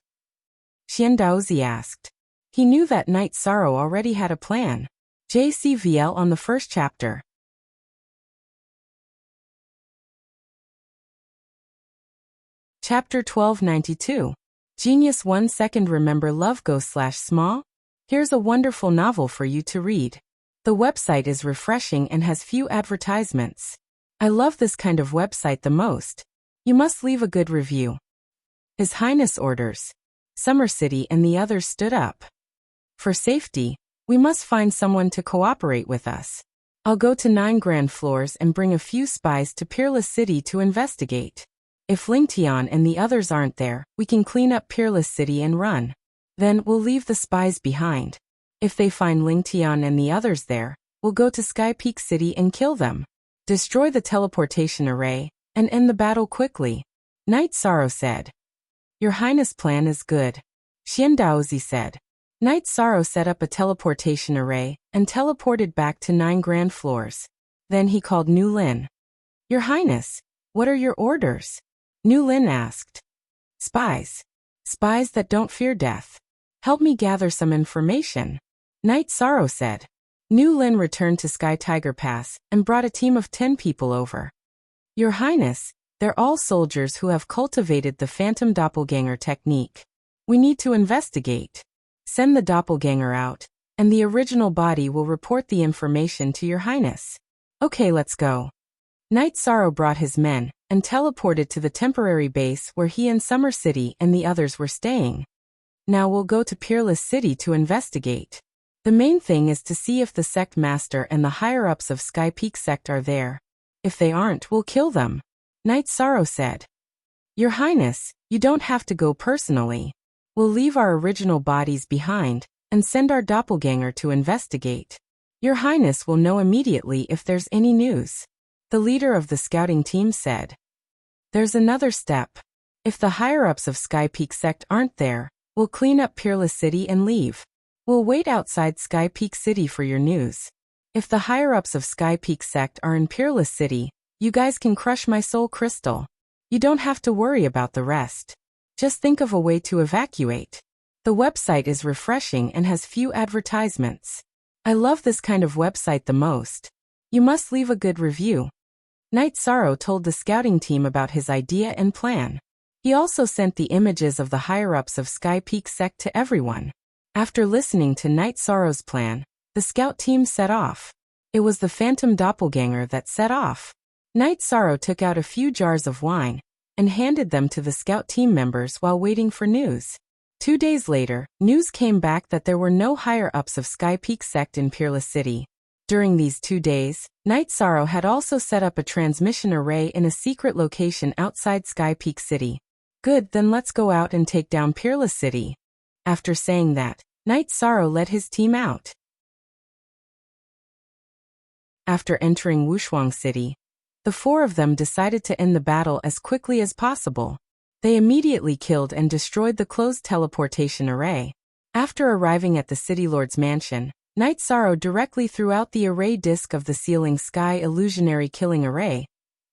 Xian Daozi asked. He knew that Night Sorrow already had a plan. JCVL on the first chapter. Chapter 1292. Genius 1 second. Remember love go/small? Here's a wonderful novel for you to read. The website is refreshing and has few advertisements. I love this kind of website the most. You must leave a good review. His Highness orders. Summer City and the others stood up. For safety, we must find someone to cooperate with us. I'll go to 9 grand floors and bring a few spies to Peerless City to investigate. If Ling Tian and the others aren't there, we can clean up Peerless City and run. Then we'll leave the spies behind. If they find Ling Tian and the others there, we'll go to Sky Peak City and kill them. Destroy the teleportation array, and end the battle quickly. Night Sorrow said. Your Highness' plan is good. Xian Daozi said. Night Sorrow set up a teleportation array and teleported back to 9 grand floors. Then he called Nu Lin. Your Highness, what are your orders? Nu Lin asked. Spies. Spies that don't fear death. Help me gather some information. Night Sorrow said. Nu Lin returned to Sky Tiger Pass and brought a team of 10 people over. Your Highness, they're all soldiers who have cultivated the Phantom Doppelganger technique. We need to investigate. Send the doppelganger out, and the original body will report the information to Your Highness. Okay, let's go. Night Sorrow brought his men and teleported to the temporary base where he and Summer City and the others were staying. Now we'll go to Peerless City to investigate. The main thing is to see if the sect master and the higher-ups of Sky Peak sect are there. If they aren't, we'll kill them. Night Sorrow said. Your Highness, you don't have to go personally. We'll leave our original bodies behind and send our doppelganger to investigate. Your Highness will know immediately if there's any news. The leader of the scouting team said. There's another step. If the higher-ups of Sky Peak sect aren't there, we'll clean up Peerless City and leave. We'll wait outside Sky Peak City for your news. If the higher-ups of Sky Peak sect are in Peerless City, you guys can crush my soul crystal. You don't have to worry about the rest. Just think of a way to evacuate. The website is refreshing and has few advertisements. I love this kind of website the most. You must leave a good review. Night Sorrow told the scouting team about his idea and plan. He also sent the images of the higher-ups of Sky Peak sect to everyone. After listening to Night Sorrow's plan, the scout team set off. It was the Phantom Doppelganger that set off. Night Sorrow took out a few jars of wine and handed them to the scout team members while waiting for news. 2 days later, news came back that there were no higher-ups of Sky Peak sect in Peerless City. During these 2 days, Night Sorrow had also set up a transmission array in a secret location outside Sky Peak City. Good, then let's go out and take down Peerless City. After saying that, Night Sorrow led his team out. After entering Wushuang City, the 4 of them decided to end the battle as quickly as possible. They immediately killed and destroyed the closed teleportation array. After arriving at the City Lord's mansion, Night Sorrow directly threw out the array disk of the Sealing Sky Illusionary Killing Array,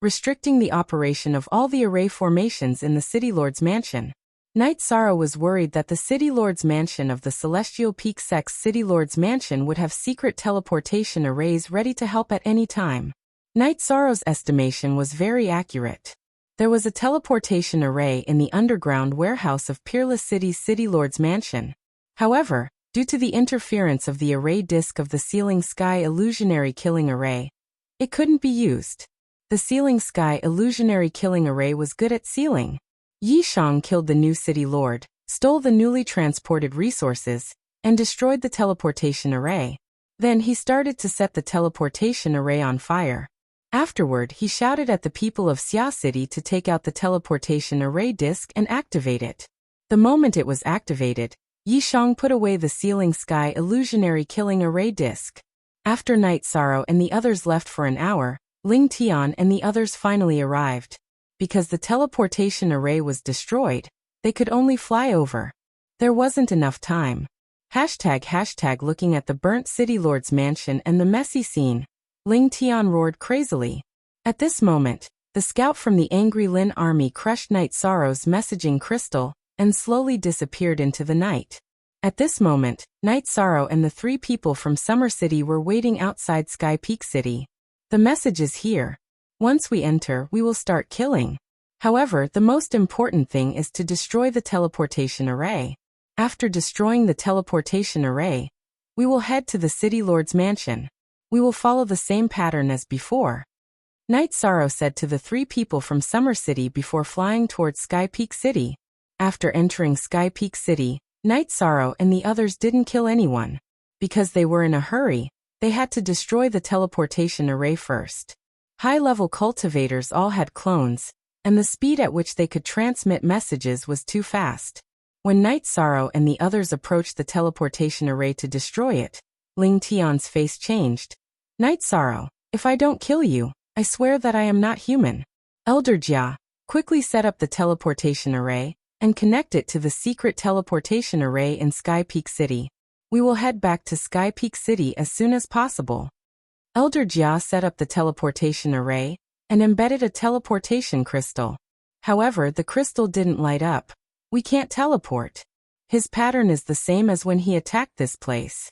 restricting the operation of all the array formations in the City Lord's mansion. Night Sorrow was worried that the City Lord's mansion of the Celestial Peak sect's City Lord's mansion would have secret teleportation arrays ready to help at any time. Night Sorrow's estimation was very accurate. There was a teleportation array in the underground warehouse of Peerless City's City Lord's mansion. However, due to the interference of the array disk of the Sealing Sky Illusionary Killing Array, it couldn't be used. The Sealing Sky Illusionary Killing Array was good at sealing. Yi Shang killed the new City Lord, stole the newly transported resources, and destroyed the teleportation array. Then he started to set the teleportation array on fire. Afterward, he shouted at the people of Xia City to take out the teleportation array disk and activate it. The moment it was activated, Yishang put away the ceiling sky illusionary killing array disc. After Night Sorrow and the others left for an hour, Ling Tian and the others finally arrived. Because the teleportation array was destroyed, they could only fly over. There wasn't enough time. ## looking at the burnt City Lord's mansion and the messy scene, Ling Tian roared crazily. At this moment, the scout from the Angry Lin army crushed Night Sorrow's messaging crystal and slowly disappeared into the night. At this moment, Night Sorrow and the 3 people from Summer City were waiting outside Sky Peak City. The message is here. Once we enter, we will start killing. However, the most important thing is to destroy the teleportation array. After destroying the teleportation array, we will head to the City Lord's mansion. We will follow the same pattern as before. Night Sorrow said to the 3 people from Summer City before flying towards Sky Peak City. After entering Sky Peak City, Night Sorrow and the others didn't kill anyone. Because they were in a hurry, they had to destroy the teleportation array first. High-level cultivators all had clones, and the speed at which they could transmit messages was too fast. When Night Sorrow and the others approached the teleportation array to destroy it, Ling Tian's face changed. Night Sorrow, if I don't kill you, I swear that I am not human. Elder Jia, quickly set up the teleportation array and connect it to the secret teleportation array in Sky Peak City. We will head back to Sky Peak City as soon as possible. Elder Jia set up the teleportation array and embedded a teleportation crystal. However, the crystal didn't light up. We can't teleport. His pattern is the same as when he attacked this place.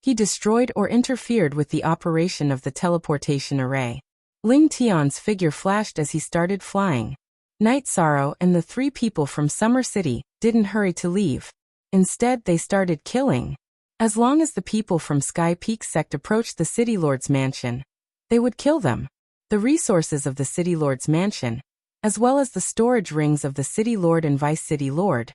He destroyed or interfered with the operation of the teleportation array. Ling Tian's figure flashed as he started flying. Night Sorrow and the 3 people from Summer City didn't hurry to leave. Instead, they started killing. As long as the people from Sky Peak Sect approached the City Lord's mansion, they would kill them. The resources of the City Lord's mansion, as well as the storage rings of the City Lord and Vice City Lord,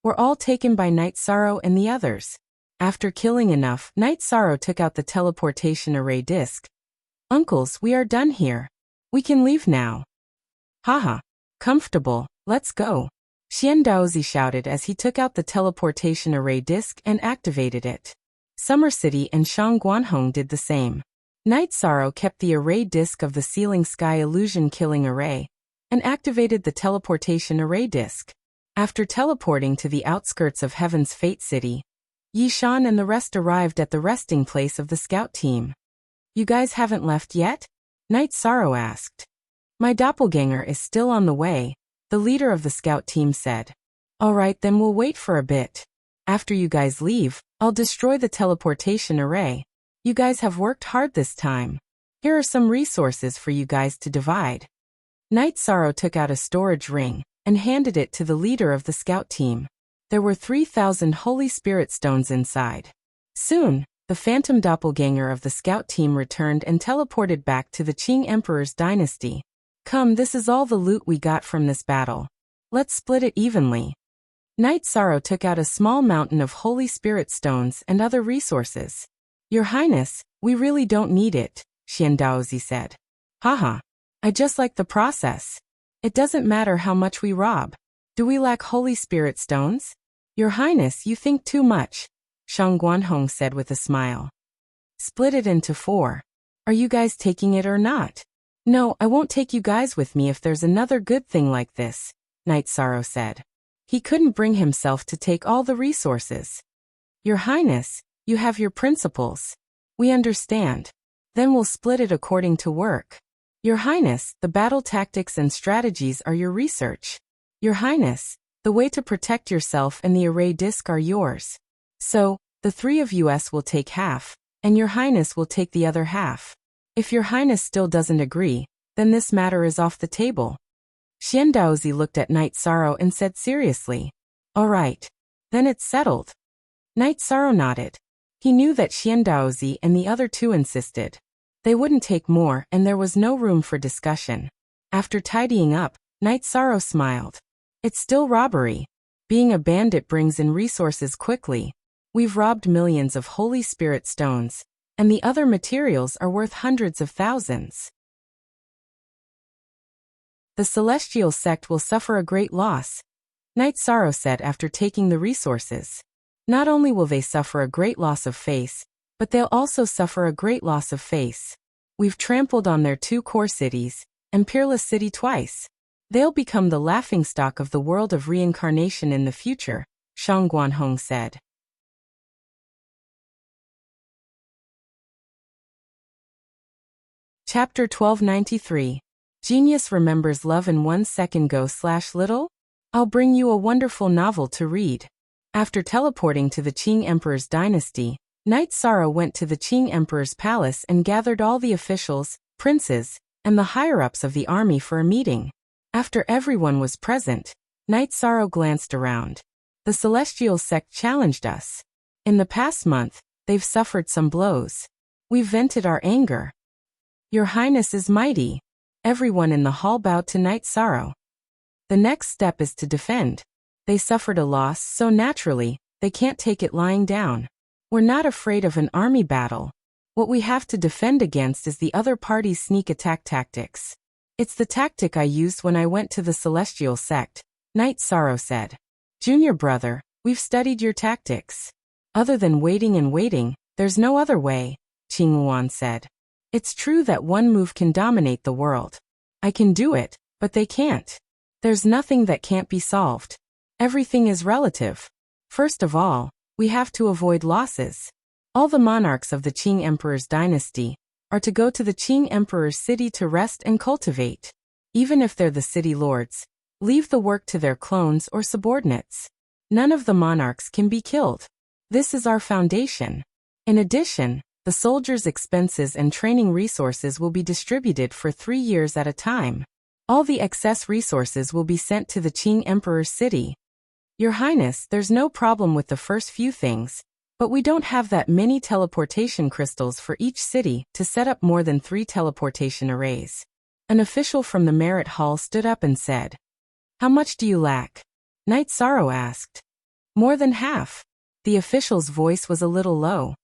were all taken by Night Sorrow and the others. After killing enough, Night Sorrow took out the teleportation array disc. Uncles, we are done here. We can leave now. Haha. Comfortable, let's go. Xian Daozi shouted as he took out the teleportation array disc and activated it. Summer City and Shang Guanhong did the same. Night Sorrow kept the array disc of the ceiling sky illusion killing array and activated the teleportation array disc. After teleporting to the outskirts of Heaven's Fate City, Yishan and the rest arrived at the resting place of the scout team. You guys haven't left yet? Night Sorrow asked. My doppelganger is still on the way, the leader of the scout team said. Alright, then we'll wait for a bit. After you guys leave, I'll destroy the teleportation array. You guys have worked hard this time. Here are some resources for you guys to divide. Night Sorrow took out a storage ring and handed it to the leader of the scout team. There were 3,000 Holy Spirit stones inside. Soon, the phantom doppelganger of the scout team returned and teleported back to the Qing Emperor's dynasty. Come, this is all the loot we got from this battle. Let's split it evenly. Night Sorrow took out a small mountain of Holy Spirit stones and other resources. Your Highness, we really don't need it, Xian Daozi said. Haha. I just like the process. It doesn't matter how much we rob. Do we lack Holy Spirit stones? Your Highness, you think too much, Shang Guanhong said with a smile. Split it into 4. Are you guys taking it or not? No, I won't take you guys with me if there's another good thing like this, Night Sorrow said. He couldn't bring himself to take all the resources. Your Highness, you have your principles. We understand. Then we'll split it according to work. Your Highness, the battle tactics and strategies are your research. Your Highness, the way to protect yourself and the array disc are yours. So, the 3 of us will take half, and Your Highness will take the other half. If Your Highness still doesn't agree, then this matter is off the table. Xian Daozi looked at Night Sorrow and said seriously, All right. Then it's settled. Night Sorrow nodded. He knew that Xian Daozi and the other 2 insisted. They wouldn't take more and there was no room for discussion. After tidying up, Night Sorrow smiled. It's still robbery. Being a bandit brings in resources quickly. We've robbed millions of Holy Spirit stones, and the other materials are worth hundreds of thousands. The celestial sect will suffer a great loss. Night Sorrow said after taking the resources. Not only will they suffer a great loss of face, but they'll also suffer a great loss of face. We've trampled on their 2 core cities, and Peerless City twice. They'll become the laughingstock of the world of reincarnation in the future, Shang Guanhong said. Chapter 1293. Genius remembers love in 1 second go/little? I'll bring you a wonderful novel to read. After teleporting to the Qing Emperor's dynasty, Night Sorrow went to the Qing Emperor's palace and gathered all the officials, princes, and the higher-ups of the army for a meeting. After everyone was present, Night Sorrow glanced around. The celestial sect challenged us. In the past month, they've suffered some blows. We've vented our anger. Your Highness is mighty. Everyone in the hall bowed to Night Sorrow. The next step is to defend. They suffered a loss so naturally, they can't take it lying down. We're not afraid of an army battle. What we have to defend against is the other party's sneak attack tactics. It's the tactic I used when I went to the Celestial Sect, Night Sorrow said. Junior brother, we've studied your tactics. Other than waiting and waiting, there's no other way, Qing Wan said. It's true that one move can dominate the world. I can do it, but they can't. There's nothing that can't be solved. Everything is relative. First of all, we have to avoid losses. All the monarchs of the Qing Emperor's dynasty are to go to the Qing Emperor's city to rest and cultivate. Even if they're the city lords, leave the work to their clones or subordinates. None of the monarchs can be killed. This is our foundation. In addition, the soldiers' expenses and training resources will be distributed for 3 years at a time. All the excess resources will be sent to the Qing Emperor's city. Your Highness, there's no problem with the first few things, but we don't have that many teleportation crystals for each city to set up more than 3 teleportation arrays. An official from the Merit Hall stood up and said, How much do you lack? Night Sorrow asked. More than half. The official's voice was a little low.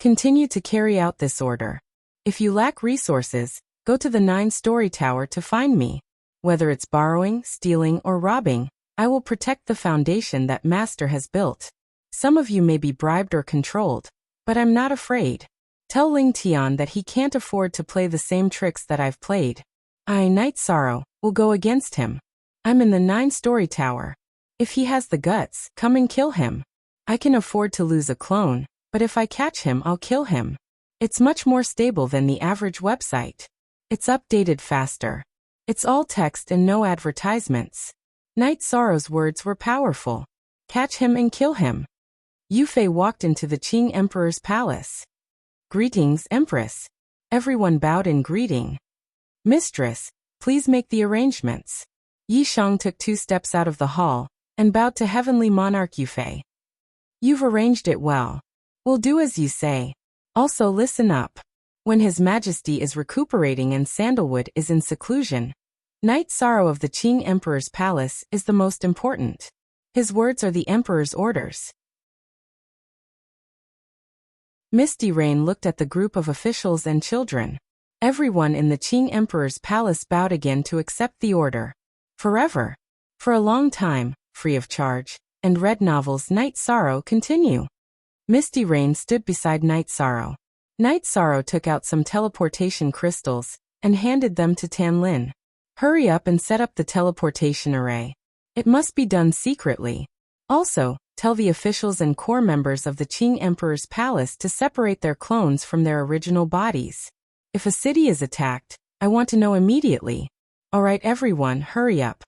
Continue to carry out this order. If you lack resources, go to the 9-story tower to find me. Whether it's borrowing, stealing, or robbing, I will protect the foundation that Master has built. Some of you may be bribed or controlled, but I'm not afraid. Tell Ling Tian that he can't afford to play the same tricks that I've played. I, Night Sorrow, will go against him. I'm in the 9-story tower. If he has the guts, come and kill him. I can afford to lose a clone, but if I catch him, I'll kill him. It's much more stable than the average website. It's updated faster. It's all text and no advertisements. Night Sorrow's words were powerful. Catch him and kill him. Yufei walked into the Qing Emperor's palace. Greetings, Empress. Everyone bowed in greeting. Mistress, please make the arrangements. Yi Shang took 2 steps out of the hall and bowed to Heavenly Monarch Yufei. You've arranged it well. We'll do as you say. Also listen up. When His Majesty is recuperating and Sandalwood is in seclusion, Night Sorrow of the Qing Emperor's palace is the most important. His words are the Emperor's orders. Misty Rain looked at the group of officials and children. Everyone in the Qing Emperor's palace bowed again to accept the order. Forever. For a long time, free of charge, and read novels. Night Sorrow continue. Misty Rain stood beside Night Sorrow. Night Sorrow took out some teleportation crystals and handed them to Tan Lin. Hurry up and set up the teleportation array. It must be done secretly. Also, tell the officials and core members of the Qing Emperor's palace to separate their clones from their original bodies. If a city is attacked, I want to know immediately. Alright everyone, hurry up.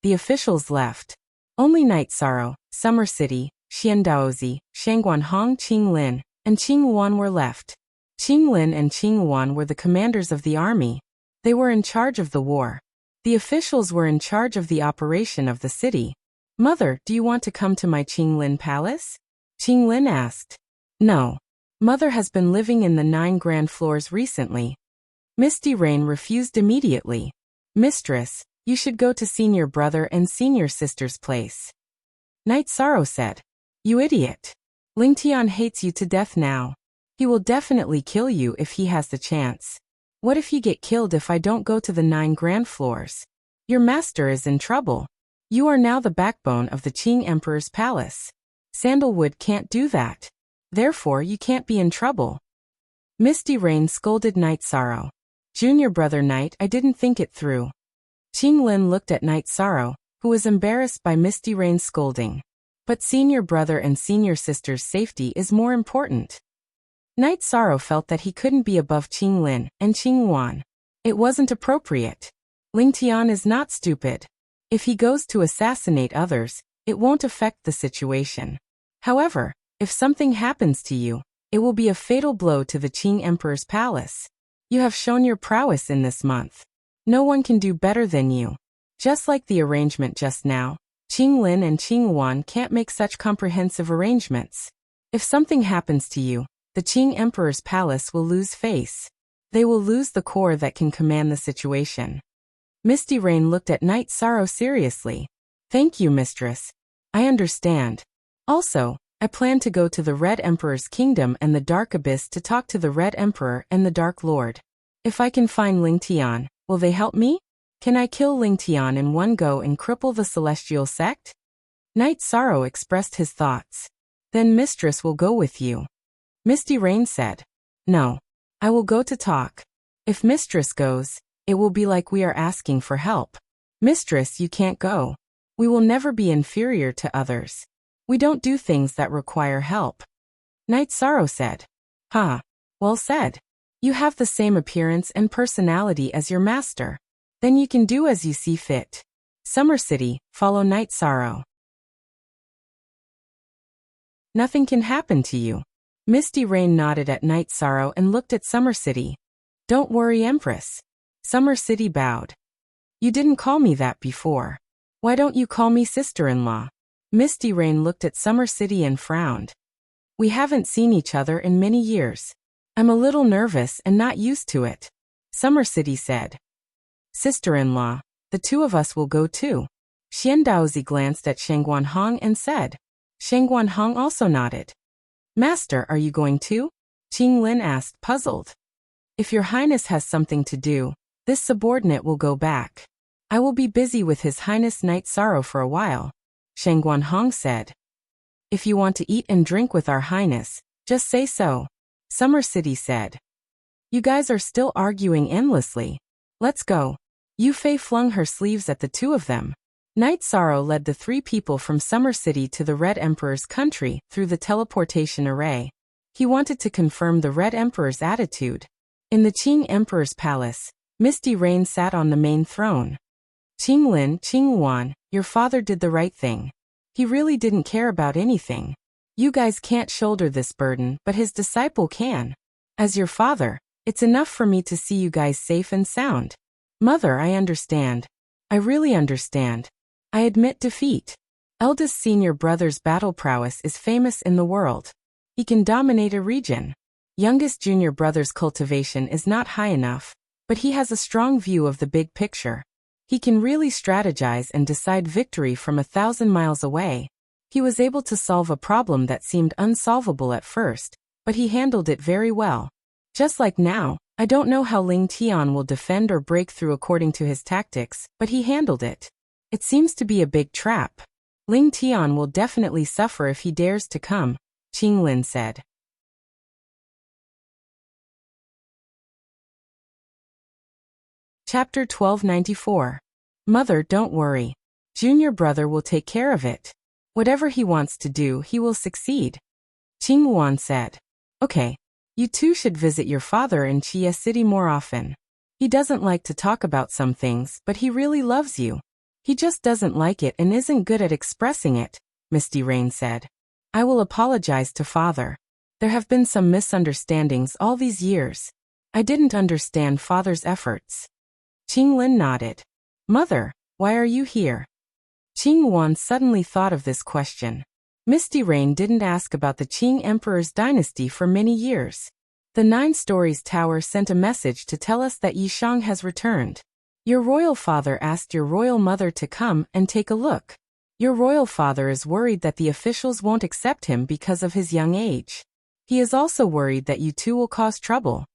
The officials left. Only Night Sorrow, Summer City, Xiandaozi, Shangguanhong, Qing Lin, and Qing Wan were left. Qing Lin and Qing Wan were the commanders of the army. They were in charge of the war. The officials were in charge of the operation of the city. Mother, do you want to come to my Qing Lin palace? Qing Lin asked. No. Mother has been living in the 9 grand floors recently. Misty Rain refused immediately. Mistress, you should go to senior brother and senior sister's place. Night Sorrow said. You idiot. Ling Tian hates you to death now. He will definitely kill you if he has the chance. What if you get killed if I don't go to the 9 grand floors? Your master is in trouble. You are now the backbone of the Qing Emperor's palace. Sandalwood can't do that. Therefore, you can't be in trouble. Misty Rain scolded Night Sorrow. Junior brother Night, I didn't think it through. Qing Lin looked at Night Sorrow, who was embarrassed by Misty Rain's scolding. But senior brother and senior sister's safety is more important. Night Sorrow felt that he couldn't be above Qing Lin and Qing Wan. It wasn't appropriate. Ling Tian is not stupid. If he goes to assassinate others, it won't affect the situation. However, if something happens to you, it will be a fatal blow to the Qing Emperor's palace. You have shown your prowess in this month. No one can do better than you. Just like the arrangement just now, Qing Lin and Qing Wan can't make such comprehensive arrangements. If something happens to you, the Qing Emperor's palace will lose face. They will lose the core that can command the situation. Misty Rain looked at Night Sorrow seriously. Thank you, mistress. I understand. Also, I plan to go to the Red Emperor's kingdom and the Dark Abyss to talk to the Red Emperor and the Dark Lord. If I can find Ling Tian, will they help me? Can I kill Ling Tian in one go and cripple the celestial sect? Night Sorrow expressed his thoughts. Then mistress will go with you. Misty Rain said. No. I will go to talk. If mistress goes, it will be like we are asking for help. Mistress, you can't go. We will never be inferior to others. We don't do things that require help. Night Sorrow said. Well said. You have the same appearance and personality as your master. Then you can do as you see fit. Summer City, follow Night Sorrow. Nothing can happen to you. Misty Rain nodded at Night Sorrow and looked at Summer City. Don't worry, Empress. Summer City bowed. You didn't call me that before. Why don't you call me sister-in-law? Misty Rain looked at Summer City and frowned. We haven't seen each other in many years. I'm a little nervous and not used to it. Summer City said. Sister-in-law, the two of us will go too. Xian Daozi glanced at Shang Guanhong and said. Shang Guanhong also nodded. Master, are you going too? Qing Lin asked, puzzled. If your highness has something to do, this subordinate will go back. I will be busy with his highness Night Sorrow for a while. Shang Guanhong said. If you want to eat and drink with our highness, just say so. Summer City said. You guys are still arguing endlessly. Let's go. Yu Fei flung her sleeves at the two of them. Night Sorrow led the three people from Summer City to the Red Emperor's country through the teleportation array. He wanted to confirm the Red Emperor's attitude. In the Qing Emperor's palace, Misty Rain sat on the main throne. Qing Lin, Qing Wan, your father did the right thing. He really didn't care about anything. You guys can't shoulder this burden, but his disciple can. As your father, it's enough for me to see you guys safe and sound. Mother, I understand. I really understand. I admit defeat. Eldest senior brother's battle prowess is famous in the world. He can dominate a region. Youngest junior brother's cultivation is not high enough, but he has a strong view of the big picture. He can really strategize and decide victory from 1,000 miles away. He was able to solve a problem that seemed unsolvable at first, but he handled it very well. Just like now, I don't know how Ling Tian will defend or break through according to his tactics, but he handled it. It seems to be a big trap. Ling Tian will definitely suffer if he dares to come, Qing Lin said. Chapter 1294. Mother, don't worry. Junior brother will take care of it. Whatever he wants to do, he will succeed. Qing Wan said. Okay. You two should visit your father in Chia City more often. He doesn't like to talk about some things, but he really loves you. He just doesn't like it and isn't good at expressing it, Misty Rain said. I will apologize to father. There have been some misunderstandings all these years. I didn't understand father's efforts. Qing Lin nodded. Mother, why are you here? Qing Wan suddenly thought of this question. Misty Rain didn't ask about the Qing Emperor's dynasty for many years. The 9 Stories Tower sent a message to tell us that Yishang has returned. Your royal father asked your royal mother to come and take a look. Your royal father is worried that the officials won't accept him because of his young age. He is also worried that you two will cause trouble.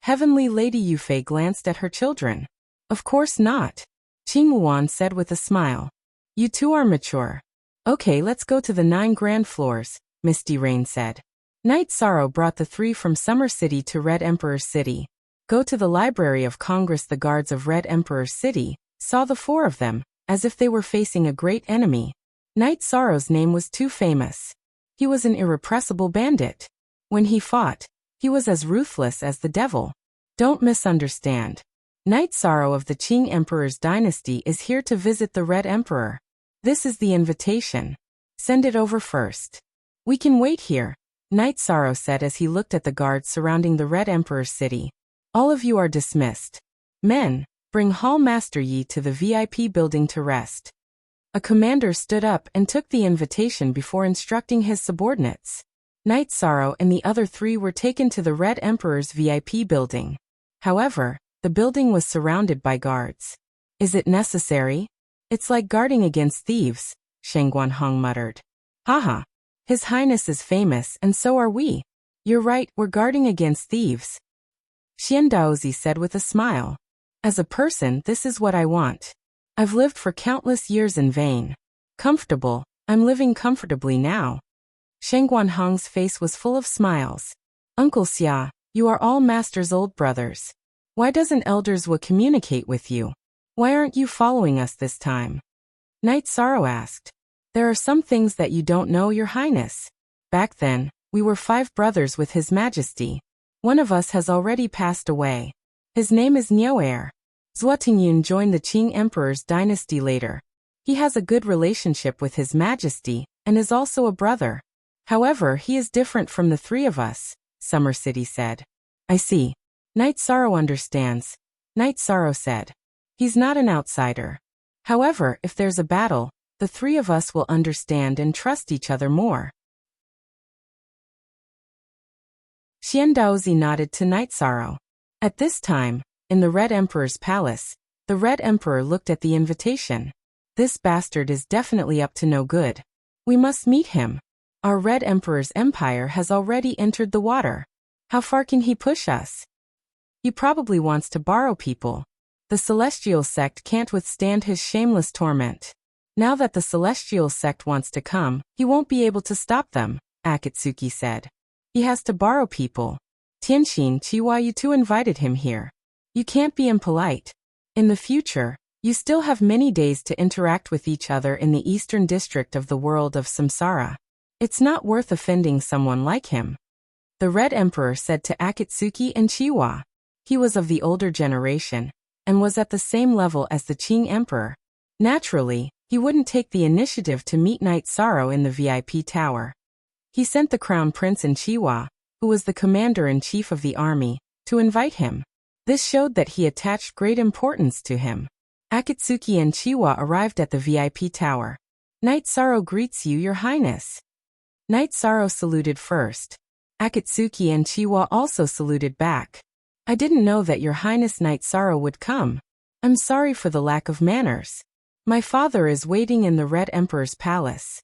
Heavenly Lady Yufei glanced at her children. Of course not, Qing Wan said with a smile. You two are mature. Okay, let's go to the 9 grand floors, Misty Rain said. Night Sorrow brought the 3 from Summer City to Red Emperor's City. Go to the Library of Congress. The guards of Red Emperor's City saw the 4 of them, as if they were facing a great enemy. Night Sorrow's name was too famous. He was an irrepressible bandit. When he fought, he was as ruthless as the devil. Don't misunderstand. Night Sorrow of the Qing Emperor's dynasty is here to visit the Red Emperor. This is the invitation. Send it over first. We can wait here, Night Sorrow said as he looked at the guards surrounding the Red Emperor's city. All of you are dismissed. Men, bring Hall Master Yi to the VIP building to rest. A commander stood up and took the invitation before instructing his subordinates. Night Sorrow and the other 3 were taken to the Red Emperor's VIP building. However, the building was surrounded by guards. Is it necessary? It's like guarding against thieves, Shen Guanhong muttered. Haha. His Highness is famous and so are we. You're right, we're guarding against thieves. Xian Daozi said with a smile. As a person, this is what I want. I've lived for countless years in vain. Comfortable, I'm living comfortably now. Shen Guanhong's face was full of smiles. Uncle Xia, you are all Master's old brothers. Why doesn't Elders Wu communicate with you? Why aren't you following us this time? Night Sorrow asked. There are some things that you don't know, Your Highness. Back then, we were 5 brothers with His Majesty. One of us has already passed away. His name is Niuer. Zhua Tingyun joined the Qing Emperor's dynasty later. He has a good relationship with His Majesty, and is also a brother. However, he is different from the 3 of us, Summer City said. I see. Night Sorrow understands. Night Sorrow said. He's not an outsider. However, if there's a battle, the 3 of us will understand and trust each other more. Xian Daozi nodded to Night Sorrow. At this time, in the Red Emperor's palace, the Red Emperor looked at the invitation. This bastard is definitely up to no good. We must meet him. Our Red Emperor's empire has already entered the water. How far can he push us? He probably wants to borrow people. The Celestial Sect can't withstand his shameless torment. Now that the Celestial Sect wants to come, he won't be able to stop them, Akatsuki said. He has to borrow people. Tianxin Chihuahua, you two invited him here. You can't be impolite. In the future, you still have many days to interact with each other in the eastern district of the world of Samsara. It's not worth offending someone like him. The Red Emperor said to Akatsuki and Chihuahua. He was of the older generation, and was at the same level as the Qing Emperor. Naturally, he wouldn't take the initiative to meet Night Sorrow in the VIP tower. He sent the Crown Prince and Chihuahua, who was the commander-in-chief of the army, to invite him. This showed that he attached great importance to him. Akatsuki and Chihuahua arrived at the VIP tower. Night Sorrow greets you, Your Highness. Night Sorrow saluted first. Akatsuki and Chihuahua also saluted back. I didn't know that Your Highness Night Sorrow would come. I'm sorry for the lack of manners. My father is waiting in the Red Emperor's palace.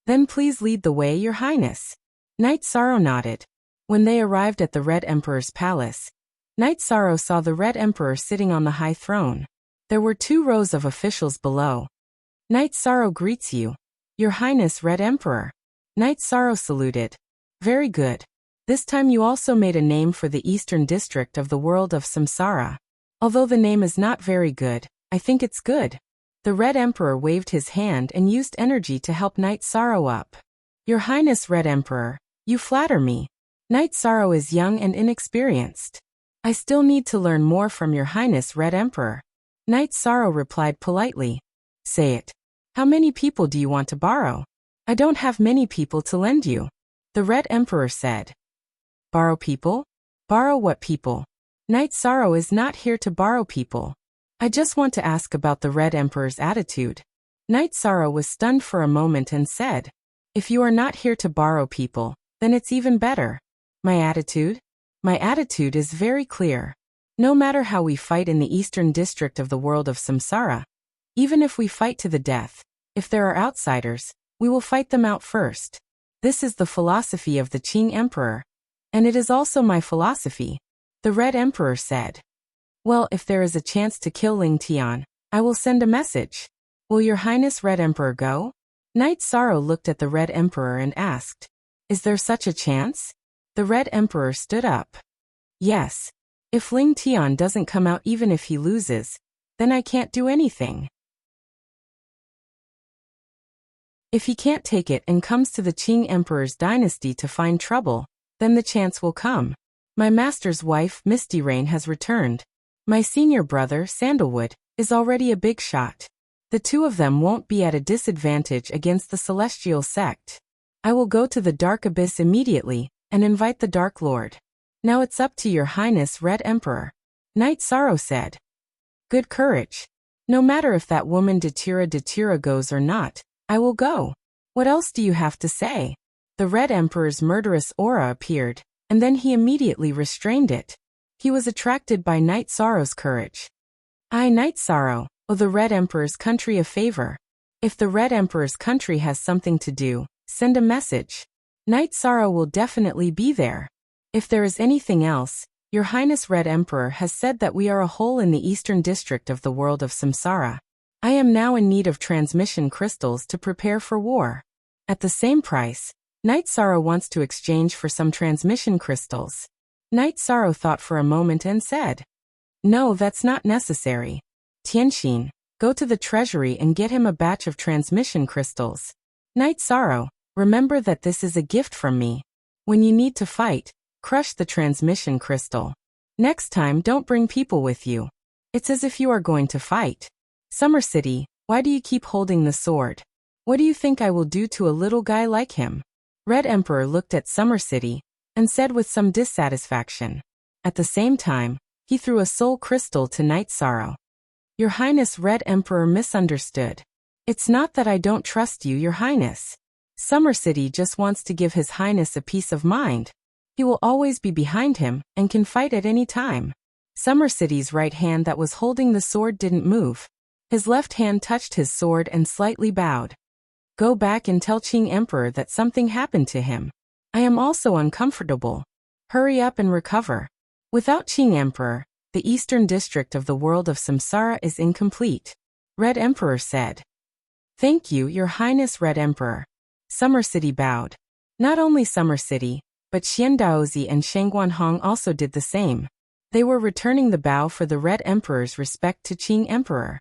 Then please lead the way, Your Highness. Night Sorrow nodded. When they arrived at the Red Emperor's palace, Night Sorrow saw the Red Emperor sitting on the high throne. There were 2 rows of officials below. Night Sorrow greets you, Your Highness Red Emperor. Night Sorrow saluted. Very good. This time you also made a name for the eastern district of the world of Samsara. Although the name is not very good, I think it's good. The Red Emperor waved his hand and used energy to help Night Sorrow up. Your Highness Red Emperor, you flatter me. Night Sorrow is young and inexperienced. I still need to learn more from Your Highness Red Emperor. Night Sorrow replied politely. Say it. How many people do you want to borrow? I don't have many people to lend you. The Red Emperor said. Borrow people? Borrow what people? Night Sorrow is not here to borrow people. I just want to ask about the Red Emperor's attitude. Night Sorrow was stunned for a moment and said, If you are not here to borrow people, then it's even better. My attitude? My attitude is very clear. No matter how we fight in the eastern district of the world of Samsara, even if we fight to the death, if there are outsiders, we will fight them out first. This is the philosophy of the Qing Emperor. And it is also my philosophy, the Red Emperor said. Well, if there is a chance to kill Ling Tian, I will send a message. Will your Highness Red Emperor go? Knight Sorrow looked at the Red Emperor and asked, Is there such a chance? The Red Emperor stood up. Yes. If Ling Tian doesn't come out even if he loses, then I can't do anything. If he can't take it and comes to the Qing Emperor's dynasty to find trouble, then the chance will come. My master's wife, Misty Rain, has returned. My senior brother, Sandalwood, is already a big shot. The two of them won't be at a disadvantage against the Celestial Sect. I will go to the Dark Abyss immediately and invite the Dark Lord. Now it's up to your Highness Red Emperor. Knight Sorrow said. Good courage. No matter if that woman Datira goes or not, I will go. What else do you have to say? The Red Emperor's murderous aura appeared, and then he immediately restrained it. He was attracted by Knight Sorrow's courage. I, Knight Sorrow, owe the Red Emperor's country a favor. If the Red Emperor's country has something to do, send a message. Knight Sorrow will definitely be there. If there is anything else, your Highness Red Emperor has said that we are a hole in the eastern district of the world of Samsara. I am now in need of transmission crystals to prepare for war. At the same price, Knight Sorrow wants to exchange for some transmission crystals. Knight Sorrow thought for a moment and said, No, that's not necessary. Tianxin, go to the treasury and get him a batch of transmission crystals. Knight Sorrow, remember that this is a gift from me. When you need to fight, crush the transmission crystal. Next time, don't bring people with you. It's as if you are going to fight. Summer City, why do you keep holding the sword? What do you think I will do to a little guy like him? Red Emperor looked at Summer City and said with some dissatisfaction. At the same time, he threw a soul crystal to Knight Sorrow. Your Highness Red Emperor misunderstood. It's not that I don't trust you, Your Highness. Summer City just wants to give His Highness a peace of mind. He will always be behind him and can fight at any time. Summer City's right hand that was holding the sword didn't move. His left hand touched his sword and slightly bowed. Go back and tell Qing Emperor that something happened to him. I am also uncomfortable. Hurry up and recover. Without Qing Emperor, the eastern district of the world of Samsara is incomplete. Red Emperor said. Thank you, Your Highness Red Emperor. Summer City bowed. Not only Summer City, but Xiandaozi and Shangguanhong also did the same. They were returning the bow for the Red Emperor's respect to Qing Emperor.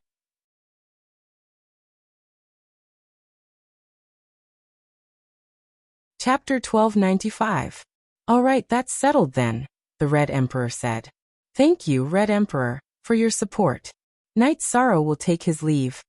Chapter 1295. All right, that's settled then, the Red Emperor said. Thank you, Red Emperor, for your support. Knight Sorrow will take his leave.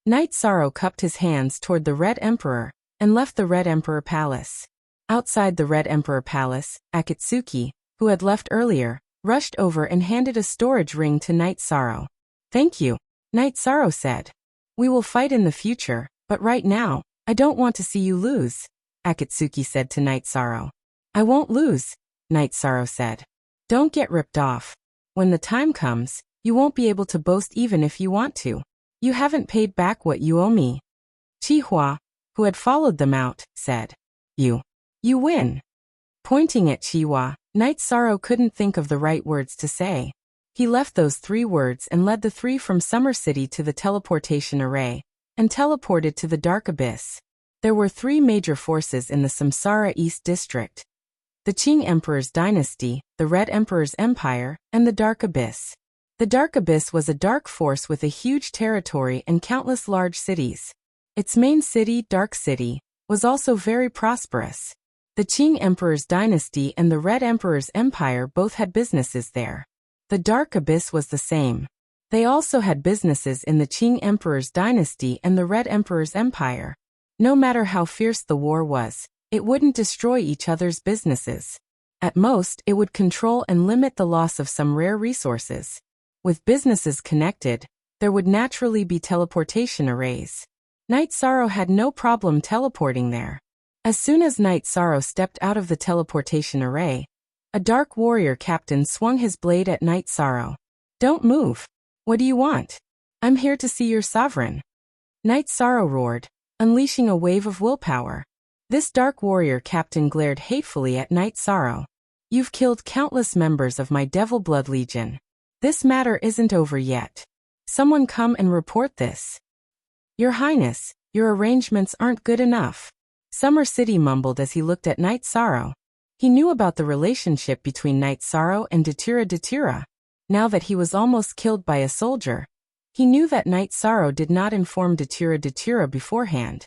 Knight Sorrow cupped his hands toward the Red Emperor and left the Red Emperor Palace. Outside the Red Emperor Palace, Akatsuki, who had left earlier, rushed over and handed a storage ring to Knight Sorrow. Thank you, Knight Sorrow said. We will fight in the future, but right now, I don't want to see you lose, Akatsuki said to Knight Sorrow. I won't lose, Knight Sorrow said. Don't get ripped off. When the time comes, you won't be able to boast even if you want to. You haven't paid back what you owe me. Qihua, who had followed them out, said. You win. Pointing at Qihua, Knight Sorrow couldn't think of the right words to say. He left those 3 words and led the 3 from Summer City to the teleportation array, and teleported to the Dark Abyss. There were 3 major forces in the Samsara East District. The Qing Emperor's dynasty, the Red Emperor's empire, and the Dark Abyss. The Dark Abyss was a dark force with a huge territory and countless large cities. Its main city, Dark City, was also very prosperous. The Qing Emperor's dynasty and the Red Emperor's empire both had businesses there. The Dark Abyss was the same. They also had businesses in the Qing Emperor's dynasty and the Red Emperor's empire. No matter how fierce the war was, it wouldn't destroy each other's businesses. At most, it would control and limit the loss of some rare resources. With businesses connected, there would naturally be teleportation arrays. Knight Sorrow had no problem teleporting there. As soon as Knight Sorrow stepped out of the teleportation array, a dark warrior captain swung his blade at Knight Sorrow. Don't move. What do you want? I'm here to see your sovereign. Knight Sorrow roared, unleashing a wave of willpower. This dark warrior captain glared hatefully at Knight Sorrow. You've killed countless members of my Devil Blood Legion. This matter isn't over yet. Someone come and report this. Your Highness, your arrangements aren't good enough. Summer City mumbled as he looked at Night Sorrow. He knew about the relationship between Night Sorrow and Datura. Now that he was almost killed by a soldier, he knew that Night Sorrow did not inform Datura beforehand.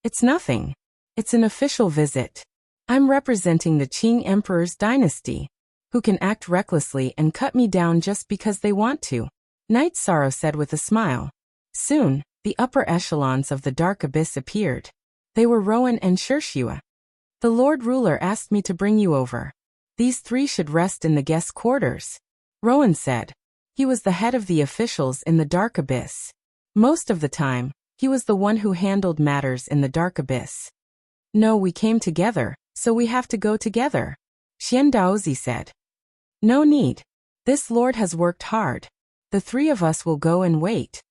It's nothing. It's an official visit. I'm representing the Qing Emperor's dynasty, who can act recklessly and cut me down just because they want to, Night Sorrow said with a smile. Soon, the upper echelons of the dark abyss appeared. They were Rowan and Shershua. The Lord Ruler asked me to bring you over. These three should rest in the guest quarters, Rowan said. He was the head of the officials in the dark abyss. Most of the time, he was the one who handled matters in the dark abyss. No, we came together, so we have to go together, Xian Daozi said. No need. This lord has worked hard. The three of us will go and wait.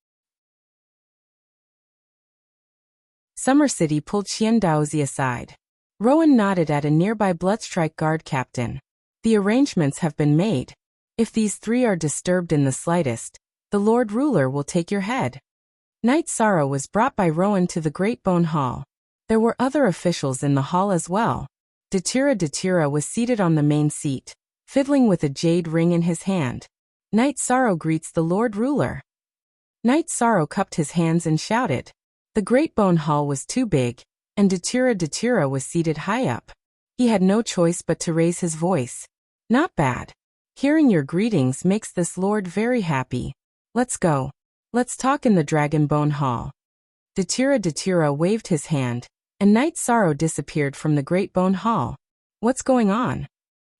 Summer City pulled Xian Daozi aside. Rowan nodded at a nearby Bloodstrike guard captain. The arrangements have been made. If these three are disturbed in the slightest, the Lord Ruler will take your head. Night Sorrow was brought by Rowan to the Great Bone Hall. There were other officials in the hall as well. Datura was seated on the main seat, fiddling with a jade ring in his hand. Night Sorrow greets the Lord Ruler. Night Sorrow cupped his hands and shouted. The Great Bone Hall was too big, and Datura was seated high up. He had no choice but to raise his voice. Not bad. Hearing your greetings makes this lord very happy. Let's go. Let's talk in the Dragon Bone Hall. Datura waved his hand, and Night Sorrow disappeared from the Great Bone Hall. What's going on?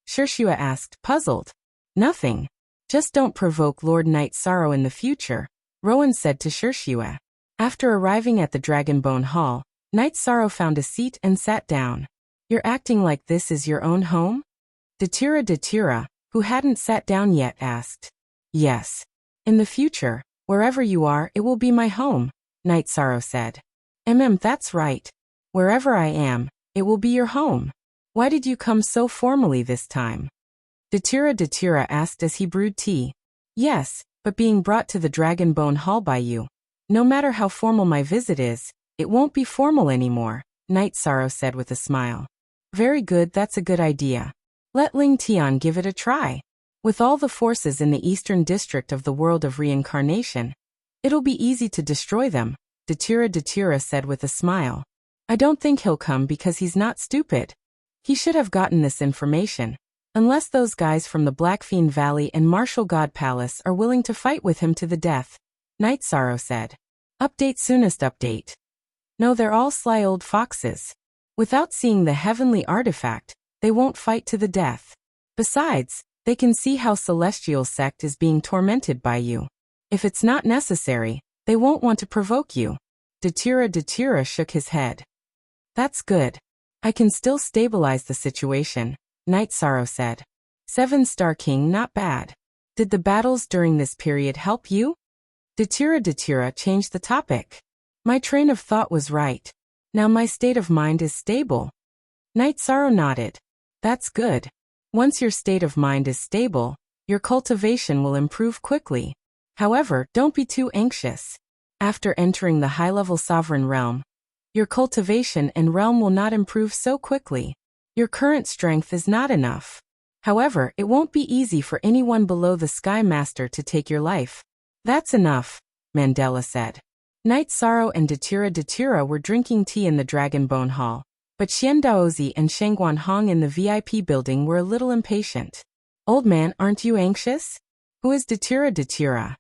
Shershua asked, puzzled. Nothing. Just don't provoke Lord Night Sorrow in the future, Rowan said to Shershua. After arriving at the Dragon Bone Hall, Night Sorrow found a seat and sat down. You're acting like this is your own home? Datura, who hadn't sat down yet, asked. Yes. In the future, wherever you are, it will be my home, Night Sorrow said. That's right. Wherever I am, it will be your home. Why did you come so formally this time? Datura asked as he brewed tea. Yes, but being brought to the Dragon Bone Hall by you. No matter how formal my visit is, it won't be formal anymore, Night Sorrow said with a smile. Very good, that's a good idea. Let Ling Tian give it a try. With all the forces in the eastern district of the world of reincarnation, it'll be easy to destroy them, Datura said with a smile. I don't think he'll come because he's not stupid. He should have gotten this information. Unless those guys from the Blackfiend Valley and Martial God Palace are willing to fight with him to the death, Night Sorrow said. Update soonest update. No, they're all sly old foxes. Without seeing the heavenly artifact, they won't fight to the death. Besides, they can see how Celestial Sect is being tormented by you. If it's not necessary, they won't want to provoke you. Datura shook his head. That's good. I can still stabilize the situation, Night Sorrow said. 7-star King, not bad. Did the battles during this period help you? Datura changed the topic. My train of thought was right. Now my state of mind is stable. Night Sorrow nodded. That's good. Once your state of mind is stable, your cultivation will improve quickly. However, don't be too anxious. After entering the high-level sovereign realm, your cultivation and realm will not improve so quickly. Your current strength is not enough. However, it won't be easy for anyone below the Sky Master to take your life. That's enough, Mandela said. Night Sorrow and Datura were drinking tea in the Dragon Bone Hall, but Xian Daozi and Shengguan Hong in the VIP building were a little impatient. Old man, aren't you anxious? Who is Datura?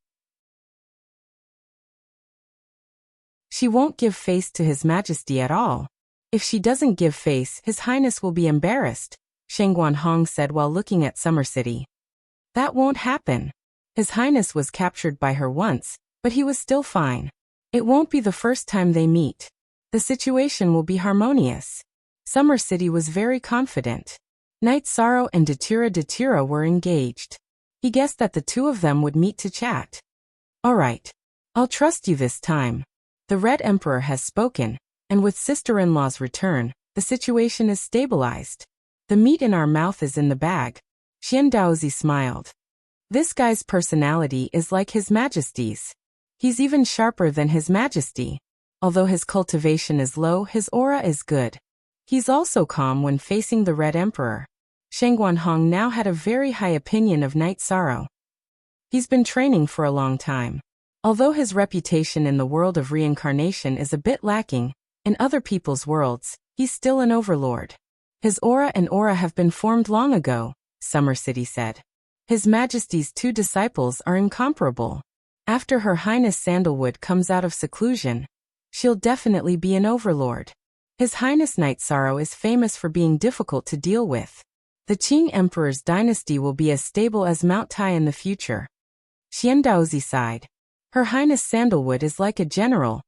She won't give face to His Majesty at all. If she doesn't give face, His Highness will be embarrassed, Shengguan Hong said while looking at Summer City. That won't happen. His Highness was captured by her once, but he was still fine. It won't be the first time they meet. The situation will be harmonious. Summer City was very confident. Night Sorrow and Datura were engaged. He guessed that the two of them would meet to chat. All right. I'll trust you this time. The Red Emperor has spoken, and with sister-in-law's return, the situation is stabilized. The meat in our mouth is in the bag. Xian Daozi smiled. This guy's personality is like His Majesty's. He's even sharper than His Majesty. Although his cultivation is low, his aura is good. He's also calm when facing the Red Emperor. Shang Guanhong now had a very high opinion of Knight Sorrow. He's been training for a long time. Although his reputation in the world of reincarnation is a bit lacking, in other people's worlds, he's still an overlord. His aura and aura have been formed long ago, Summer City said. His Majesty's 2 disciples are incomparable. After Her Highness Sandalwood comes out of seclusion, she'll definitely be an overlord. His Highness Knight Sorrow is famous for being difficult to deal with. The Qing Emperor's dynasty will be as stable as Mount Tai in the future. Xian Daozi sighed. Her Highness Sandalwood is like a general,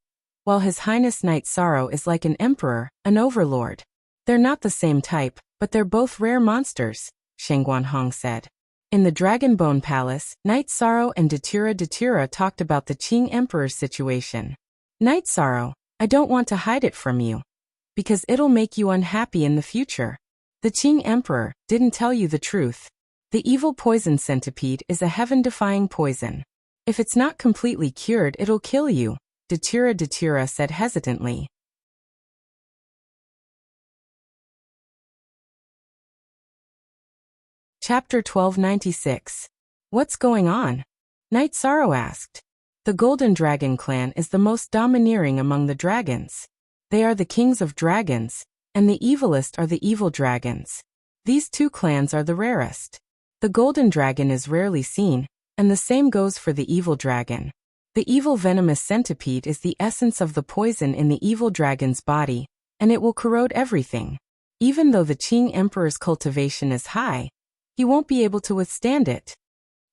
while His Highness Knight Sorrow is like an emperor, an overlord. They're not the same type, but they're both rare monsters, Shang Guanhong said. In the Dragonbone Palace, Knight Sorrow and Datura talked about the Qing Emperor's situation. Knight Sorrow, I don't want to hide it from you, because it'll make you unhappy in the future. The Qing Emperor didn't tell you the truth. The evil poison centipede is a heaven-defying poison. If it's not completely cured, it'll kill you, Datura said hesitantly. Chapter 1296. What's going on? Knight Sorrow asked. The Golden Dragon clan is the most domineering among the dragons. They are the kings of dragons, and the evilest are the evil dragons. These 2 clans are the rarest. The Golden Dragon is rarely seen, and the same goes for the evil dragon. The evil venomous centipede is the essence of the poison in the evil dragon's body, and it will corrode everything. Even though the Qing Emperor's cultivation is high, he won't be able to withstand it.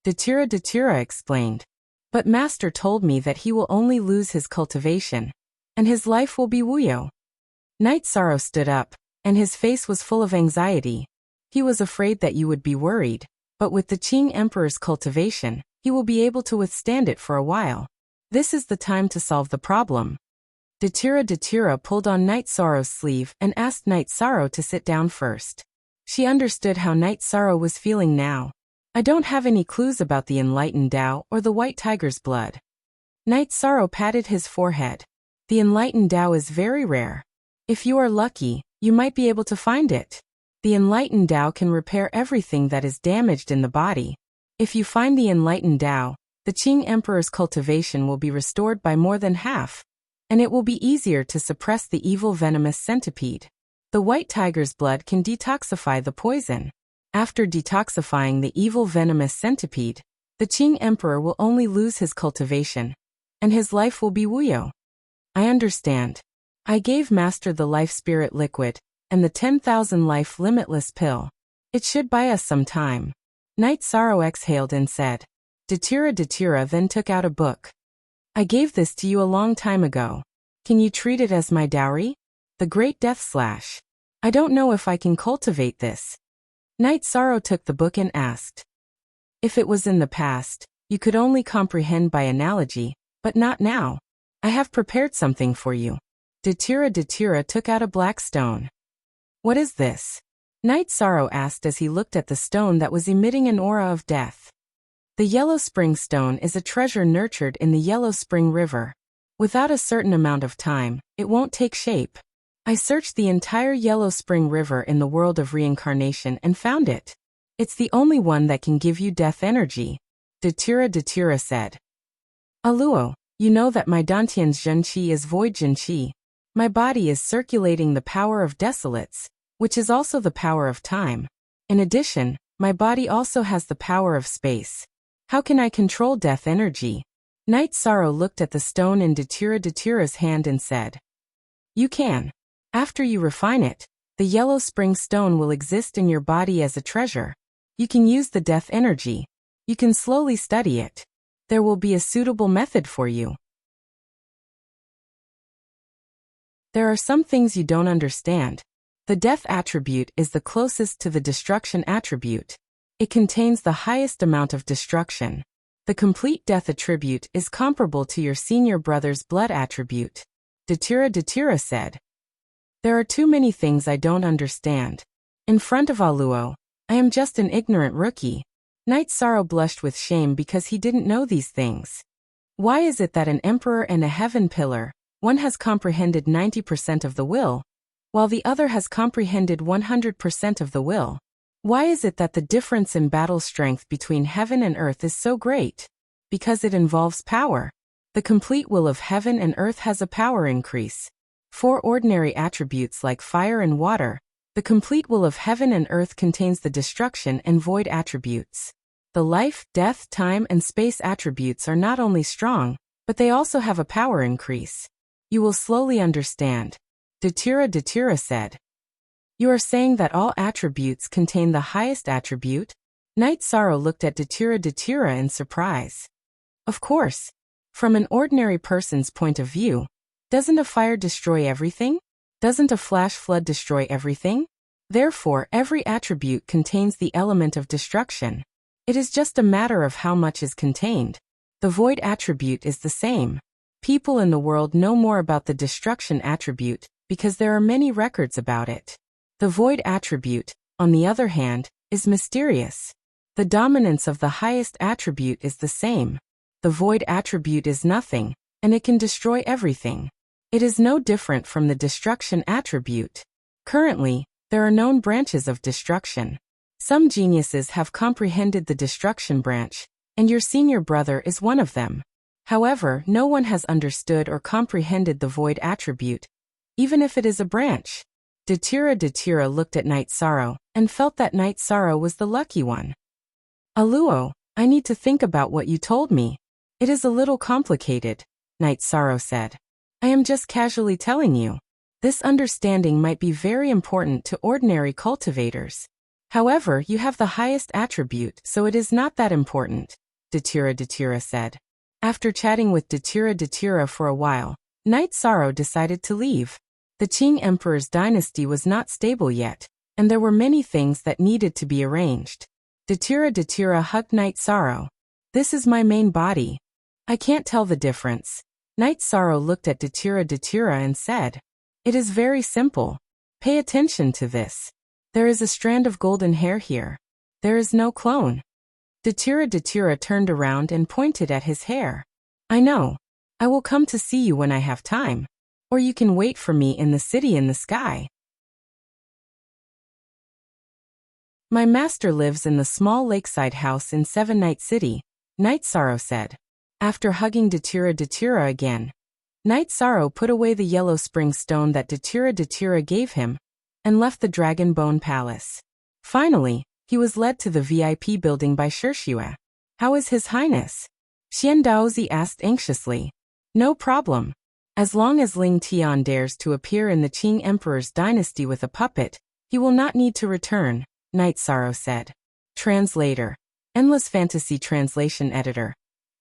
Datura explained. But Master told me that he will only lose his cultivation, and his life will be wuyo. Knight Sorrow stood up, and his face was full of anxiety. He was afraid that you would be worried, but with the Qing Emperor's cultivation, he will be able to withstand it for a while. This is the time to solve the problem. Datura pulled on Knight Sorrow's sleeve and asked Knight Sorrow to sit down first. She understood how Knight Sorrow was feeling now. I don't have any clues about the Enlightened Tao or the White Tiger's blood. Knight Sorrow patted his forehead. The Enlightened Tao is very rare. If you are lucky, you might be able to find it. The Enlightened Tao can repair everything that is damaged in the body. If you find the Enlightened Tao, the Qing Emperor's cultivation will be restored by more than half, and it will be easier to suppress the evil venomous centipede. The White Tiger's blood can detoxify the poison. After detoxifying the evil venomous centipede, the Qing Emperor will only lose his cultivation, and his life will be wuyo. I understand. I gave Master the Life Spirit Liquid, and the 10,000 Life Limitless Pill. It should buy us some time. Knight Sorrow exhaled and said. Datura then took out a book. I gave this to you a long time ago. Can you treat it as my dowry? The Great Death Slash. I don't know if I can cultivate this. Knight Sorrow took the book and asked. If it was in the past, you could only comprehend by analogy, but not now. I have prepared something for you. Datura took out a black stone. What is this? Knight Sorrow asked as he looked at the stone that was emitting an aura of death. The Yellow Spring Stone is a treasure nurtured in the Yellow Spring River. Without a certain amount of time, it won't take shape. I searched the entire Yellow Spring River in the world of reincarnation and found it. It's the only one that can give you death energy. Datura said. Aluo, you know that my Dantian's Zhenqi is void Zhenqi. My body is circulating the power of desolates, which is also the power of time. In addition, my body also has the power of space. How can I control death energy? Knight Sorrow looked at the stone in Datura's hand and said. You can. After you refine it, the Yellow Spring Stone will exist in your body as a treasure. You can use the death energy. You can slowly study it. There will be a suitable method for you. There are some things you don't understand. The death attribute is the closest to the destruction attribute. It contains the highest amount of destruction. The complete death attribute is comparable to your senior brother's blood attribute. Datura said. There are too many things I don't understand. In front of Aluo, I am just an ignorant rookie. Knight Sorrow blushed with shame because he didn't know these things. Why is it that an emperor and a heaven pillar, one has comprehended 90% of the will, while the other has comprehended 100% of the will? Why is it that the difference in battle strength between heaven and earth is so great? Because it involves power. The complete will of heaven and earth has a power increase. For ordinary attributes like fire and water, the complete will of heaven and earth contains the destruction and void attributes. The life, death, time, and space attributes are not only strong, but they also have a power increase. You will slowly understand. Datura said. You are saying that all attributes contain the highest attribute? Knight Sorrow looked at Datura in surprise. Of course. From an ordinary person's point of view, doesn't a fire destroy everything? Doesn't a flash flood destroy everything? Therefore, every attribute contains the element of destruction. It is just a matter of how much is contained. The void attribute is the same. People in the world know more about the destruction attribute because there are many records about it. The void attribute, on the other hand, is mysterious. The dominance of the highest attribute is the same. The void attribute is nothing, and it can destroy everything. It is no different from the destruction attribute. Currently, there are known branches of destruction. Some geniuses have comprehended the destruction branch, and your senior brother is one of them. However, no one has understood or comprehended the void attribute, even if it is a branch. Datura looked at Knight Sorrow, and felt that Knight Sorrow was the lucky one. Aluo, I need to think about what you told me. It is a little complicated, Knight Sorrow said. I am just casually telling you. This understanding might be very important to ordinary cultivators. However, you have the highest attribute, so it is not that important, Datura said. After chatting with Datura for a while, Knight Sorrow decided to leave. The Qing Emperor's dynasty was not stable yet, and there were many things that needed to be arranged. Datura hugged Knight Sorrow. This is my main body. I can't tell the difference. Knight Sorrow looked at Datura and said, It is very simple. Pay attention to this. There is a strand of golden hair here. There is no clone. Datura turned around and pointed at his hair. I know. I will come to see you when I have time. Or you can wait for me in the city in the sky. My master lives in the small lakeside house in Seven Night City, Knight Sorrow said. After hugging Datura again, Knight Sorrow put away the yellow spring stone that Datura gave him, and left the Dragon Bone Palace. Finally, he was led to the VIP building by Shirshue. How is His Highness? Xian Daozi asked anxiously. No problem. As long as Ling Tian dares to appear in the Qing Emperor's dynasty with a puppet, he will not need to return, Knight Sorrow said. Translator. Endless Fantasy Translation Editor.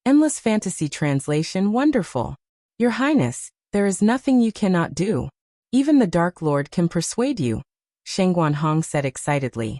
Endless Fantasy Translation wonderful. Your Highness, there is nothing you cannot do. Even the Dark Lord can persuade you, Shengguan Hong said excitedly.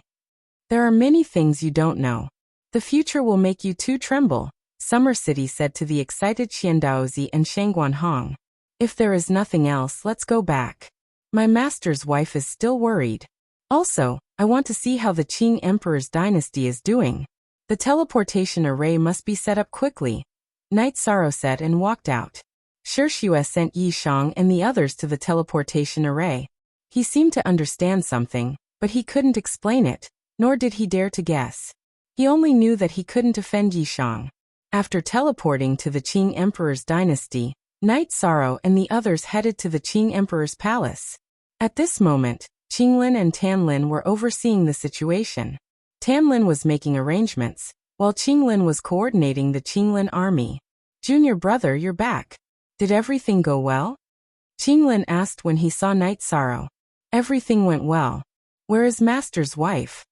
There are many things you don't know. The future will make you too tremble, Summer City said to the excited Xian Daozi and Shengguan Hong. If there is nothing else, let's go back. My master's wife is still worried. Also, I want to see how the Qing Emperor's dynasty is doing. The teleportation array must be set up quickly, Knight Sorrow said and walked out. Shirshue sent Yi Shang and the others to the teleportation array. He seemed to understand something, but he couldn't explain it, nor did he dare to guess. He only knew that he couldn't offend Yi Shang. After teleporting to the Qing Emperor's dynasty, Knight Sorrow and the others headed to the Qing Emperor's palace. At this moment, Qinglin and Tanlin were overseeing the situation. Tanlin was making arrangements, while Qinglin was coordinating the Qinglin army. Junior brother, you're back. Did everything go well? Qinglin asked when he saw Knight Sorrow. Everything went well. Where is Master's wife?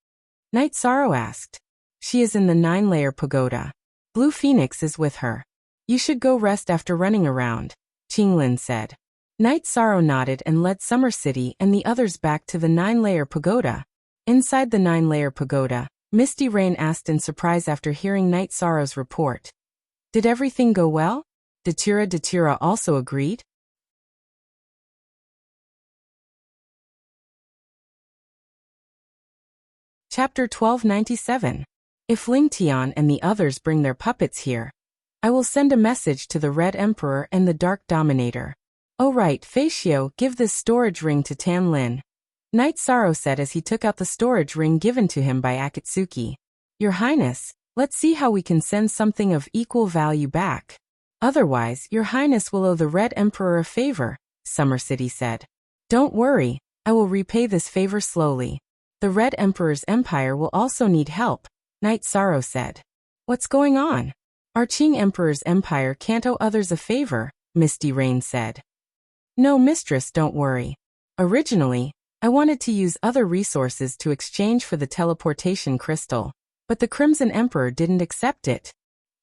Knight Sorrow asked. She is in the 9-layer pagoda. Blue Phoenix is with her. You should go rest after running around, Qinglin said. Knight Sorrow nodded and led Summer City and the others back to the 9-layer pagoda. Inside the 9-layer pagoda, Misty Rain asked in surprise after hearing Knight Sorrow's report. Did everything go well? Datura also agreed. Chapter 1297. If Ling Tian and the others bring their puppets here, I will send a message to the Red Emperor and the Dark Dominator. Oh right, Fatio, give this storage ring to Tan Lin. Knight Sorrow said as he took out the storage ring given to him by Akatsuki. Your Highness, let's see how we can send something of equal value back. Otherwise, Your Highness will owe the Red Emperor a favor, Summer City said. Don't worry, I will repay this favor slowly. The Red Emperor's empire will also need help, Knight Sorrow said. What's going on? Our Qing Emperor's empire can't owe others a favor, Misty Rain said. No, mistress, don't worry. Originally, I wanted to use other resources to exchange for the teleportation crystal, but the Crimson Emperor didn't accept it.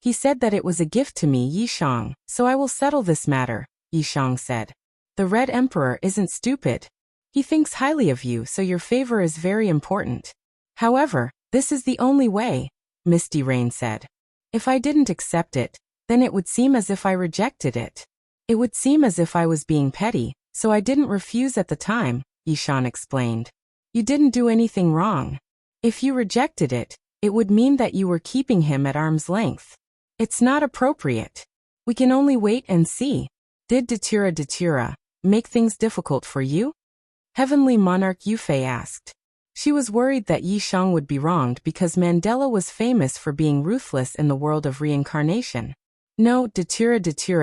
He said that it was a gift to me, Yishang, so I will settle this matter, Yishang said. The Red Emperor isn't stupid. He thinks highly of you, so your favor is very important. However, this is the only way, Misty Rain said. If I didn't accept it, then it would seem as if I rejected it. It would seem as if I was being petty, so I didn't refuse at the time, Yishan explained. You didn't do anything wrong. If you rejected it, it would mean that you were keeping him at arm's length. It's not appropriate. We can only wait and see. Did Datura make things difficult for you? Heavenly Monarch Yufei asked. She was worried that Yishang would be wronged because Mandela was famous for being ruthless in the world of reincarnation. No, Datura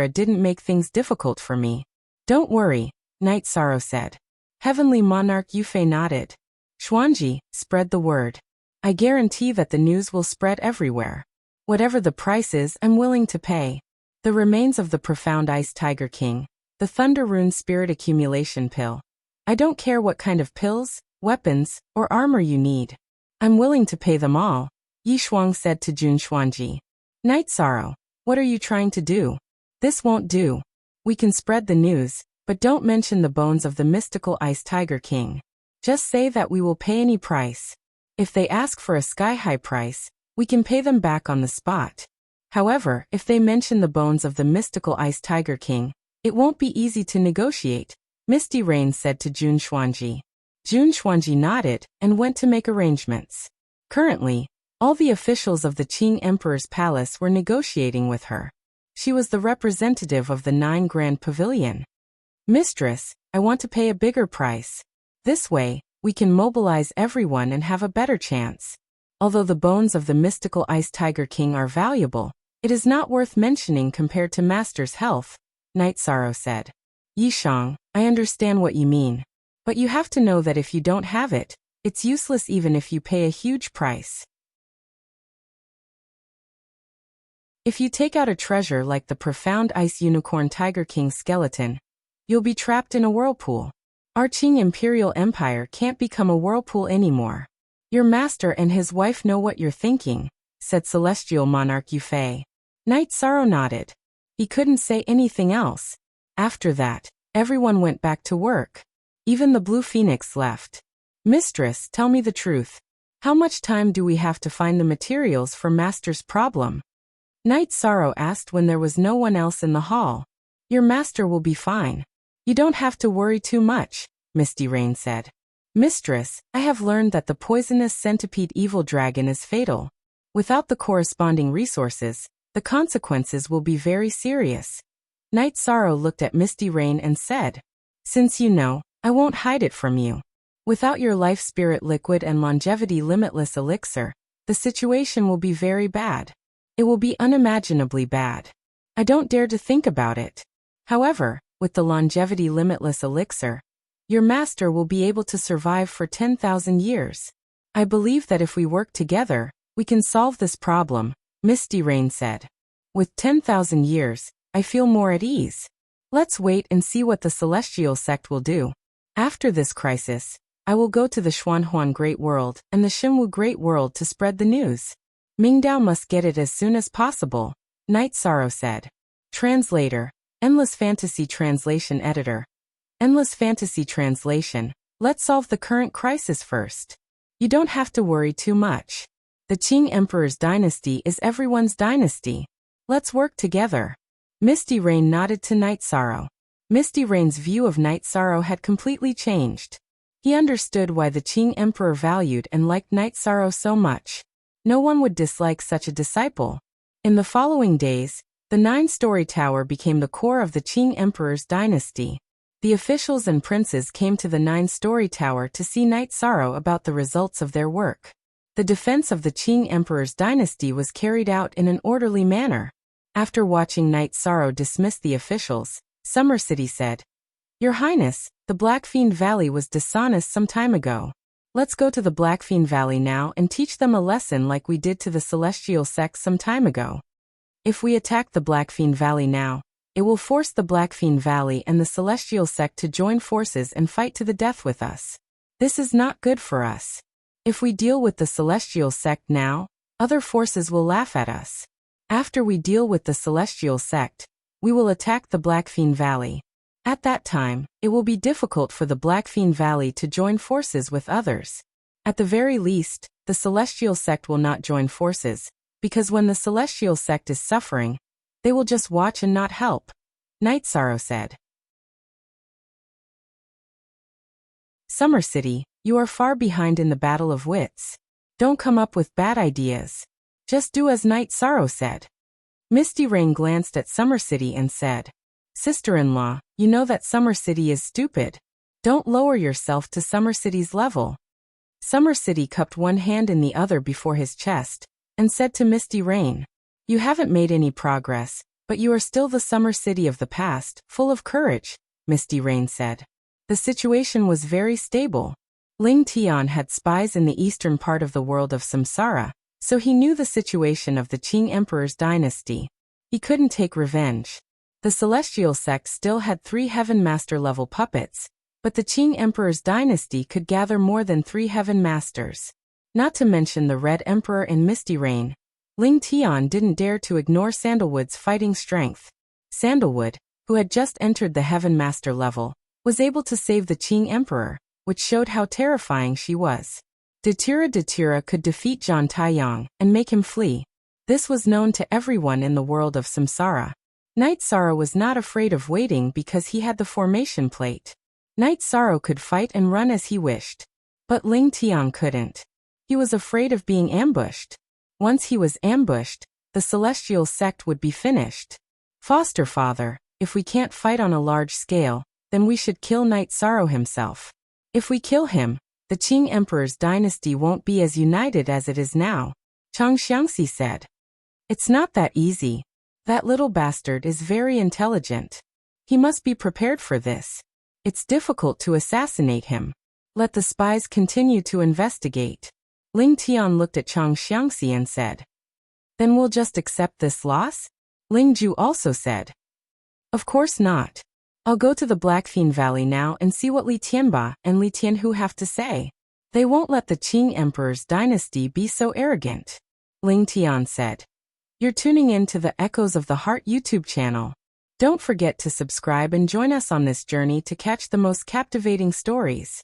didn't make things difficult for me. Don't worry, Knight Sorrow said. Heavenly Monarch Yufei nodded. Xuanji, spread the word. I guarantee that the news will spread everywhere. Whatever the price is, I'm willing to pay. The remains of the profound Ice Tiger King, the Thunder Rune Spirit Accumulation Pill. I don't care what kind of pills, weapons, or armor you need. I'm willing to pay them all, Yishuang said to Jun Xuanji. Knight Sorrow, what are you trying to do? This won't do. We can spread the news, but don't mention the bones of the mystical Ice Tiger King. Just say that we will pay any price. If they ask for a sky-high price, we can pay them back on the spot. However, if they mention the bones of the mystical Ice Tiger King, it won't be easy to negotiate, Misty Rain said to Jun Xuanji. Jun Xuanji nodded and went to make arrangements. Currently, all the officials of the Qing Emperor's palace were negotiating with her. She was the representative of the 9 Grand Pavilion. Mistress, I want to pay a bigger price. This way, we can mobilize everyone and have a better chance. Although the bones of the mystical Ice Tiger King are valuable, it is not worth mentioning compared to Master's health, Knight Sorrow said. Yishang, I understand what you mean. But you have to know that if you don't have it, it's useless even if you pay a huge price. If you take out a treasure like the profound Ice Unicorn Tiger King skeleton, you'll be trapped in a whirlpool. Our Qing Imperial Empire can't become a whirlpool anymore. Your master and his wife know what you're thinking, said Celestial Monarch Yufei. Knight Sorrow nodded. He couldn't say anything else. After that, everyone went back to work. Even the Blue Phoenix left. Mistress, tell me the truth. How much time do we have to find the materials for Master's problem? Knight Sorrow asked when there was no one else in the hall. Your master will be fine. You don't have to worry too much, Misty Rain said. Mistress, I have learned that the poisonous centipede evil dragon is fatal. Without the corresponding resources, the consequences will be very serious. Knight Sorrow looked at Misty Rain and said, Since you know, I won't hide it from you. Without your life spirit liquid and longevity limitless elixir, the situation will be very bad. It will be unimaginably bad. I don't dare to think about it. However, with the longevity limitless elixir, your master will be able to survive for 10,000 years. I believe that if we work together, we can solve this problem, Misty Rain said. With 10,000 years, I feel more at ease. Let's wait and see what the Celestial Sect will do. After this crisis, I will go to the Xuanhuan Great World and the Xinwu Great World to spread the news. Mingdao must get it as soon as possible, Knight Sorrow said. Translator, Endless Fantasy Translation Editor. Endless Fantasy Translation, let's solve the current crisis first. You don't have to worry too much. The Qing Emperor's dynasty is everyone's dynasty. Let's work together. Misty Rain nodded to Knight Sorrow. Misty Rain's view of Knight Sorrow had completely changed. He understood why the Qing Emperor valued and liked Knight Sorrow so much. No one would dislike such a disciple. In the following days, The 9-story tower became the core of the Qing Emperor's dynasty. The officials and princes came to the 9-story tower to see Knight Sorrow about the results of their work. The defense of the Qing Emperor's dynasty was carried out in an orderly manner. After watching Knight Sorrow dismiss the officials, Summer City said, "Your Highness, the Blackfiend Valley was dishonest some time ago. Let's go to the Blackfiend Valley now and teach them a lesson like we did to the Celestial Sect some time ago. If we attack the Blackfiend Valley now, it will force the Blackfiend Valley and the Celestial Sect to join forces and fight to the death with us. This is not good for us. If we deal with the Celestial Sect now, other forces will laugh at us. After we deal with the Celestial Sect, we will attack the Blackfiend Valley. At that time, it will be difficult for the Blackfiend Valley to join forces with others. At the very least, the Celestial Sect will not join forces, because when the Celestial Sect is suffering, they will just watch and not help," Knight Sorrow said. Summer City, you are far behind in the battle of wits. Don't come up with bad ideas. Just do as Knight Sorrow said. Misty Rain glanced at Summer City and said, "Sister-in-law, you know that Summer City is stupid. Don't lower yourself to Summer City's level." Summer City cupped one hand in the other before his chest, and said to Misty Rain, "You haven't made any progress, but you are still the Summer City of the past, full of courage," Misty Rain said. The situation was very stable. Ling Tian had spies in the eastern part of the world of Samsara, so he knew the situation of the Qing Emperor's dynasty. He couldn't take revenge. The Celestial Sect still had 3 Heaven Master level puppets, but the Qing Emperor's dynasty could gather more than 3 Heaven Masters. Not to mention the Red Emperor and Misty Rain, Ling Tian didn't dare to ignore Sandalwood's fighting strength. Sandalwood, who had just entered the Heaven Master level, was able to save the Qing Emperor, which showed how terrifying she was. Datura could defeat Zhang Taiyang and make him flee. This was known to everyone in the world of Samsara. Knight Sorrow was not afraid of waiting because he had the formation plate. Knight Sorrow could fight and run as he wished. But Ling Tian couldn't. He was afraid of being ambushed. Once he was ambushed, the Celestial Sect would be finished. "Foster father, if we can't fight on a large scale, then we should kill Knight Sorrow himself. If we kill him, the Qing Emperor's dynasty won't be as united as it is now," Chang Xiangxi said. "It's not that easy. That little bastard is very intelligent. He must be prepared for this. It's difficult to assassinate him. Let the spies continue to investigate." Ling Tian looked at Chang Xiangxi and said, "Then we'll just accept this loss?" Ling Ju also said, "Of course not. I'll go to the Blackfiend Valley now and see what Li Tianba and Li Tianhu have to say. They won't let the Qing Emperor's dynasty be so arrogant," Ling Tian said. You're tuning in to the Echoes of the Heart YouTube channel. Don't forget to subscribe and join us on this journey to catch the most captivating stories.